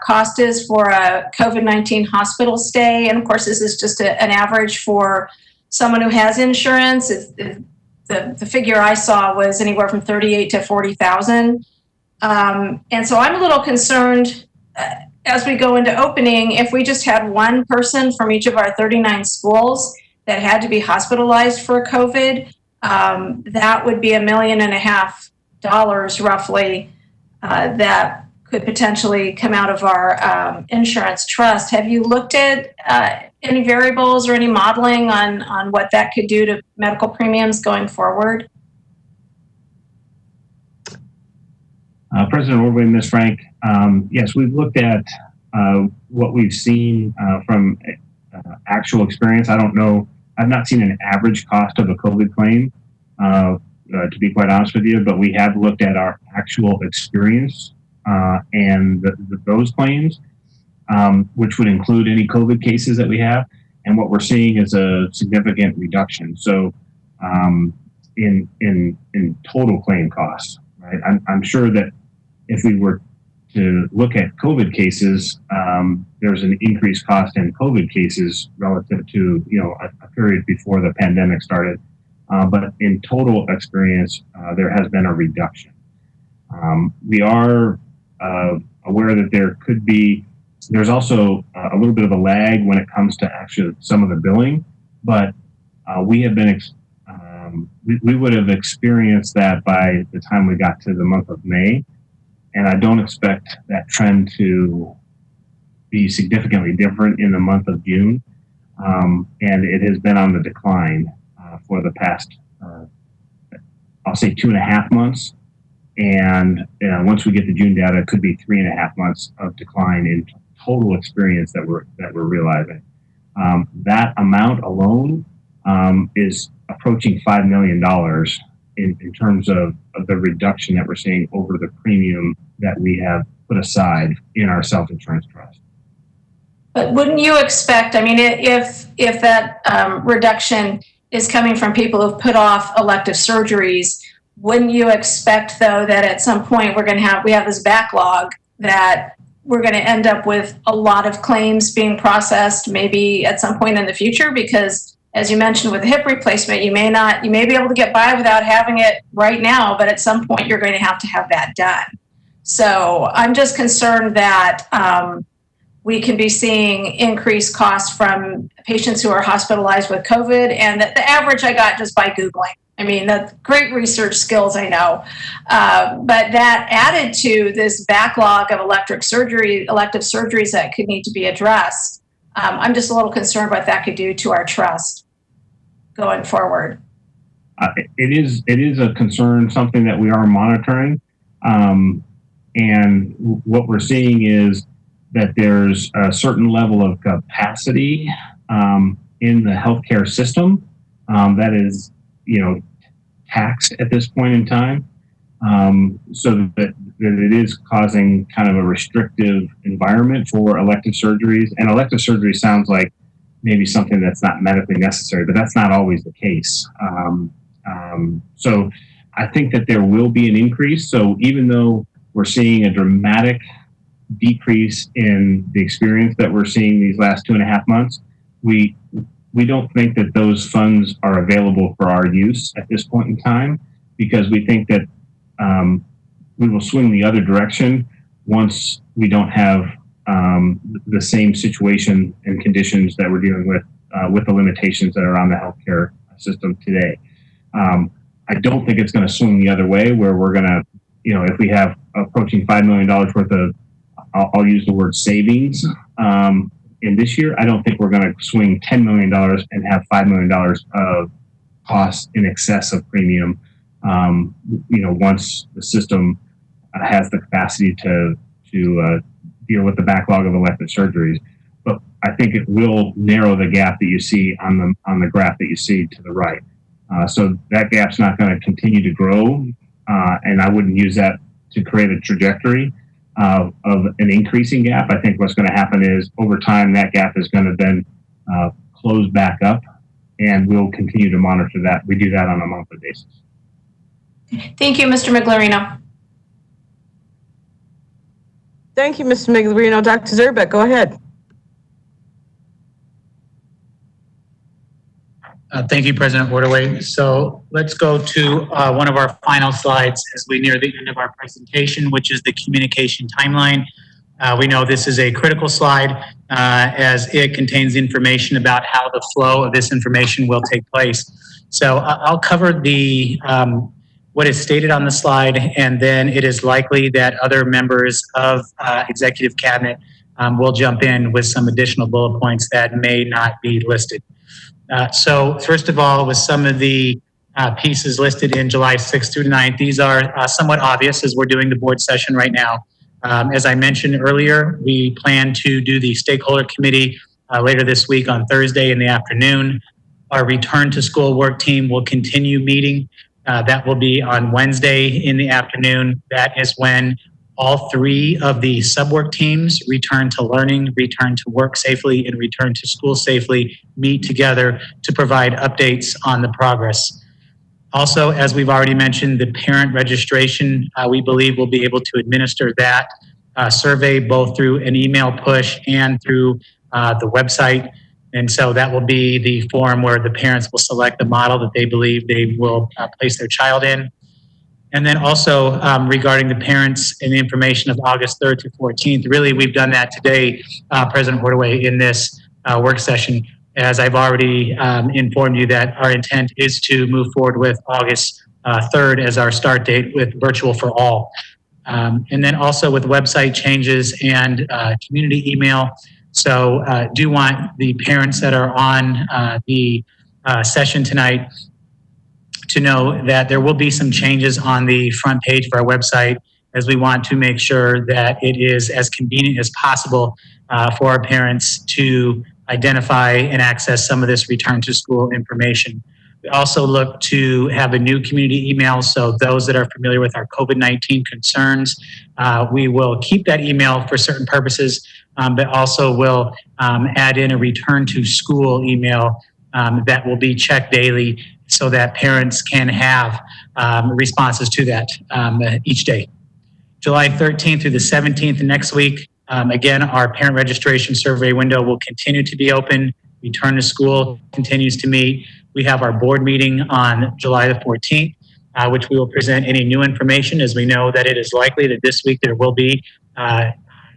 cost is for a COVID-19 hospital stay. And of course, this is just an average for someone who has insurance. The figure I saw was anywhere from $38,000 to $40,000. And so I'm a little concerned as we go into opening, if we just had one person from each of our 39 schools that had to be hospitalized for COVID, that would be $1.5 million roughly that could potentially come out of our insurance trust. Have you looked at any variables or any modeling on what that could do to medical premiums going forward? President Ordway, Ms. Frank, yes, we've looked at what we've seen from actual experience. I don't know, I've not seen an average cost of a COVID claim, to be quite honest with you, but we have looked at our actual experience and those claims, which would include any COVID cases that we have. And what we're seeing is a significant reduction. So in total claim costs, right? I'm sure that if we were to look at COVID cases, there's an increased cost in COVID cases relative to a period before the pandemic started. But in total experience, there has been a reduction. We are aware that there's also a little bit of a lag when it comes to actually some of the billing, but we have been we would have experienced that by the time we got to the month of May. And I don't expect that trend to be significantly different in the month of June. And it has been on the decline for the past, I'll say 2.5 months. And once we get the June data, it could be 3.5 months of decline in total experience that we're realizing. That amount alone is approaching $5 million in terms of the reduction that we're seeing over the premium that we have put aside in our self-insurance trust. But wouldn't you expect, I mean, if that reduction is coming from people who've put off elective surgeries, wouldn't you expect, though, that at some point we have this backlog that we're going to end up with a lot of claims being processed maybe at some point in the future? Because as you mentioned with the hip replacement, you may be able to get by without having it right now, but at some point you're going to have that done. So I'm just concerned that we can be seeing increased costs from patients who are hospitalized with COVID, and the average I got just by Googling. I mean, that's great research skills, I know. But that added to this backlog of elective surgeries that could need to be addressed, I'm just a little concerned what that could do to our trust going forward. It is a concern, something that we are monitoring. And what we're seeing is that there's a certain level of capacity in the healthcare system that is, taxed at this point in time, so that it is causing kind of a restrictive environment for elective surgeries. And elective surgery sounds like maybe something that's not medically necessary, but that's not always the case. So I think that there will be an increase. So even though we're seeing a dramatic decrease in the experience that we're seeing these last 2.5 months, we don't think that those funds are available for our use at this point in time, because we think that we will swing the other direction once we don't have the same situation and conditions that we're dealing with the limitations that are on the healthcare system today. I don't think it's going to swing the other way, where we're going to, if we have approaching $5 million worth of, I'll use the word savings, in this year, I don't think we're going to swing $10 million and have $5 million of costs in excess of premium, once the system has the capacity to deal with the backlog of elective surgeries. But I think it will narrow the gap that you see on the graph that you see to the right. So that gap's not going to continue to grow, and I wouldn't use that to create a trajectory of an increasing gap. I think what's going to happen is over time that gap is going to then close back up, and we'll continue to monitor that. We do that on a monthly basis. Thank you, Mr. Miglorino. Thank you, Mr. Miglorino. Dr. Zerbeck, go ahead. Thank you, President Ordway. So let's go to one of our final slides as we near the end of our presentation, which is the communication timeline. We know this is a critical slide as it contains information about how the flow of this information will take place. So I'll cover what is stated on the slide, and then it is likely that other members of Executive Cabinet will jump in with some additional bullet points that may not be listed. So first of all, with some of the pieces listed in July 6th through 9th, these are somewhat obvious as we're doing the board session right now. As I mentioned earlier, we plan to do the stakeholder committee later this week on Thursday in the afternoon. Our return to school work team will continue meeting. That will be on Wednesday in the afternoon. That is when all 3 of the sub-work teams, return to learning, return to work safely, and return to school safely, meet together to provide updates on the progress. Also, as we've already mentioned, the parent registration, we believe we'll be able to administer that survey both through an email push and through the website. And so that will be the form where the parents will select the model that they believe they will place their child in. And then also regarding the parents and the information of August 3rd to 14th, really we've done that today, President Ordway, in this work session, as I've already informed you that our intent is to move forward with August 3rd as our start date with virtual for all. And then also with website changes and community email. So do want the parents that are on the session tonight to know that there will be some changes on the front page of our website, as we want to make sure that it is as convenient as possible for our parents to identify and access some of this return to school information. We also look to have a new community email. So those that are familiar with our COVID-19 concerns, we will keep that email for certain purposes, but also will add in a return to school email that will be checked daily so that parents can have responses to that each day. July 13th through the 17th next week, again, our parent registration survey window will continue to be open. Return to school continues to meet. We have our board meeting on July the 14th, which we will present any new information, as we know that it is likely that this week there will be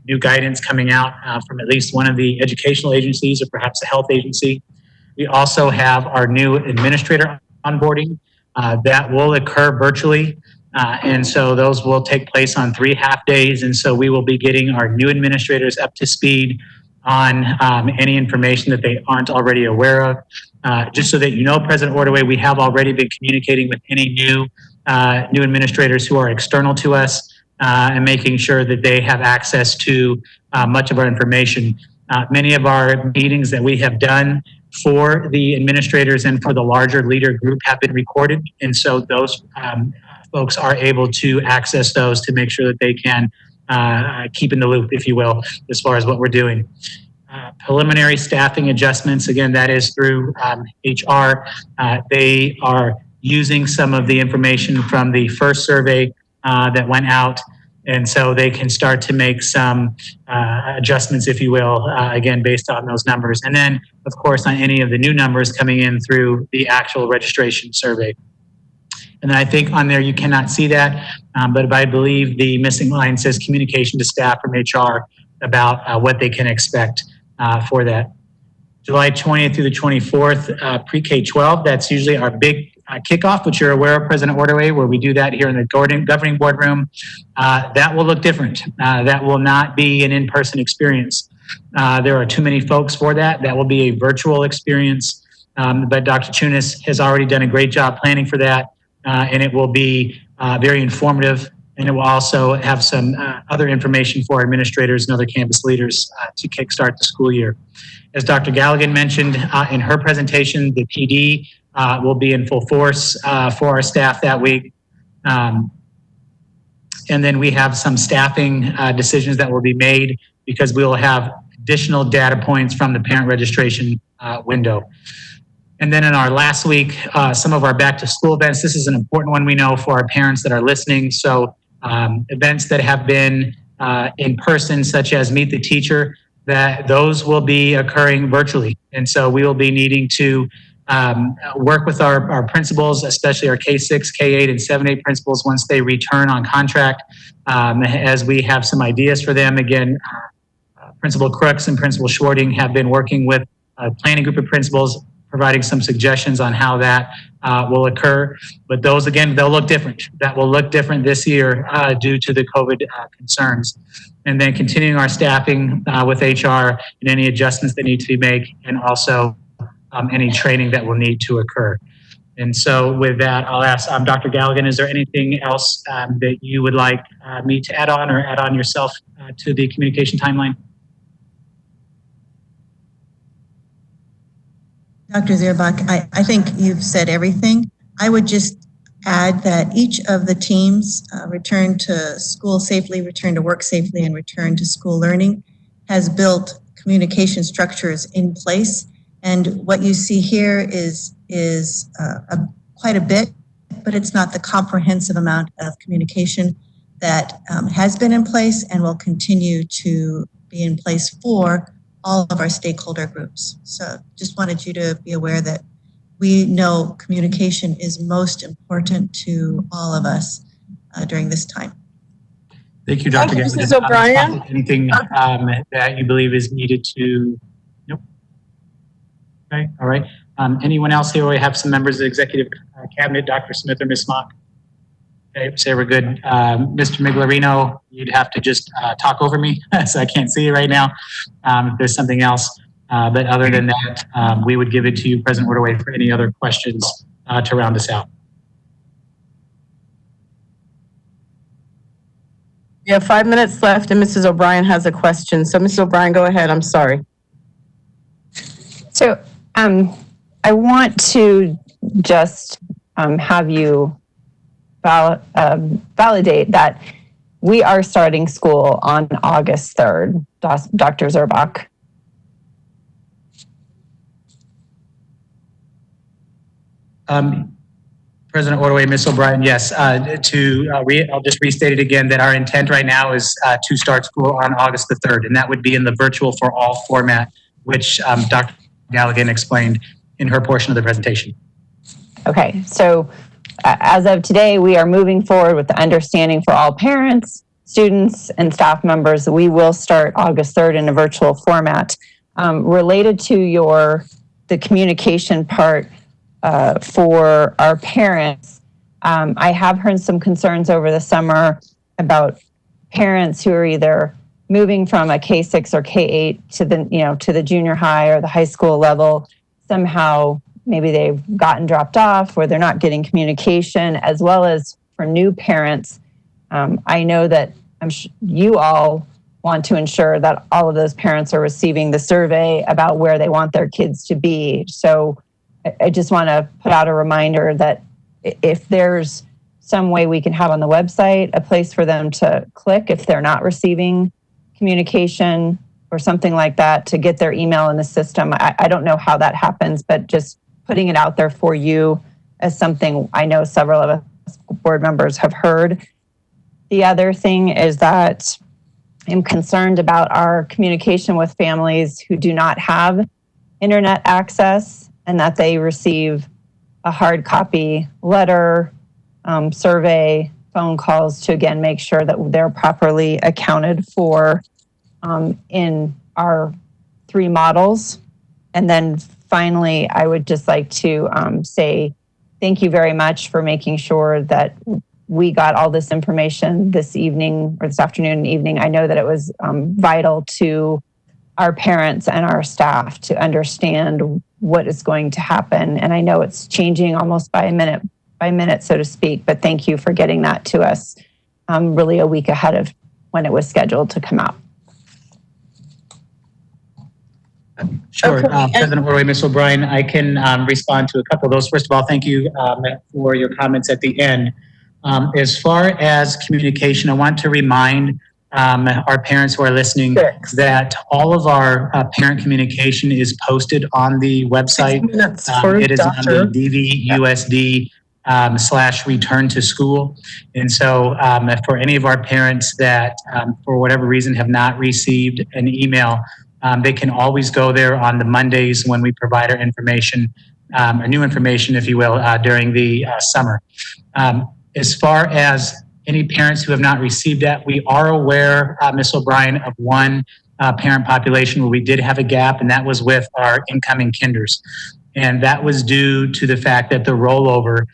new guidance coming out from at least one of the educational agencies or perhaps a health agency. We also have our new administrator onboarding that will occur virtually. And so those will take place on 3 half days. And so we will be getting our new administrators up to speed on any information that they aren't already aware of. Just so that you know, President Ordway, we have already been communicating with any new administrators who are external to us and making sure that they have access to much of our information. Many of our meetings that we have done for the administrators and for the larger leader group have been recorded. And so those folks are able to access those to make sure that they can keep in the loop, if you will, as far as what we're doing. Preliminary staffing adjustments, again, that is through HR. They are using some of the information from the first survey that went out, and so they can start to make some adjustments, if you will, again, based on those numbers. And then, of course, on any of the new numbers coming in through the actual registration survey. And then I think on there you cannot see that, but I believe the missing line says communication to staff from HR about what they can expect for that. July 20th through the 24th, pre-K-12, that's usually our big kickoff, which you're aware of, President Ordway, where we do that here in the governing boardroom. That will look different. That will not be an in-person experience. There are too many folks for that. That will be a virtual experience, but Dr. Chunas has already done a great job planning for that. And it will be very informative, and it will also have some other information for administrators and other campus leaders to kickstart the school year. As Dr. Galligan mentioned in her presentation, the PD will be in full force for our staff that week. And then we have some staffing decisions that will be made because we will have additional data points from the parent registration window. And then in our last week, some of our back to school events. This is an important one we know for our parents that are listening. So events that have been in person, such as Meet the Teacher, that those will be occurring virtually. And so we will be needing to work with our principals, especially our K-6, K-8, and 7-8 principals once they return on contract, as we have some ideas for them. Again, Principal Crooks and Principal Schwarting have been working with a planning group of principals, providing some suggestions on how that will occur. But those, again, they'll look different. That will look different this year due to the COVID concerns. And then continuing our staffing with HR and any adjustments that need to be made, and also any training that will need to occur. And so with that, I'll ask Dr. Galligan, is there anything else that you would like me to add on, or add on yourself to the communication timeline? Dr. Zierbach, I think you've said everything. I would just add that each of the teams, return to school safely, return to work safely, and return to school learning, has built communication structures in place. And what you see here is quite a bit, but it's not the comprehensive amount of communication that has been in place and will continue to be in place for all of our stakeholder groups. So just wanted you to be aware that we know communication is most important to all of us during this time. Thank you, Dr. Thank you, Mrs. O'Brien. Anything that you believe is needed to? Nope. Okay, all right. Anyone else here? We have some members of the executive cabinet, Dr. Smith or Ms. Smock. Okay, say we're good. Mr. Miglarino, you'd have to just talk over me, so I can't see you right now if there's something else. But other than that, we would give it to you, President Ordway, for any other questions to round us out. We have 5 minutes left, and Mrs. O'Brien has a question. So, Mrs. O'Brien, go ahead. I'm sorry. So I want to just have you validate that we are starting school on August 3rd, Dr. Zerbach. President Ordway, Ms. O'Brien, yes. I'll just restate it again that our intent right now is to start school on August the 3rd, and that would be in the virtual for all format, which Dr. Galligan explained in her portion of the presentation. Okay, so as of today, we are moving forward with the understanding for all parents, students, and staff members that we will start August 3rd in a virtual format. Related to the communication part, for our parents, I have heard some concerns over the summer about parents who are either moving from a K-6 or K-8 to the junior high or the high school level. Somehow, maybe they've gotten dropped off or they're not getting communication, as well as for new parents. I know that you all want to ensure that all of those parents are receiving the survey about where they want their kids to be. So I just want to put out a reminder that if there's some way we can have on the website a place for them to click if they're not receiving communication or something like that to get their email in the system. I don't know how that happens, but just putting it out there for you as something I know several of us board members have heard. The other thing is that I'm concerned about our communication with families who do not have internet access, and that they receive a hard copy letter, survey, phone calls to, again, make sure that they're properly accounted for in our 3 models. And then finally, I would just like to say thank you very much for making sure that we got all this information this evening or this afternoon and evening. I know that it was vital to our parents and our staff to understand what is going to happen. And I know it's changing almost by minute, so to speak, but thank you for getting that to us really a week ahead of when it was scheduled to come out. Sure. President Ordway, Ms. O'Brien, I can respond to a couple of those. First of all, thank you for your comments at the end. As far as communication, I want to remind our parents who are listening that all of our parent communication is posted on the website. It is on the DVUSD /return to school. And so for any of our parents that for whatever reason have not received an email, they can always go there on the Mondays when we provide our information, or new information, if you will, during the summer. As far as any parents who have not received that, we are aware, Ms. O'Brien, of one parent population where we did have a gap, and that was with our incoming kinders. And that was due to the fact that the rollover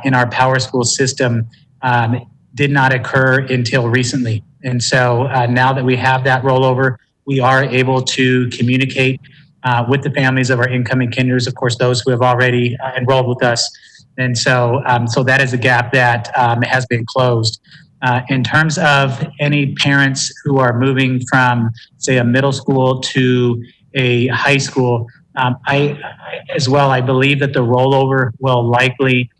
in our Power School system did not occur until recently. And so now that we have that rollover, we are able to communicate with the families of our incoming kinders, of course, those who have already enrolled with us. And so, so that is a gap that has been closed. In terms of any parents who are moving from, say, a middle school to a high school, I believe that the rollover will likely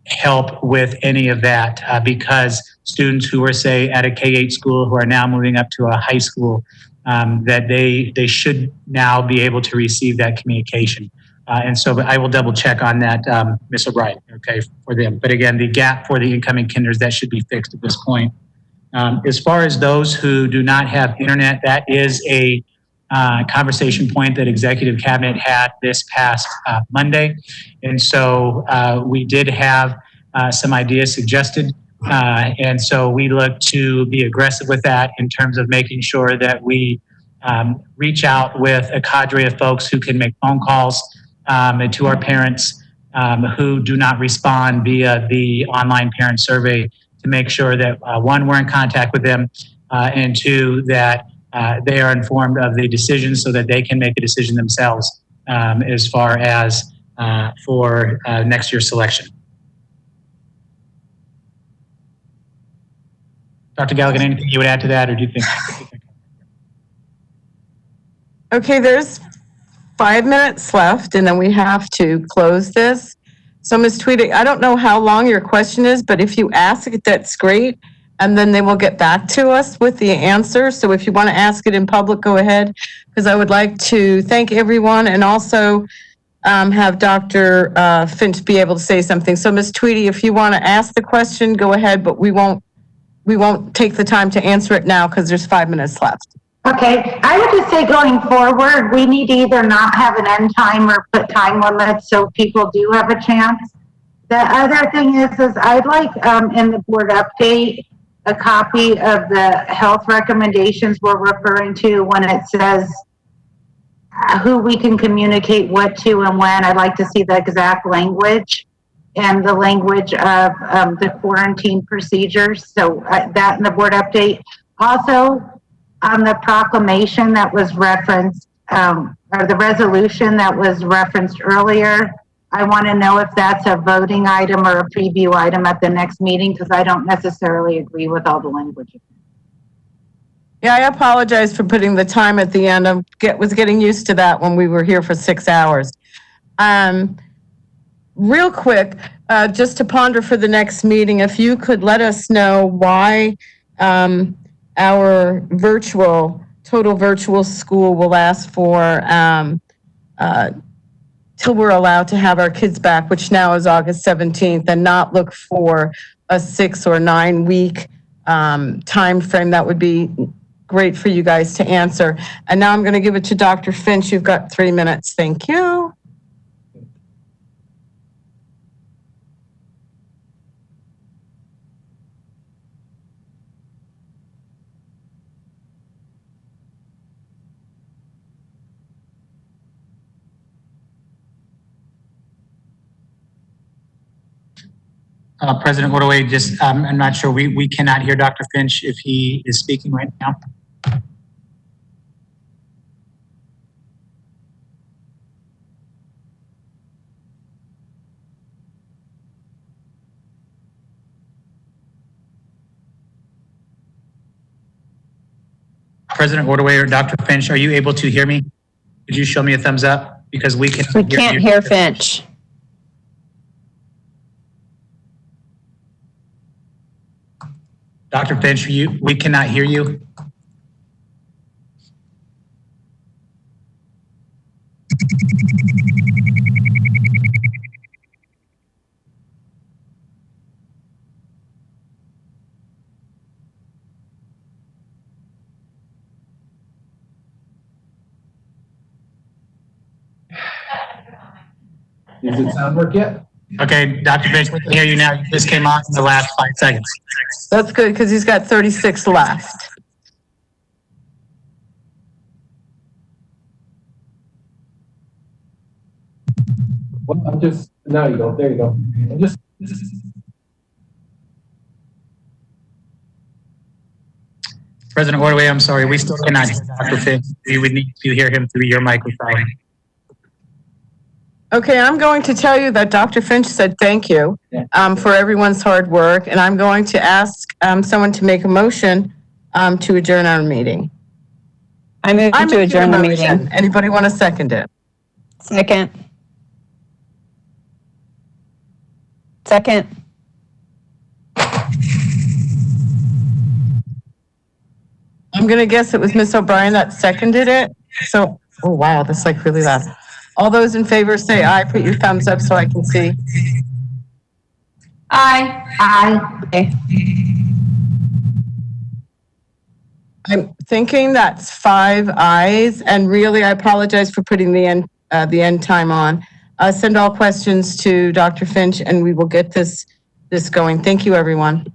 help with any of that because students who are, say, at a K-8 school who are now moving up to a high school, that they should now be able to receive that communication. And so I will double check on that, Ms. O'Brien, okay, for them. But again, the gap for the incoming kinders, that should be fixed at this point. As far as those who do not have internet, that is a conversation point that Executive Cabinet had this past Monday. And so we did have some ideas suggested. And so we look to be aggressive with that in terms of making sure that we reach out with a cadre of folks who can make phone calls to our parents who do not respond via the online parent survey to make sure that one, we're in contact with them, and two, that they are informed of the decisions so that they can make a decision themselves as far as for next year's selection. Dr. Galligan, anything you would add to that, or do you think? Okay, there's 5 minutes left, and then we have to close this. So Ms. Tweedy, I don't know how long your question is, but if you ask it, that's great. And then they will get back to us with the answer. So if you want to ask it in public, go ahead, because I would like to thank everyone and also have Dr. Finch be able to say something. So Ms. Tweedy, if you want to ask the question, go ahead, but we won't take the time to answer it now because there's 5 minutes left. Okay, I would just say going forward, we need to either not have an end time or put time limits so people do have a chance. The other thing is I'd like in the board update a copy of the health recommendations we're referring to when it says who we can communicate what to and when. I'd like to see the exact language and the language of the quarantine procedures. So that in the board update. Also, on the proclamation that was referenced, or the resolution that was referenced earlier, I want to know if that's a voting item or a preview item at the next meeting, because I don't necessarily agree with all the language. Yeah, I apologize for putting the time at the end. I was getting used to that when we were here for 6 hours. Real quick, just to ponder for the next meeting, if you could let us know why our total virtual school will last for till we're allowed to have our kids back, which now is August 17th, and not look for a 6 or 9 week time frame. That would be great for you guys to answer. And now I'm going to give it to Dr. Finch. You've got 3 minutes. Thank you. President Ordway, just I'm not sure. We cannot hear Dr. Finch if he is speaking right now. President Ordway or Dr. Finch, are you able to hear me? Could you show me a thumbs up? Because we can't hear Finch. Dr. Finch, we cannot hear you. Does it sound work yet? Okay, Dr. Finch, we can hear you now. You just came on in the last 5 seconds. That's good because he's got 36 left. Well, now you go. There you go. President Ordway, I'm sorry, we still cannot hear Dr. Finch. We would need to hear him through your microphone. Okay, I'm going to tell you that Dr. Finch said thank you for everyone's hard work, and I'm going to ask someone to make a motion to adjourn our meeting. I move to adjourn the meeting. Anybody want to second it? Second. I'm going to guess it was Ms. O'Brien that seconded it. So, oh wow, that's like really loud. All those in favor say aye. Put your thumbs up so I can see. Aye. Aye. I'm thinking that's 5 ayes, and really, I apologize for putting the end time on. Send all questions to Dr. Finch, and we will get this going. Thank you, everyone.